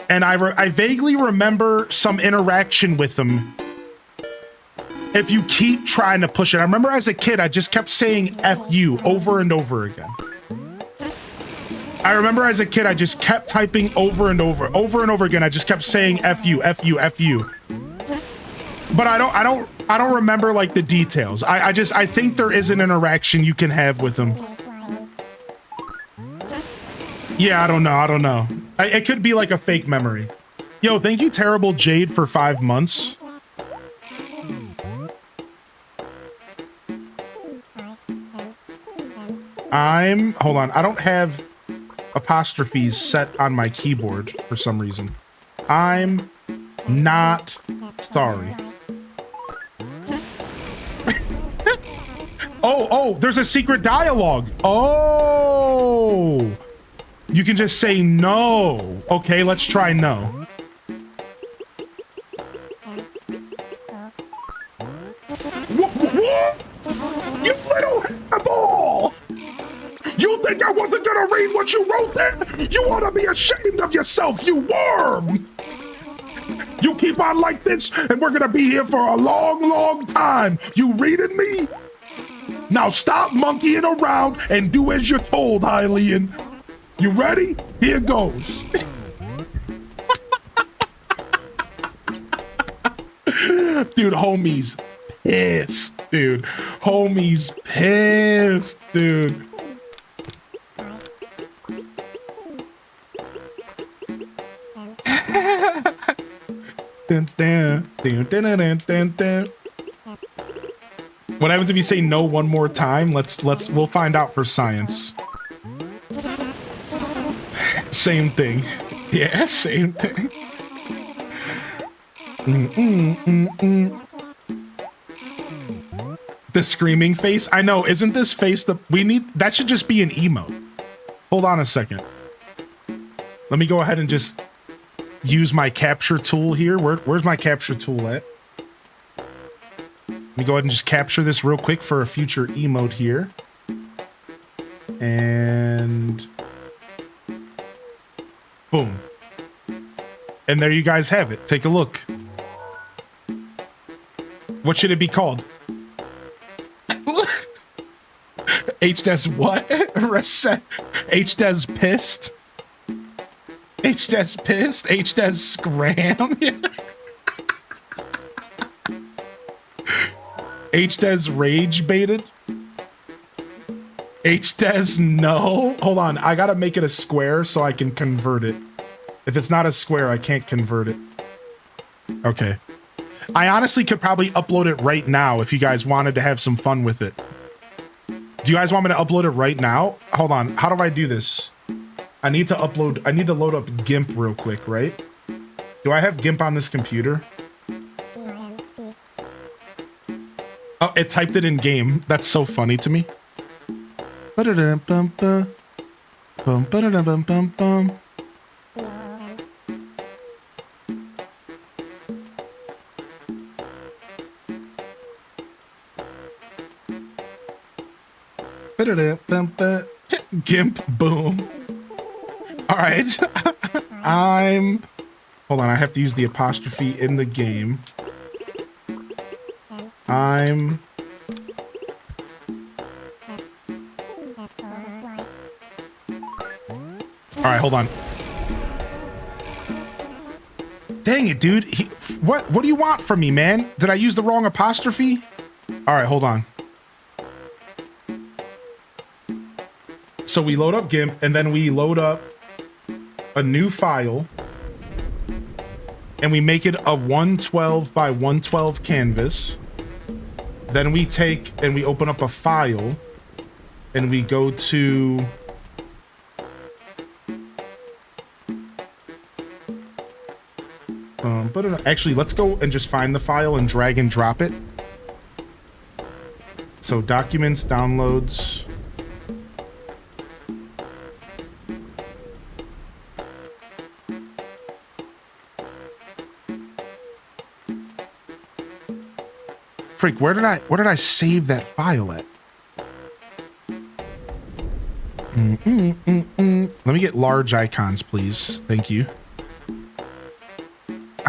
And I vaguely remember some interaction with them if you keep trying to push it. I remember as a kid, I just kept saying F you over and over again. I remember as a kid, I just kept typing over and over and over again. I just kept saying F you, F you, F you. But I don't remember like the details. I think there is an interaction you can have with them. Yeah, I don't know. It could be like a fake memory. Yo, thank you, Terrible Jade, for 5 months. Hold on. I don't have apostrophes set on my keyboard for some reason. I'm not sorry. Oh, there's a secret dialogue. Oh, you can just say no. Okay, let's try no. What? You little ball! You think I wasn't gonna read what you wrote there? You ought to be ashamed of yourself, you worm! You keep on like this, and we're gonna be here for a long, long time. You reading me? Now stop monkeying around and do as you're told, Hylian. You ready? Here goes. Dude, homie's pissed, dude. Homie's pissed, dude. What happens if you say no one more time? We'll find out for science. Same thing. Yeah, same thing. The screaming face? I know, isn't this face that should just be an emote. Hold on a second. Let me go ahead and just use my capture tool here. Where's my capture tool at? Let me go ahead and just capture this real quick for a future emote here. And boom. And there you guys have it. Take a look. What should it be called? HDes what? Reset. HDes pissed. HDes pissed. HDes scram. HDes rage baited. HDes no. Hold on. I gotta make it a square so I can convert it. If it's not a square, I can't convert it. Okay. I honestly could probably upload it right now if you guys wanted to have some fun with it. Do you guys want me to upload it right now? Hold on. How do I do this? I need to load up GIMP real quick, right? Do I have GIMP on this computer? Oh, it typed it in game. That's so funny to me. GIMP boom. All right. Hold on, I have to use the apostrophe in the game. All right, hold on. Dang it, dude. What do you want from me, man? Did I use the wrong apostrophe? All right, hold on. So we load up GIMP, and then we load up a new file, and we make it a 112 by 112 canvas. Then we take and we open up a file, and we go to actually, let's go and just find the file and drag and drop it. So documents, downloads. Freak, where did I save that file at? Let me get large icons, please. Thank you.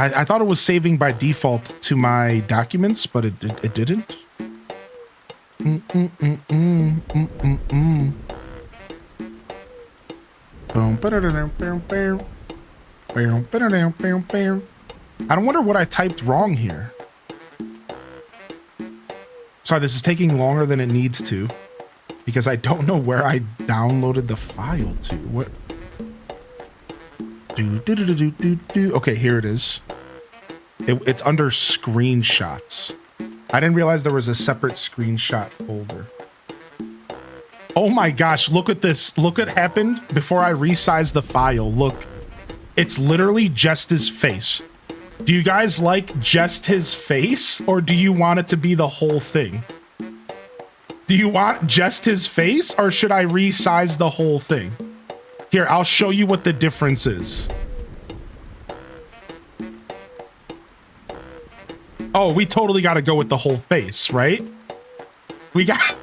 I thought it was saving by default to my documents, but it didn't. I don't wonder what I typed wrong here. Sorry, this is taking longer than it needs to because I don't know where I downloaded the file to. What? Okay, here it is. It's under screenshots. I didn't realize there was a separate screenshot folder. Oh my gosh, look at this. Look what happened before I resized the file. Look, it's literally just his face. Do you guys like just his face, or do you want it to be the whole thing? Do you want just his face, or should I resize the whole thing? Here, I'll show you what the difference is. Oh, we totally got to go with the whole face, right? We got...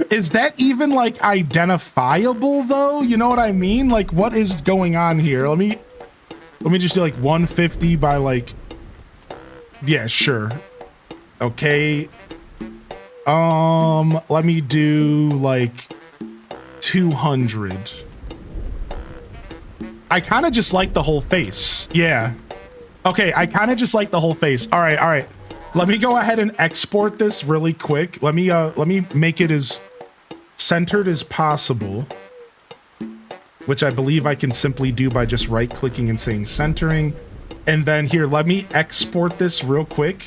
Is that even, like, identifiable, though? You know what I mean? Like, what is going on here? Let me just do, like, 150 by, like... Yeah, sure. Okay. Let me do, like, 200. I kind of just like the whole face. Yeah. Okay, I kind of just like the whole face. All right, all right. Let me go ahead and export this really quick. Let me make it as centered as possible, which I believe I can simply do by just right-clicking and saying centering. And then here, let me export this real quick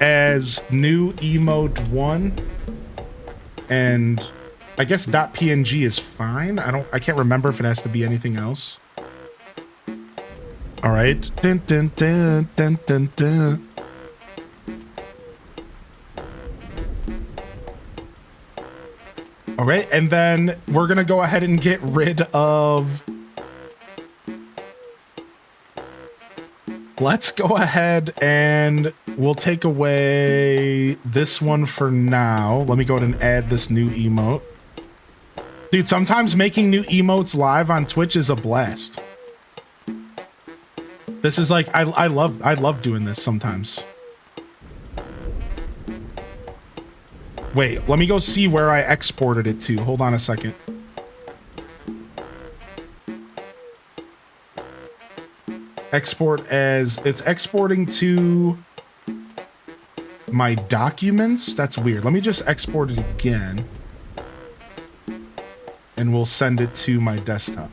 as new emote 1. And I guess .png is fine. I can't remember if it has to be anything else. All right. Dun, dun, dun, dun, dun, dun. All right, and then we're gonna go ahead and get rid of... Let's go ahead and we'll take away this one for now. Let me go ahead and add this new emote. Dude, sometimes making new emotes live on Twitch is a blast. This is like, I love doing this sometimes. Wait, let me go see where I exported it to. Hold on a second. Export as... It's exporting to my documents. That's weird. Let me just export it again. And we'll send it to my desktop.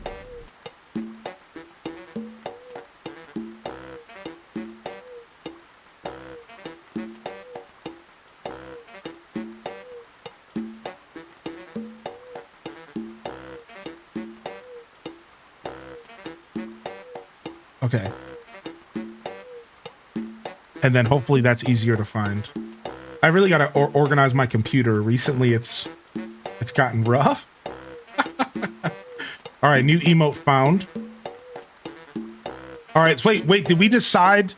Okay. And then hopefully that's easier to find. I really got to organize my computer. Recently it's gotten rough. All right, new emote found. All right, wait, did we decide?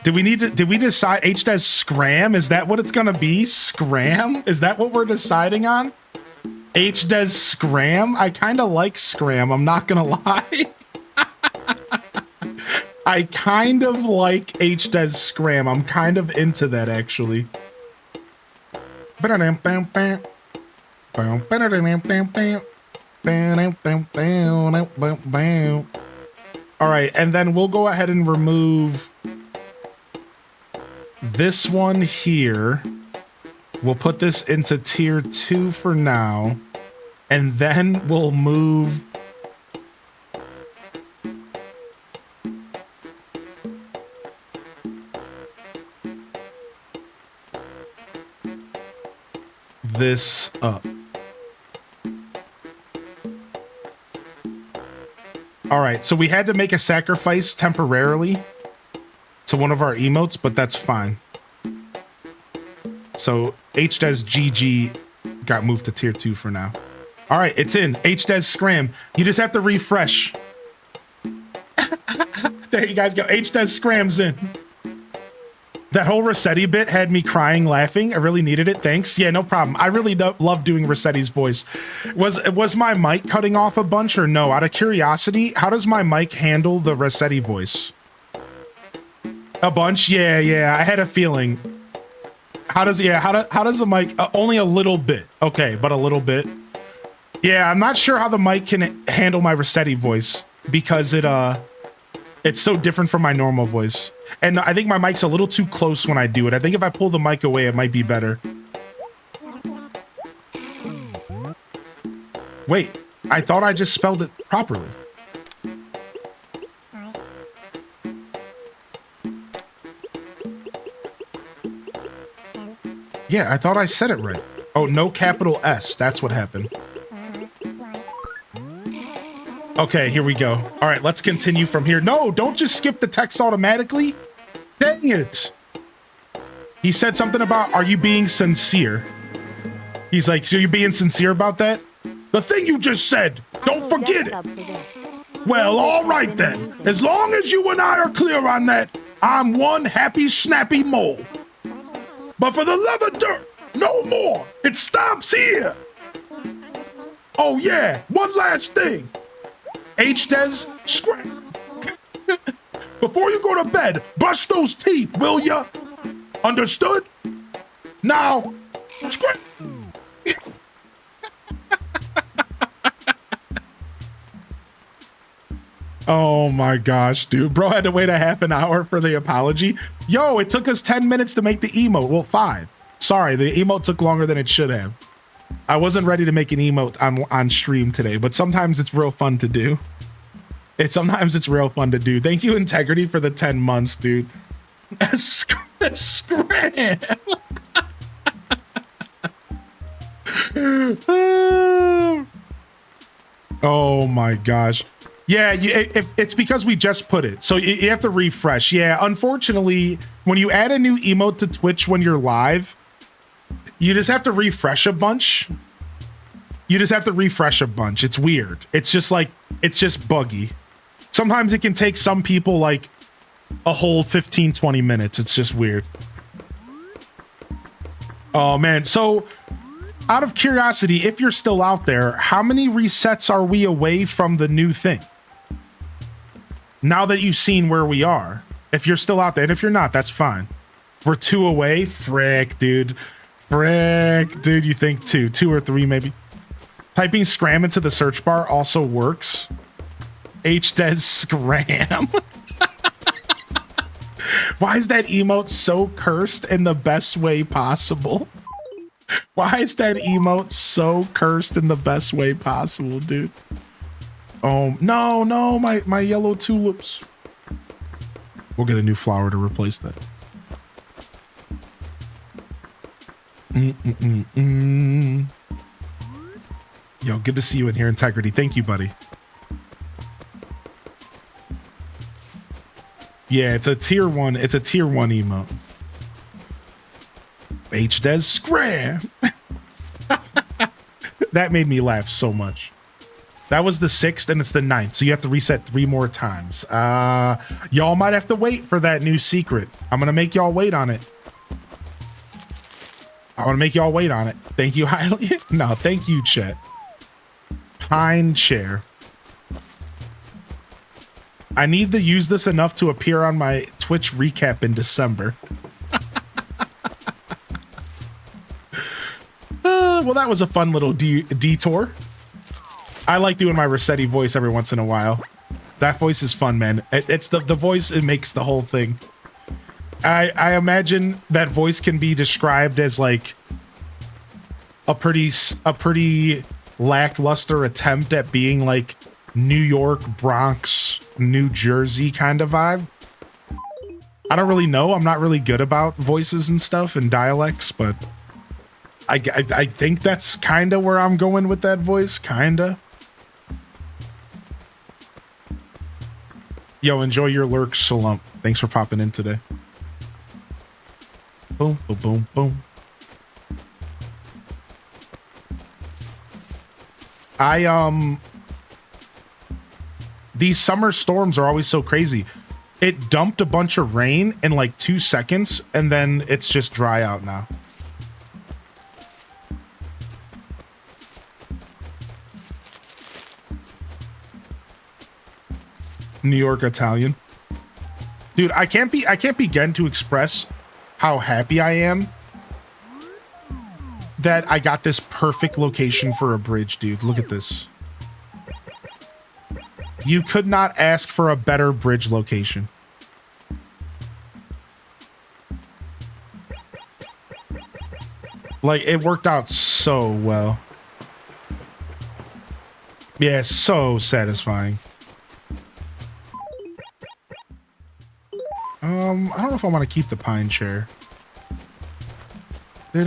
Did we decide H does scram? Is that what it's gonna be? Scram? Is that what we're deciding on? H does scram? I kind of like scram, I'm not gonna lie. I kind of like H does scram. I'm kind of into that, actually. All right, and then we'll go ahead and remove this one here. We'll put this into tier 2 for now, and then we'll move this up. All right, so we had to make a sacrifice temporarily to one of our emotes, but that's fine. So HDes GG got moved to tier 2 for now. All right, it's in. HDes scram. You just have to refresh. There you guys go. HDes scrams in. That whole Rossetti bit had me crying laughing. I really needed it. Thanks. Yeah, no problem. I really love doing Rossetti's voice. Was my mic cutting off a bunch or no? Out of curiosity, how does my mic handle the Rossetti voice? A bunch? Yeah. I had a feeling. How does the mic? Only a little bit. Okay, but a little bit. Yeah, I'm not sure how the mic can handle my Rossetti voice because it's so different from my normal voice. And I think my mic's a little too close when I do it. I think if I pull the mic away, it might be better. Wait, I thought I just spelled it properly. Yeah, I thought I said it right. Oh, no capital S. That's what happened. Okay, here we go. All right, let's continue from here. No, don't just skip the text automatically. Dang it. He said something about, are you being sincere? He's like, so you're being sincere about that? The thing you just said, don't forget it. Well, all right then. As long as you and I are clear on that, I'm one happy, snappy mole. But for the love of dirt, no more. It stops here. Oh yeah, one last thing. H-Des, before you go to bed, brush those teeth, will ya? Understood? Now, scram. Oh my gosh, dude. Bro had to wait a half an hour for the apology. Yo, it took us 10 minutes to make the emote. Well, 5. Sorry, the emote took longer than it should have. I wasn't ready to make an emote on stream today, but sometimes it's real fun to do. Sometimes it's real fun to do. Thank you, Integrity, for the 10 months, dude. Scram! Oh my gosh. Yeah, it's because we just put it. So you have to refresh. Yeah, unfortunately, when you add a new emote to Twitch when you're live, you just have to refresh a bunch. It's weird. It's just buggy. Sometimes it can take some people like a whole 15, 20 minutes. It's just weird. Oh man, so out of curiosity, if you're still out there, how many resets are we away from the new thing? Now that you've seen where we are, if you're still out there, and if you're not, that's fine. We're 2 away? Frick, dude. You think 2 or 3 maybe? Typing scram into the search bar also works. HDES scram. Why is that emote so cursed in the best way possible? Why is that emote so cursed in the best way possible, dude? Oh, no, my yellow tulips. We'll get a new flower to replace that. Yo, good to see you in here, Integrity. Thank you, buddy. Yeah, it's a tier 1. It's a tier 1 emote. HDES scram. That made me laugh so much. That was the 6th and it's the 9th, so you have to reset 3 more times. Y'all might have to wait for that new secret. I'm gonna make y'all wait on it. Thank you, highly. No, thank you, Chet. Pine chair. I need to use this enough to appear on my Twitch recap in December. Well, that was a fun little detour. I like doing my Rossetti voice every once in a while. That voice is fun, man. It's the voice, it makes the whole thing. I imagine that voice can be described as like a pretty lackluster attempt at being like New York, Bronx, New Jersey kind of vibe. I don't really know. I'm not really good about voices and stuff and dialects, but I think that's kind of where I'm going with that voice, kinda. Yo, enjoy your lurk, Shalom. Thanks for popping in today. Boom, boom, boom, boom. These summer storms are always so crazy. It dumped a bunch of rain in like 2 seconds, and then it's just dry out now. New York Italian. Dude, I can't begin to express how happy I am that I got this perfect location for a bridge, dude. Look at this. You could not ask for a better bridge location. Like, it worked out so well. Yeah, so satisfying. I don't know if I want to keep the pine chair. You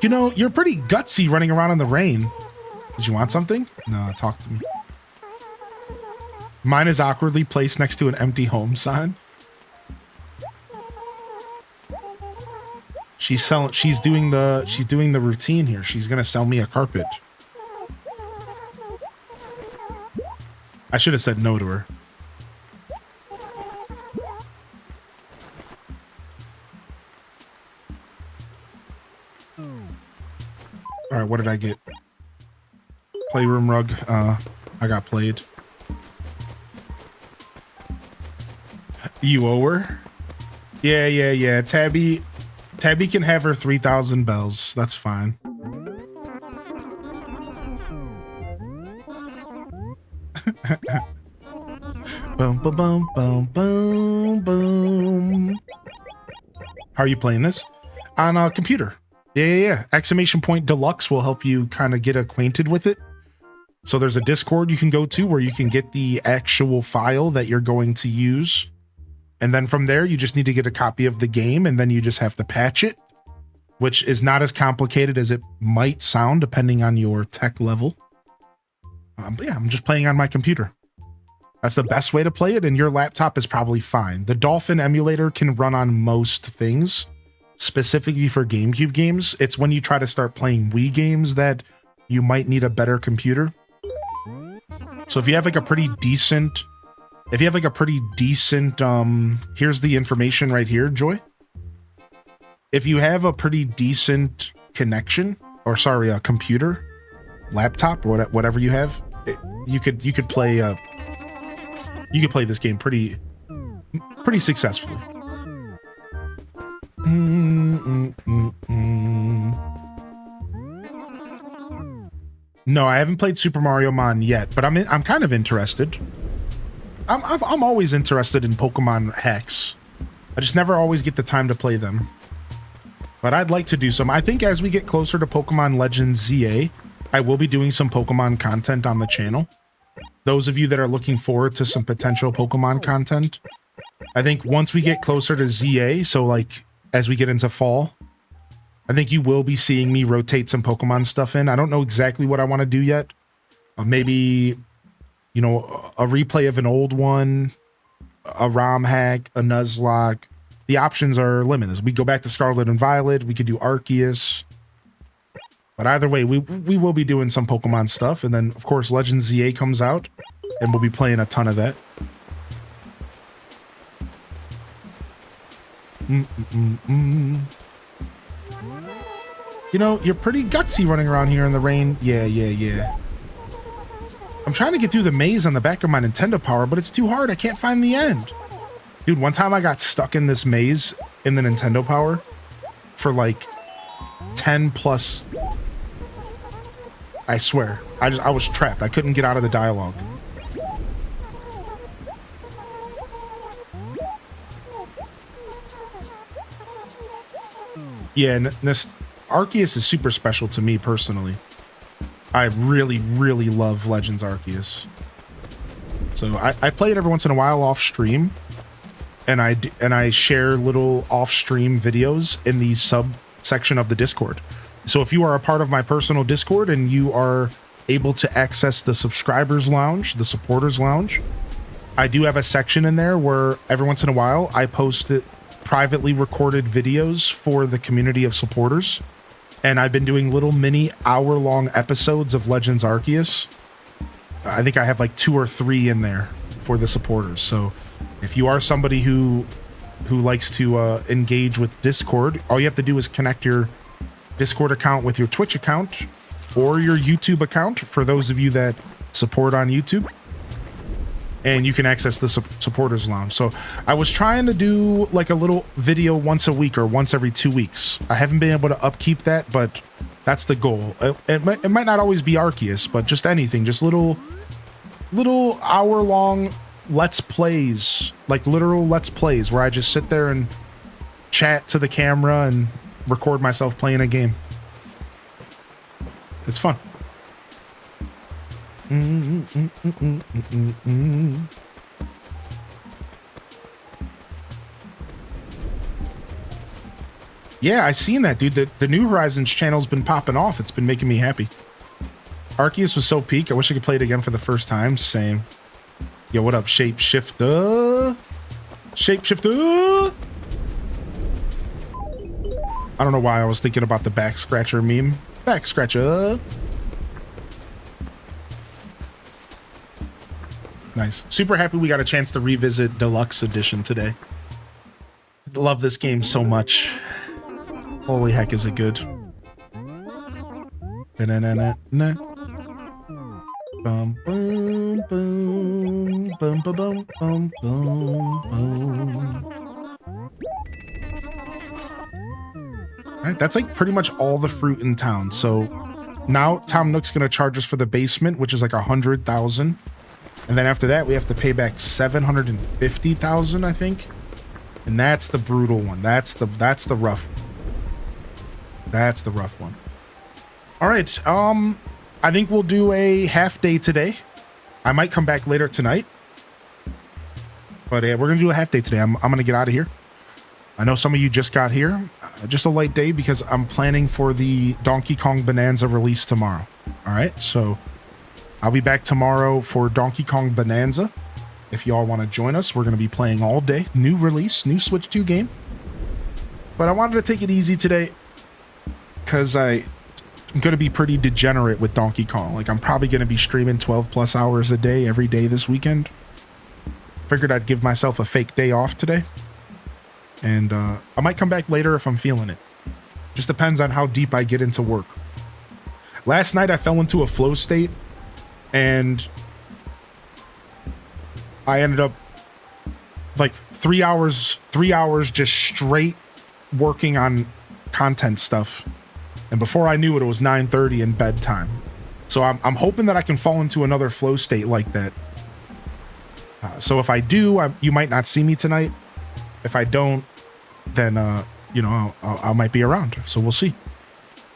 know, you're pretty gutsy running around in the rain. Did you want something? No, talk to me. Mine is awkwardly placed next to an empty home sign. She's doing the routine here. She's gonna sell me a carpet. I should have said no to her. All right, what did I get? Playroom rug. I got played. You owe her? Yeah. Tabby can have her 3,000 bells. That's fine. Boom, boom, boom, boom, boom, boom. How are you playing this? On a computer. Yeah. Exclamation point deluxe will help you kind of get acquainted with it. So there's a Discord you can go to where you can get the actual file that you're going to use. And then from there, you just need to get a copy of the game, and then you just have to patch it, which is not as complicated as it might sound depending on your tech level. But yeah, I'm just playing on my computer. That's the best way to play it, and your laptop is probably fine. The Dolphin emulator can run on most things, specifically for GameCube games. It's when you try to start playing Wii games that you might need a better computer. So if you have like a pretty decent... here's the information right here, Joy. If you have a pretty decent connection, or sorry, a computer, laptop, or whatever you have, you could play this game pretty successfully. No, I haven't played Super Mario Mon yet, but I'm kind of interested. I'm always interested in Pokemon hacks. I just never always get the time to play them. But I'd like to do some. I think as we get closer to Pokemon Legends ZA, I will be doing some Pokemon content on the channel. Those of you that are looking forward to some potential Pokemon content, I think once we get closer to ZA, so like as we get into fall, I think you will be seeing me rotate some Pokemon stuff in. I don't know exactly what I want to do yet. Maybe... you know, a replay of an old one, a ROM hack, a Nuzlocke. The options are limitless. We go back to Scarlet and Violet. We could do Arceus. But either way, we will be doing some Pokemon stuff. And then, of course, Legends ZA comes out. And we'll be playing a ton of that. You know, you're pretty gutsy running around here in the rain. Yeah. I'm trying to get through the maze on the back of my Nintendo Power, but it's too hard. I can't find the end. Dude, one time I got stuck in this maze in the Nintendo Power for like 10 plus... I swear. I was trapped. I couldn't get out of the dialogue. Yeah, Arceus is super special to me personally. I really love Legends Arceus. So I play it every once in a while off stream, and I share little off stream videos in the subsection of the Discord. So if you are a part of my personal Discord and you are able to access the subscribers lounge, the supporters lounge, I do have a section in there where every once in a while I post privately recorded videos for the community of supporters. And I've been doing little mini hour-long episodes of Legends Arceus. I think I have like 2 or 3 in there for the supporters. So if you are somebody who likes to engage with Discord, all you have to do is connect your Discord account with your Twitch account or your YouTube account for those of you that support on YouTube. And you can access the supporters lounge. So I was trying to do like a little video once a week or once every 2 weeks. I haven't been able to upkeep that, but that's the goal. It might not always be Arceus, but just anything, just little hour-long let's plays, like literal let's plays where I just sit there and chat to the camera and record myself playing a game. It's fun. Yeah, I seen that, dude. The New Horizons channel's been popping off. It's been making me happy. Arceus was so peak. I wish I could play it again for the first time. Same. Yo, what up, Shapeshifter? Shapeshifter! I don't know why I was thinking about the back scratcher meme. Back scratcher. Nice. Super happy we got a chance to revisit Deluxe Edition today. Love this game so much. Holy heck, is it good. Na-na-na-na-na. Bum, boom, boom, bum, ba, bum, bum, bum, bum. All right, that's like pretty much all the fruit in town. So now Tom Nook's gonna charge us for the basement, which is like 100,000, and then after that we have to pay back 750,000, I think. And that's the brutal one. That's the rough one. That's the rough one. All right. I think we'll do a half day today. I might come back later tonight, but we're gonna do a half day today. I'm gonna get out of here. I know some of you just got here. Just a light day because I'm planning for the Donkey Kong Bonanza release tomorrow. All right. So I'll be back tomorrow for Donkey Kong Bonanza. If y'all want to join us, we're going to be playing all day. New release, new Switch 2 game. But I wanted to take it easy today because I'm going to be pretty degenerate with Donkey Kong. Like, I'm probably going to be streaming 12 plus hours a day every day this weekend. Figured I'd give myself a fake day off today. And I might come back later if I'm feeling it. Just depends on how deep I get into work. Last night I fell into a flow state and I ended up like 3 hours just straight working on content stuff. And before I knew it, it was 9:30 and bedtime. So I'm hoping that I can fall into another flow state like that. So if I do, you might not see me tonight. If I don't, then, you know, I might be around. So we'll see.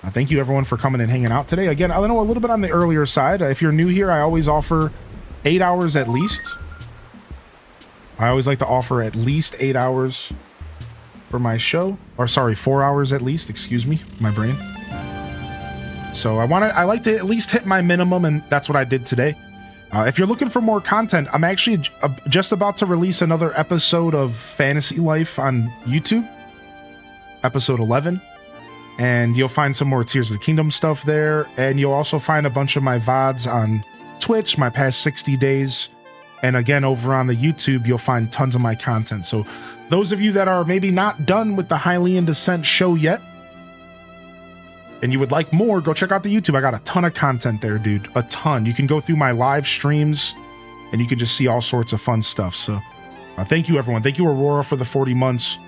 Thank you everyone for coming and hanging out today. Again, I know a little bit on the earlier side. If you're new here, I always offer 8 hours at least. I always like to offer at least 8 hours for my show. Or sorry, 4 hours at least. Excuse me, my brain. So I like to at least hit my minimum, and that's what I did today. If you're looking for more content, I'm actually just about to release another episode of Fantasy Life on YouTube. Episode 11. And you'll find some more Tears of the Kingdom stuff there. And you'll also find a bunch of my VODs on Twitch, my past 60 days. And again, over on the YouTube, you'll find tons of my content. So those of you that are maybe not done with the Hylian Descent show yet, and you would like more, go check out the YouTube. I got a ton of content there, dude. A ton. You can go through my live streams, and you can just see all sorts of fun stuff. So thank you, everyone. Thank you, Aurora, for the 40 months.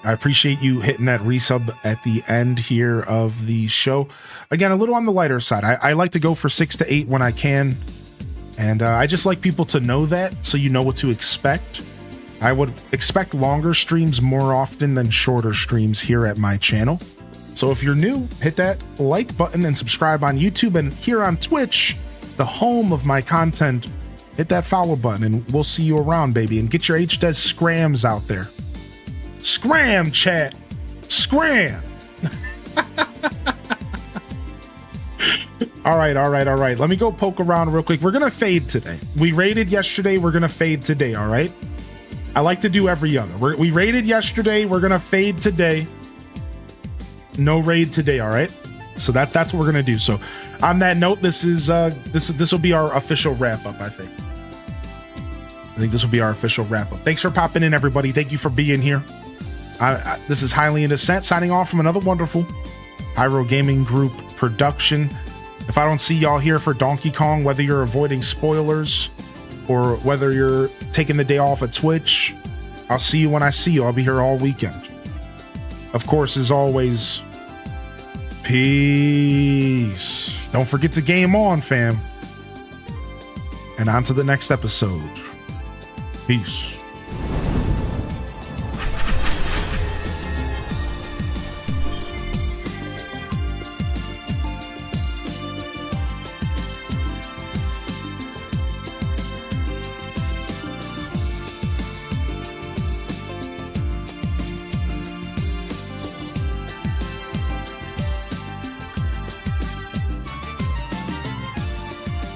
I appreciate you hitting that resub at the end here of the show. Again, a little on the lighter side. I like to go for 6 to 8 when I can. And I just like people to know that so you know what to expect. I would expect longer streams more often than shorter streams here at my channel. So if you're new, hit that like button and subscribe on YouTube. And here on Twitch, the home of my content, hit that follow button and we'll see you around, baby. And get your HDES scrams out there. Scram, chat. Scram. All right. Let me go poke around real quick. We're going to fade today. We raided yesterday. We're going to fade today, all right? I like to do every other. We raided yesterday. We're going to fade today. No raid today, all right? So that's what we're going to do. So on that note, this will be our official wrap-up, I think. I think this will be our official wrap-up. Thanks for popping in, everybody. Thank you for being here. This is Hylian Descent signing off from another wonderful Hyro Gaming Group production. If I don't see y'all here for Donkey Kong, whether you're avoiding spoilers or whether you're taking the day off at Twitch, I'll see you when I see you. I'll be here all weekend. Of course, as always, peace. Don't forget to game on, fam. And on to the next episode. Peace.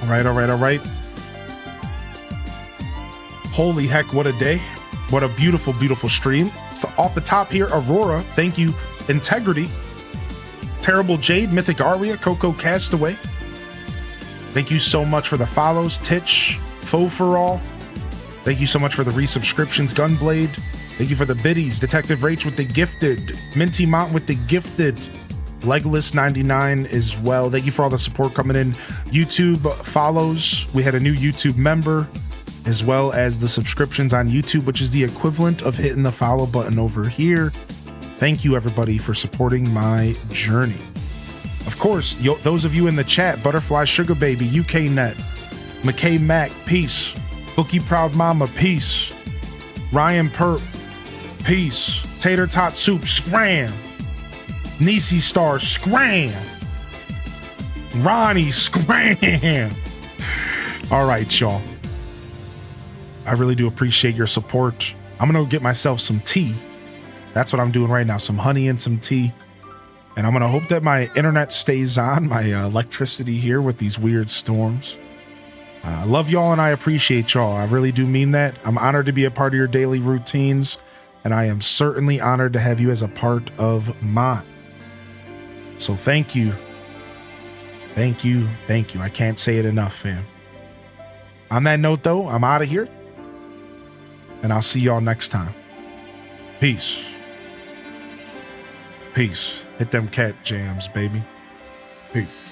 All right. Holy heck, what a day. What a beautiful, beautiful stream. So off the top here, Aurora, thank you. Integrity, Terrible Jade, Mythic Aria, Coco Castaway. Thank you so much for the follows. Titch, Faux for All. Thank you so much for the resubscriptions. Gunblade. Thank you for the biddies. Detective Rach with the gifted. Minty Mont with the gifted. Legolas 99 as well. Thank you for all the support coming in. YouTube follows. We had a new YouTube member, as well as the subscriptions on YouTube, which is the equivalent of hitting the follow button over here. Thank you, everybody, for supporting my journey. Of course, those of you in the chat, Butterfly Sugar Baby, UKNet, McKay Mac, peace. Bookie Proud Mama, peace. Ryan Perp, peace. Tater Tot Soup, scram. Nisi Star, scram. Ronnie, scram. All right, y'all. I really do appreciate your support. I'm gonna go get myself some tea. That's what I'm doing right now, some honey and some tea. And I'm gonna hope that my internet stays on, my electricity here with these weird storms. I love y'all and I appreciate y'all. I really do mean that. I'm honored to be a part of your daily routines, and I am certainly honored to have you as a part of mine. So thank you. Thank you. Thank you. I can't say it enough, fam. On that note, though, I'm out of here, and I'll see y'all next time. Peace. Peace. Hit them cat jams, baby. Peace.